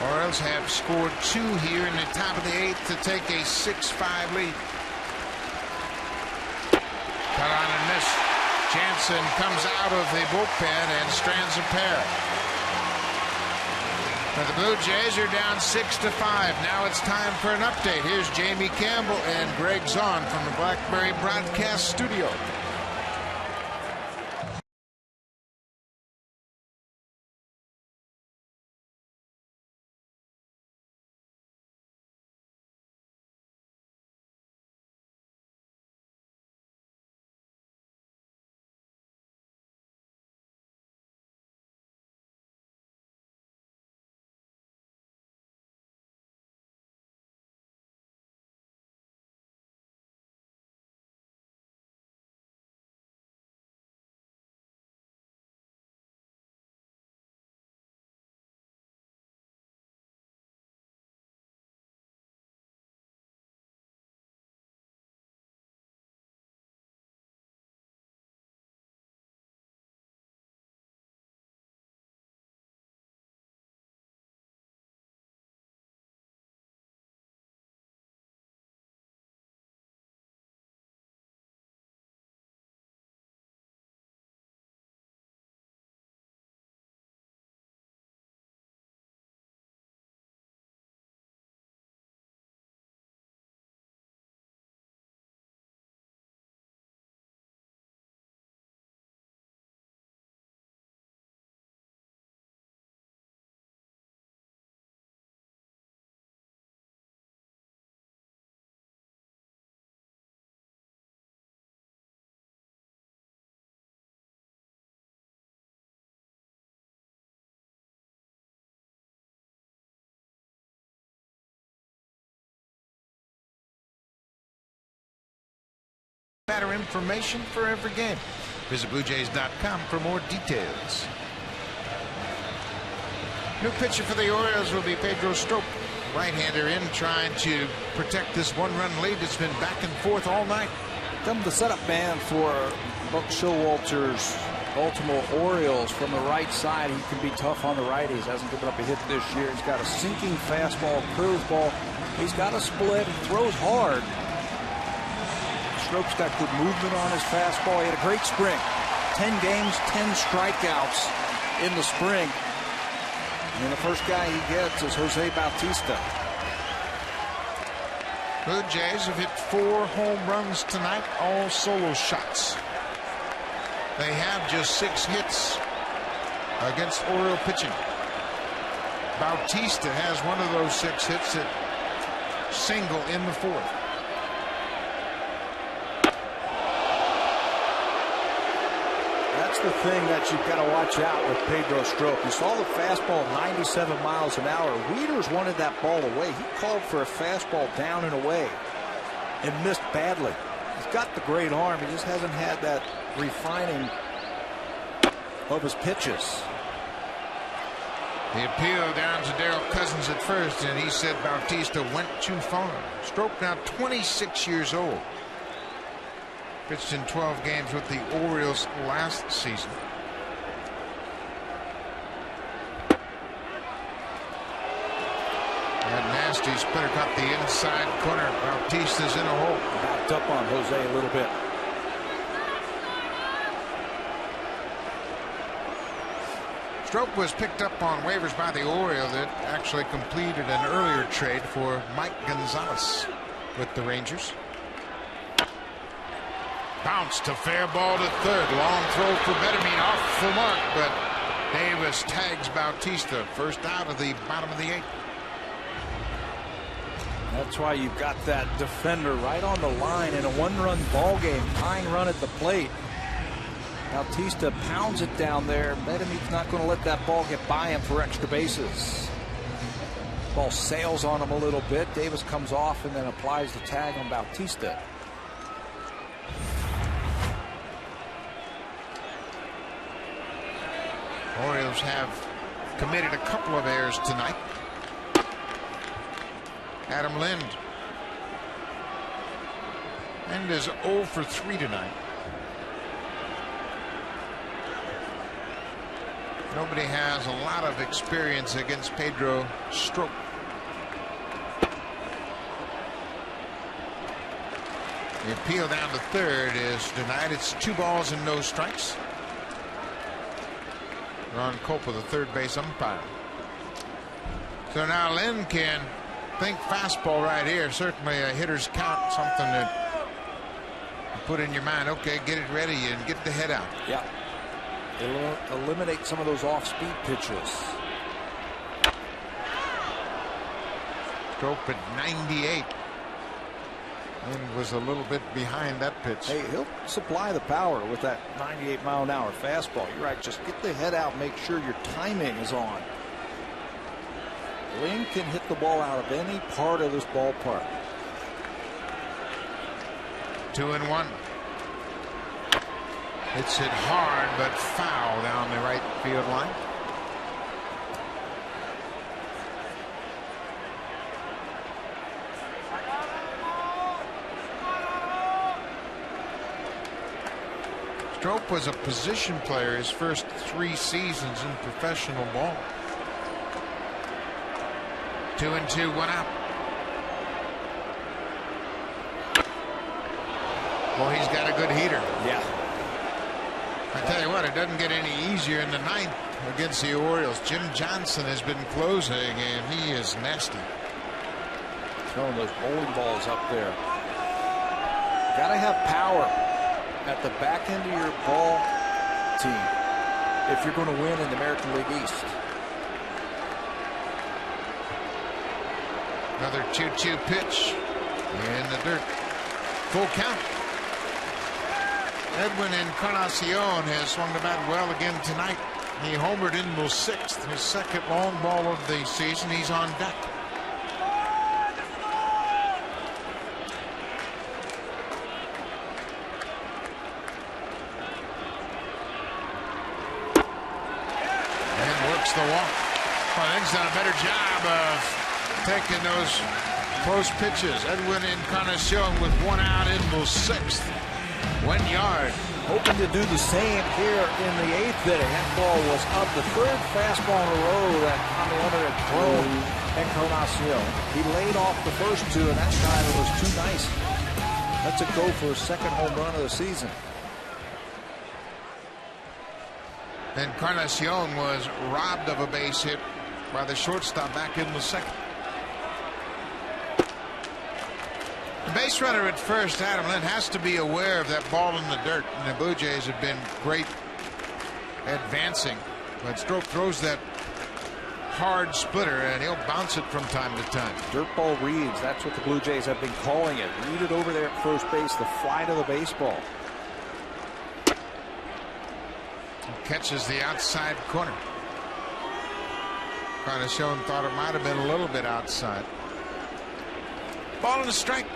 Orioles have scored 2 here in the top of the 8th to take a 6-5 lead. Cut on and miss. Jansen comes out of the bullpen and strands a pair. But the Blue Jays are down 6-5. Now it's time for an update. Here's Jamie Campbell and Greg Zahn from the Blackberry Broadcast Studio. Batter information for every game. Visit BlueJays.com for more details. New pitcher for the Orioles will be Pedro Strop. Right-hander in, trying to protect this one-run lead that's been back and forth all night. Come the setup man for Buck Showalter's Baltimore Orioles. From the right side, he can be tough on the righties. Hasn't given up a hit this year. He's got a sinking fastball, curveball. He's got a split. He throws hard. Strop's got good movement on his fastball. He had a great spring. 10 games, 10 strikeouts in the spring. And the first guy he gets is Jose Bautista. Blue Jays have hit 4 home runs tonight, all solo shots. They have just 6 hits against Oriole pitching. Bautista has one of those 6 hits at single in the 4th. That's the thing that you've got to watch out with Pedro Strop. You saw the fastball 97 miles an hour. Wieters wanted that ball away. He called for a fastball down and away and missed badly. He's got the great arm. He just hasn't had that refining of his pitches. The appeal down to Darrell Cousins at first, and he said Bautista went too far. Strop now 26 years old. Pitched in 12 games with the Orioles last season. That nasty splitter caught the inside corner. Bautista's in a hole. Backed up on Jose a little bit. Strop was picked up on waivers by the Orioles that actually completed an earlier trade for Mike Gonzalez with the Rangers. Bounce to fair ball to third. Long throw for Bettermean off the mark, but Davis tags Bautista. First out of the bottom of the 8th. That's why you've got that defender right on the line in a one-run ball game. Tying run at the plate. Bautista pounds it down there. Bettermean's not going to let that ball get by him for extra bases. Ball sails on him a little bit. Davis comes off and then applies the tag on Bautista. Orioles have committed a couple of errors tonight. Adam Lind. And is 0 for 3 tonight. Nobody has a lot of experience against Pedro Strop. The appeal down to third is denied. It's 2 balls and no strikes. Ron Copa, the third base umpire. So now Lynn can think fastball right here. Certainly a hitter's count, something that you put in your mind. Okay, get it ready and get the head out. Yeah. It'll eliminate some of those off-speed pitches. Strop at 98. And was a little bit behind that pitch. Hey, he'll supply the power with that 98-mile-an-hour fastball. You're right. Just get the head out. Make sure your timing is on. Lynn can hit the ball out of any part of this ballpark. 2-1. It's hit hard but foul down the right field line. Strop was a position player his first 3 seasons in professional ball. 2-2, 1 out. Well, he's got a good heater. Yeah. I tell you what, it doesn't get any easier in the 9th against the Orioles. Jim Johnson has been closing, and he is nasty. Throwing those bowling balls up there. Got to have power at the back end of your ball team if you're going to win in the American League East. Another 2-2 pitch in the dirt. Full count. Edwin Encarnacion has swung the bat well again tonight. He homered in the 6th, his second long ball of the season. He's on deck. walks the walk. Well, Ed's done a better job of taking those close pitches. Edwin Incarnacion with 1 out in the 6th. 1 yard. Hoping to do the same here in the 8th inning. That ball was up, the 3rd fastball in a row that Andino had thrown Encarnacion. He laid off the first 2, and that time it was too nice. That's a go for his 2nd home run of the season. Encarnacion was robbed of a base hit by the shortstop back in the 2nd. The base runner at first, Adam Lynn, has to be aware of that ball in the dirt. And the Blue Jays have been great advancing. But Stroke throws that hard splitter, and he'll bounce it from time to time. Dirt ball reads. That's what the Blue Jays have been calling it. Read it over there at first base, the fly to the baseball. Catches the outside corner. Encarnacion thought it might have been a little bit outside. Ball and a strike.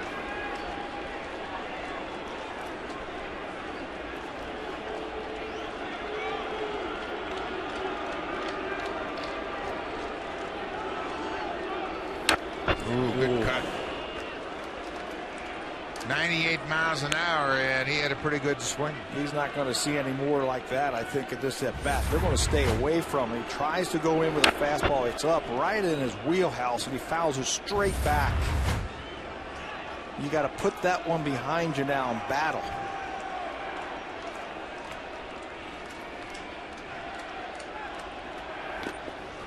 Ooh, good cut. 98 miles an hour, and he had a pretty good swing. He's not going to see any more like that, I think, at this at bat. They're going to stay away from him. He tries to go in with a fastball. It's up right in his wheelhouse, and he fouls it straight back. You got to put that one behind you now and battle.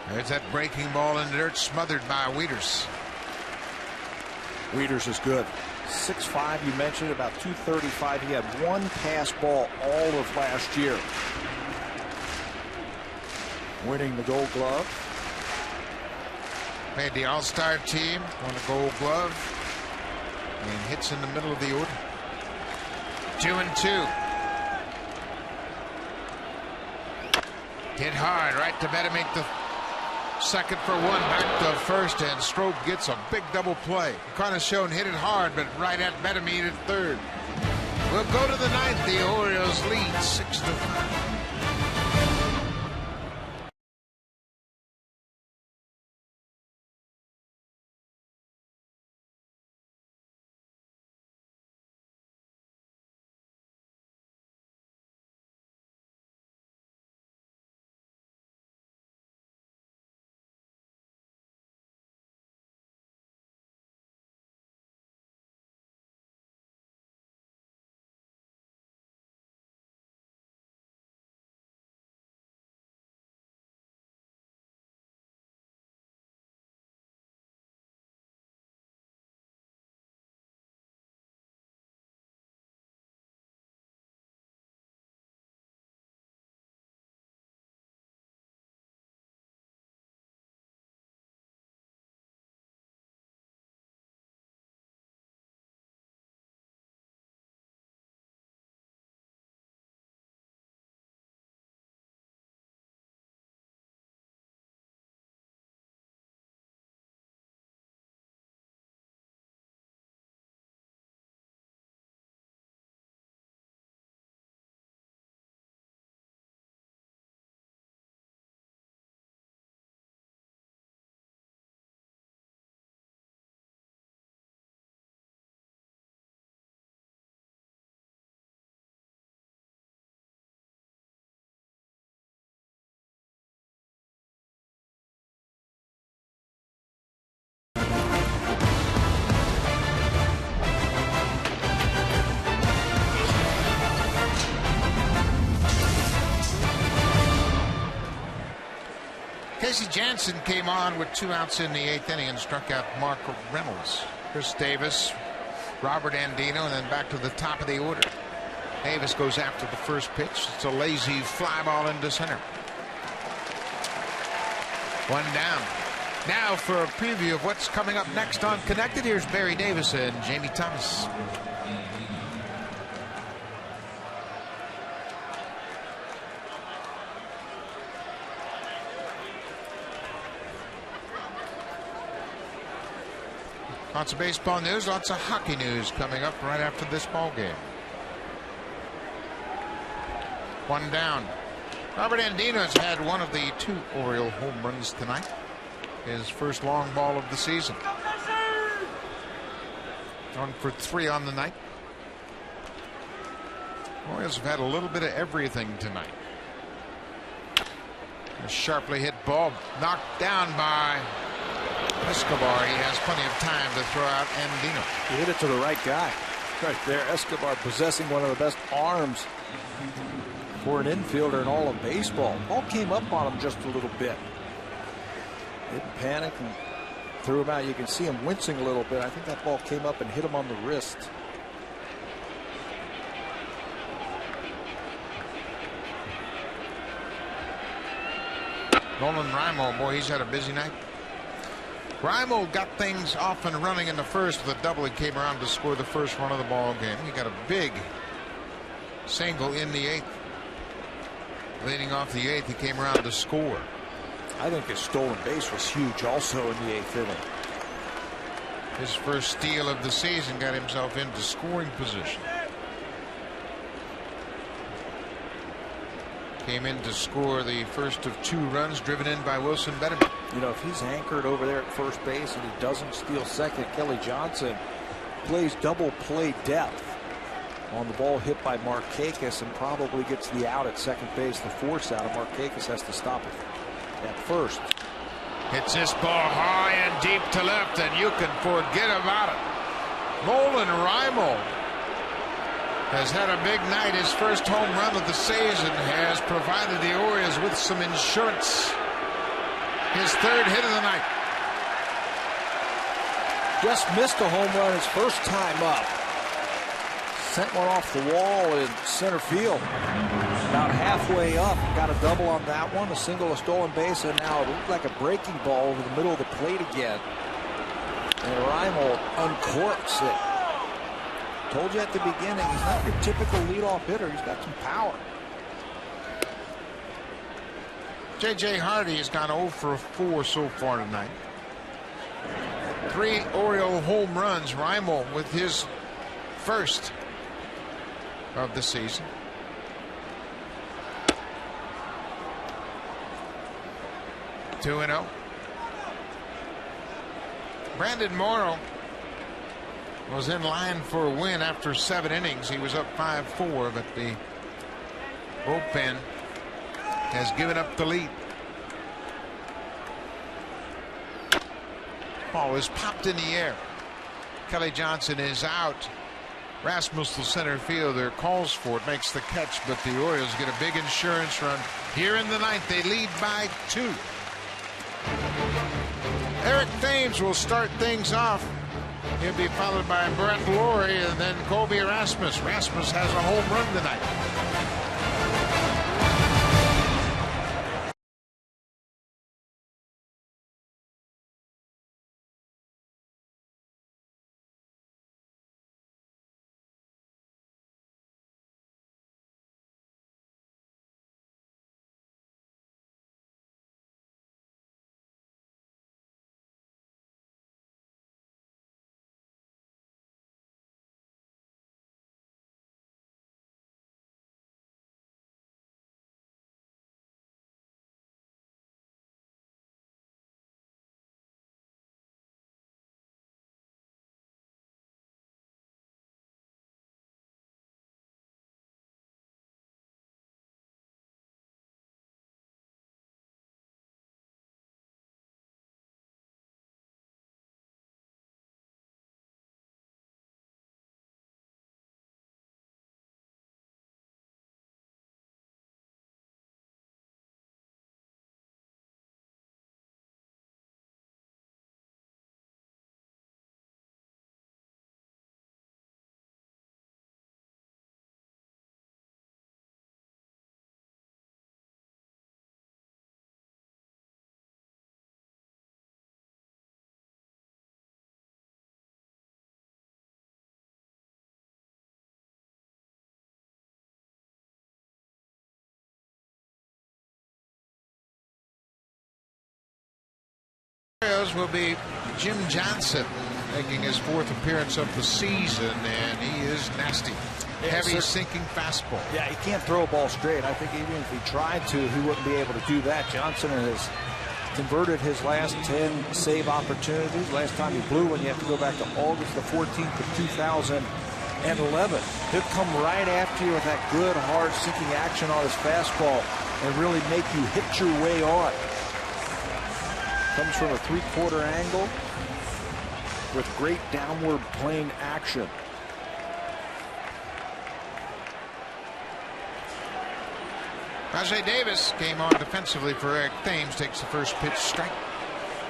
There's that breaking ball in the dirt, smothered by Wieters. Wieters is good. 6'5", you mentioned, about 235. He had 1 pass ball all of last year. Winning the Gold Glove. Made the All-Star team, won a Gold Glove. And hits in the middle of the order. 2-2. Hit hard right to Betemit, the second for 1, back to first, and Stroke gets a big double play. Encarnacion hit it hard, but right at Betemit at 3rd. We'll go to the 9th. The Orioles lead 6-5. Casey Jansen came on with 2 outs in the 8th inning and struck out Mark Reynolds. Chris Davis, Robert Andino, and then back to the top of the order. Davis goes after the first pitch. It's a lazy fly ball into center. 1 down. Now for a preview of what's coming up next on Connected. Here's Barry Davis and Jamie Thomas. Lots of baseball news, lots of hockey news coming up right after this ball game. 1 down. Robert Andino has had one of the 2 Oriole home runs tonight. His first long ball of the season. 1 for 3 on the night. Orioles have had a little bit of everything tonight. A sharply hit ball knocked down by Escobar. He has plenty of time to throw out Andino. He hit it to the right guy. Right there, Escobar possessing one of the best arms for an infielder in all of baseball. Ball came up on him just a little bit. Didn't panic and threw him out. You can see him wincing a little bit. I think that ball came up and hit him on the wrist. Nolan Reimold, boy, he's had a busy night. Reimold got things off and running in the first with a double. He came around to score the first run of the ball game. He got a big single in the 8th. Leading off the 8th, he came around to score. I think his stolen base was huge also in the 8th inning. His first steal of the season got himself into scoring position. Came in to score the first of 2 runs driven in by Wilson Betterman. You know, if he's anchored over there at first base and he doesn't steal second, Kelly Johnson plays double play depth on the ball hit by Markakis and probably gets the out at second base, the force out, and Markakis has to stop it at first. Hits this ball high and deep to left, and you can forget about it. Nolan Reimold has had a big night. His first home run of the season has provided the Orioles with some insurance. His 3rd hit of the night. Just missed a home run his first time up. Sent one off the wall in center field. About halfway up, got a double on that one, a single, a stolen base, and now it looked like a breaking ball over the middle of the plate again. And Reimold uncorks it. Told you at the beginning, he's not your typical leadoff hitter. He's got some power. J.J. Hardy has gone 0 for 4 so far tonight. 3 Oriole home runs. Reimold with his first of the season. Two and 0. Brandon Morrow was in line for a win after 7 innings. He was up 5-4, but the bullpen has given up the lead. Ball is popped in the air. Kelly Johnson is out. Rasmus, the center fielder, calls for it, makes the catch, but the Orioles get a big insurance run. Here in the 9th, they lead by 2. Eric Thames will start things off. He'll be followed by Brett Laurie and then Colby Rasmus. Rasmus has a home run tonight. Will be Jim Johnson making his 4th appearance of the season, and he is nasty. heavy sinking fastball. Yeah, he can't throw a ball straight. I think even if he tried to, he wouldn't be able to do that. Johnson has converted his last 10 save opportunities. Last time he blew one, you have to go back to August the 14th of 2011. He'll come right after you with that good, hard sinking action on his fastball and really make you hit your way on. Comes from a 3/4 angle with great downward plane action. Rajay Davis came on defensively for Eric Thames, takes the first pitch, strike.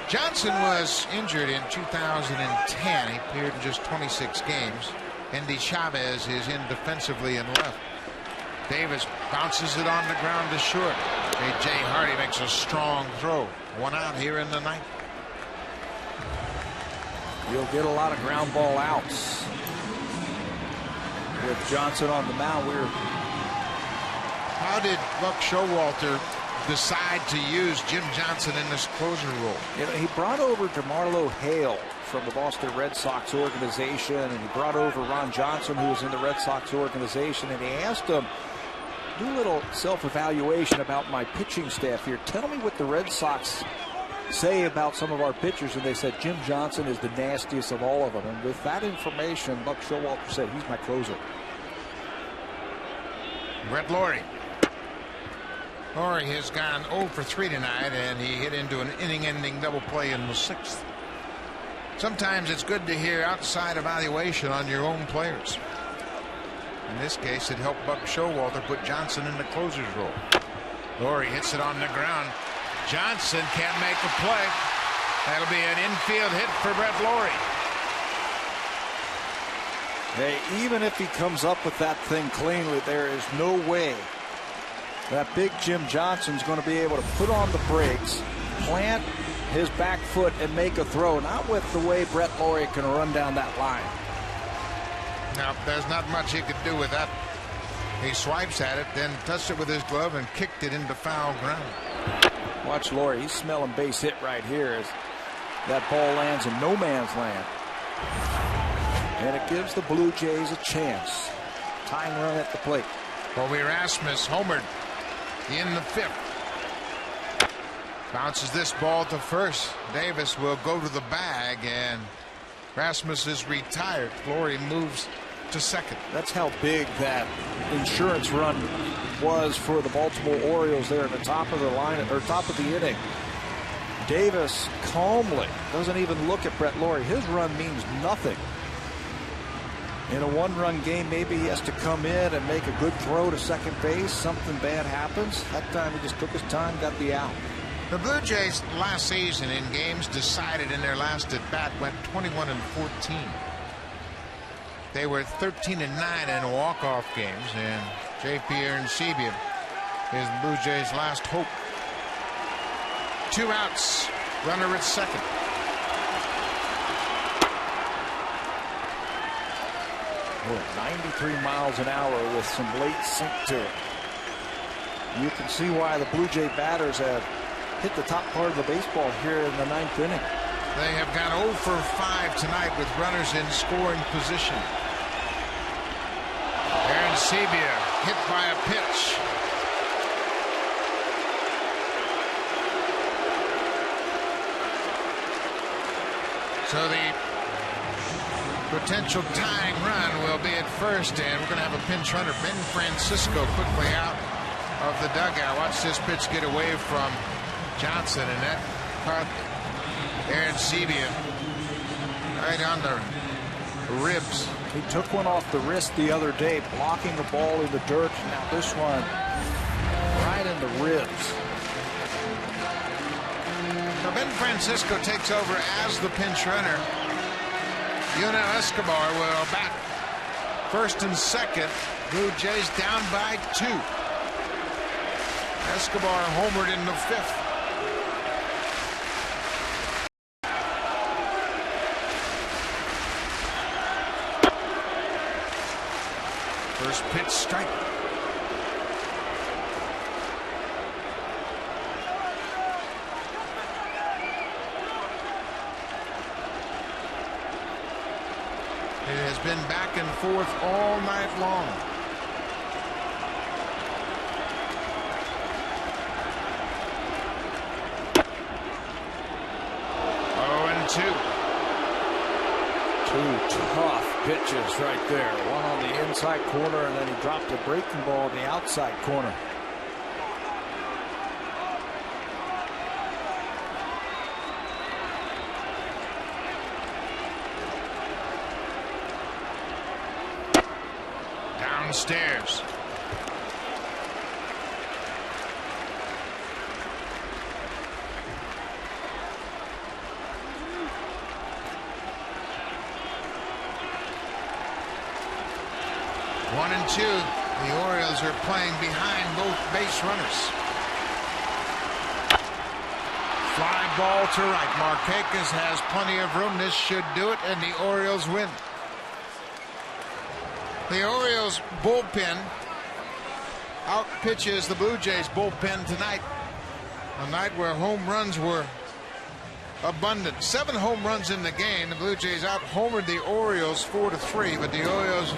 Johnson was injured in 2010. He appeared in just 26 games. Andy Chavez is in defensively and left. Davis bounces it on the ground to short. Jay Hardy makes a strong throw. One out here in the ninth. You'll get a lot of ground ball outs with Johnson on the mound. How did Buck Showalter decide to use Jim Johnson in this closer role? You know, he brought over DeMarlo Hale from the Boston Red Sox organization, and he brought over Ron Johnson, who was in the Red Sox organization, and he asked him, do a little self-evaluation about my pitching staff here. Tell me what the Red Sox say about some of our pitchers, and they said Jim Johnson is the nastiest of all of them. And with that information, Buck Showalter said, he's my closer. Brett Lawrie. Lawrie has gone 0 for 3 tonight, and he hit into an inning-ending double play in the 6th. Sometimes it's good to hear outside evaluation on your own players. In this case, it helped Buck Showalter put Johnson in the closer's role. Lawrie hits it on the ground. Johnson can't make a play. That'll be an infield hit for Brett Lawrie. Hey, even if he comes up with that thing cleanly, there is no way that big Jim Johnson's going to be able to put on the brakes, plant his back foot, and make a throw. Not with the way Brett Lawrie can run down that line. Now, there's not much he could do with that. He swipes at it, then touched it with his glove and kicked it into foul ground. Watch Lawrie. He's smelling base hit right here as that ball lands in no man's land. And it gives the Blue Jays a chance. Tying run at the plate. Bobby Rasmus homered in the 5th. Bounces this ball to first. Davis will go to the bag, and Rasmus is retired. Lawrie moves to second. That's how big that insurance run was for the Baltimore Orioles there at the top of the line, or top of the inning. Davis calmly doesn't even look at Brett Lawrie. His run means nothing. In a one-run game, maybe he has to come in and make a good throw to second base. Something bad happens. That time he just took his time, got the out. The Blue Jays last season in games decided in their last at bat went 21-14. They were 13-9 in walk-off games, and J.P. Arencibia is the Blue Jays' last hope. 2 outs, runner at second. Oh, 93 miles an hour with some late sink to it. You can see why the Blue Jay batters have hit the top part of the baseball here in the 9th inning. They have gone 0 for 5 tonight with runners in scoring position. Arencibia hit by a pitch. So the potential tying run will be at first, and we're going to have a pinch runner. Ben Francisco quickly out of the dugout. Watch this pitch get away from Johnson, and that caught Arencibia right on the ribs. He took one off the wrist the other day, blocking the ball in the dirt. Now this one right in the ribs. Now Ben Francisco takes over as the pinch runner. Escobar will bat first and second. Blue Jays down by 2. Escobar homered in the 5th. First pitch strike. It has has been back and forth all night long. Two tough pitches right there. One on the inside corner, and then he dropped a breaking ball in the outside corner. Downstairs. One and two. The Orioles are playing behind both base runners. Fly ball to right. Markakis has plenty of room. This should do it, and the Orioles win. The Orioles bullpen out pitches the Blue Jays bullpen tonight. A night where home runs were abundant. 7 home runs in the game. The Blue Jays out homered the Orioles 4-3, but the Orioles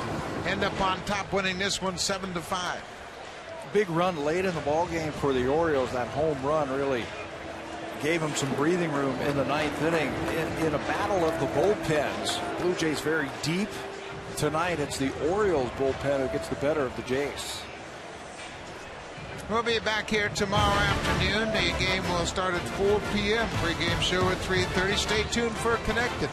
end up on top, winning this one 7-5. Big run late in the ball game for the Orioles. That home run really gave them some breathing room in the 9th inning. In a battle of the bullpens, Blue Jays very deep. Tonight it's the Orioles bullpen who gets the better of the Jays. We'll be back here tomorrow afternoon. The game will start at 4 p.m. Pre-game show at 3:30. Stay tuned for Connected.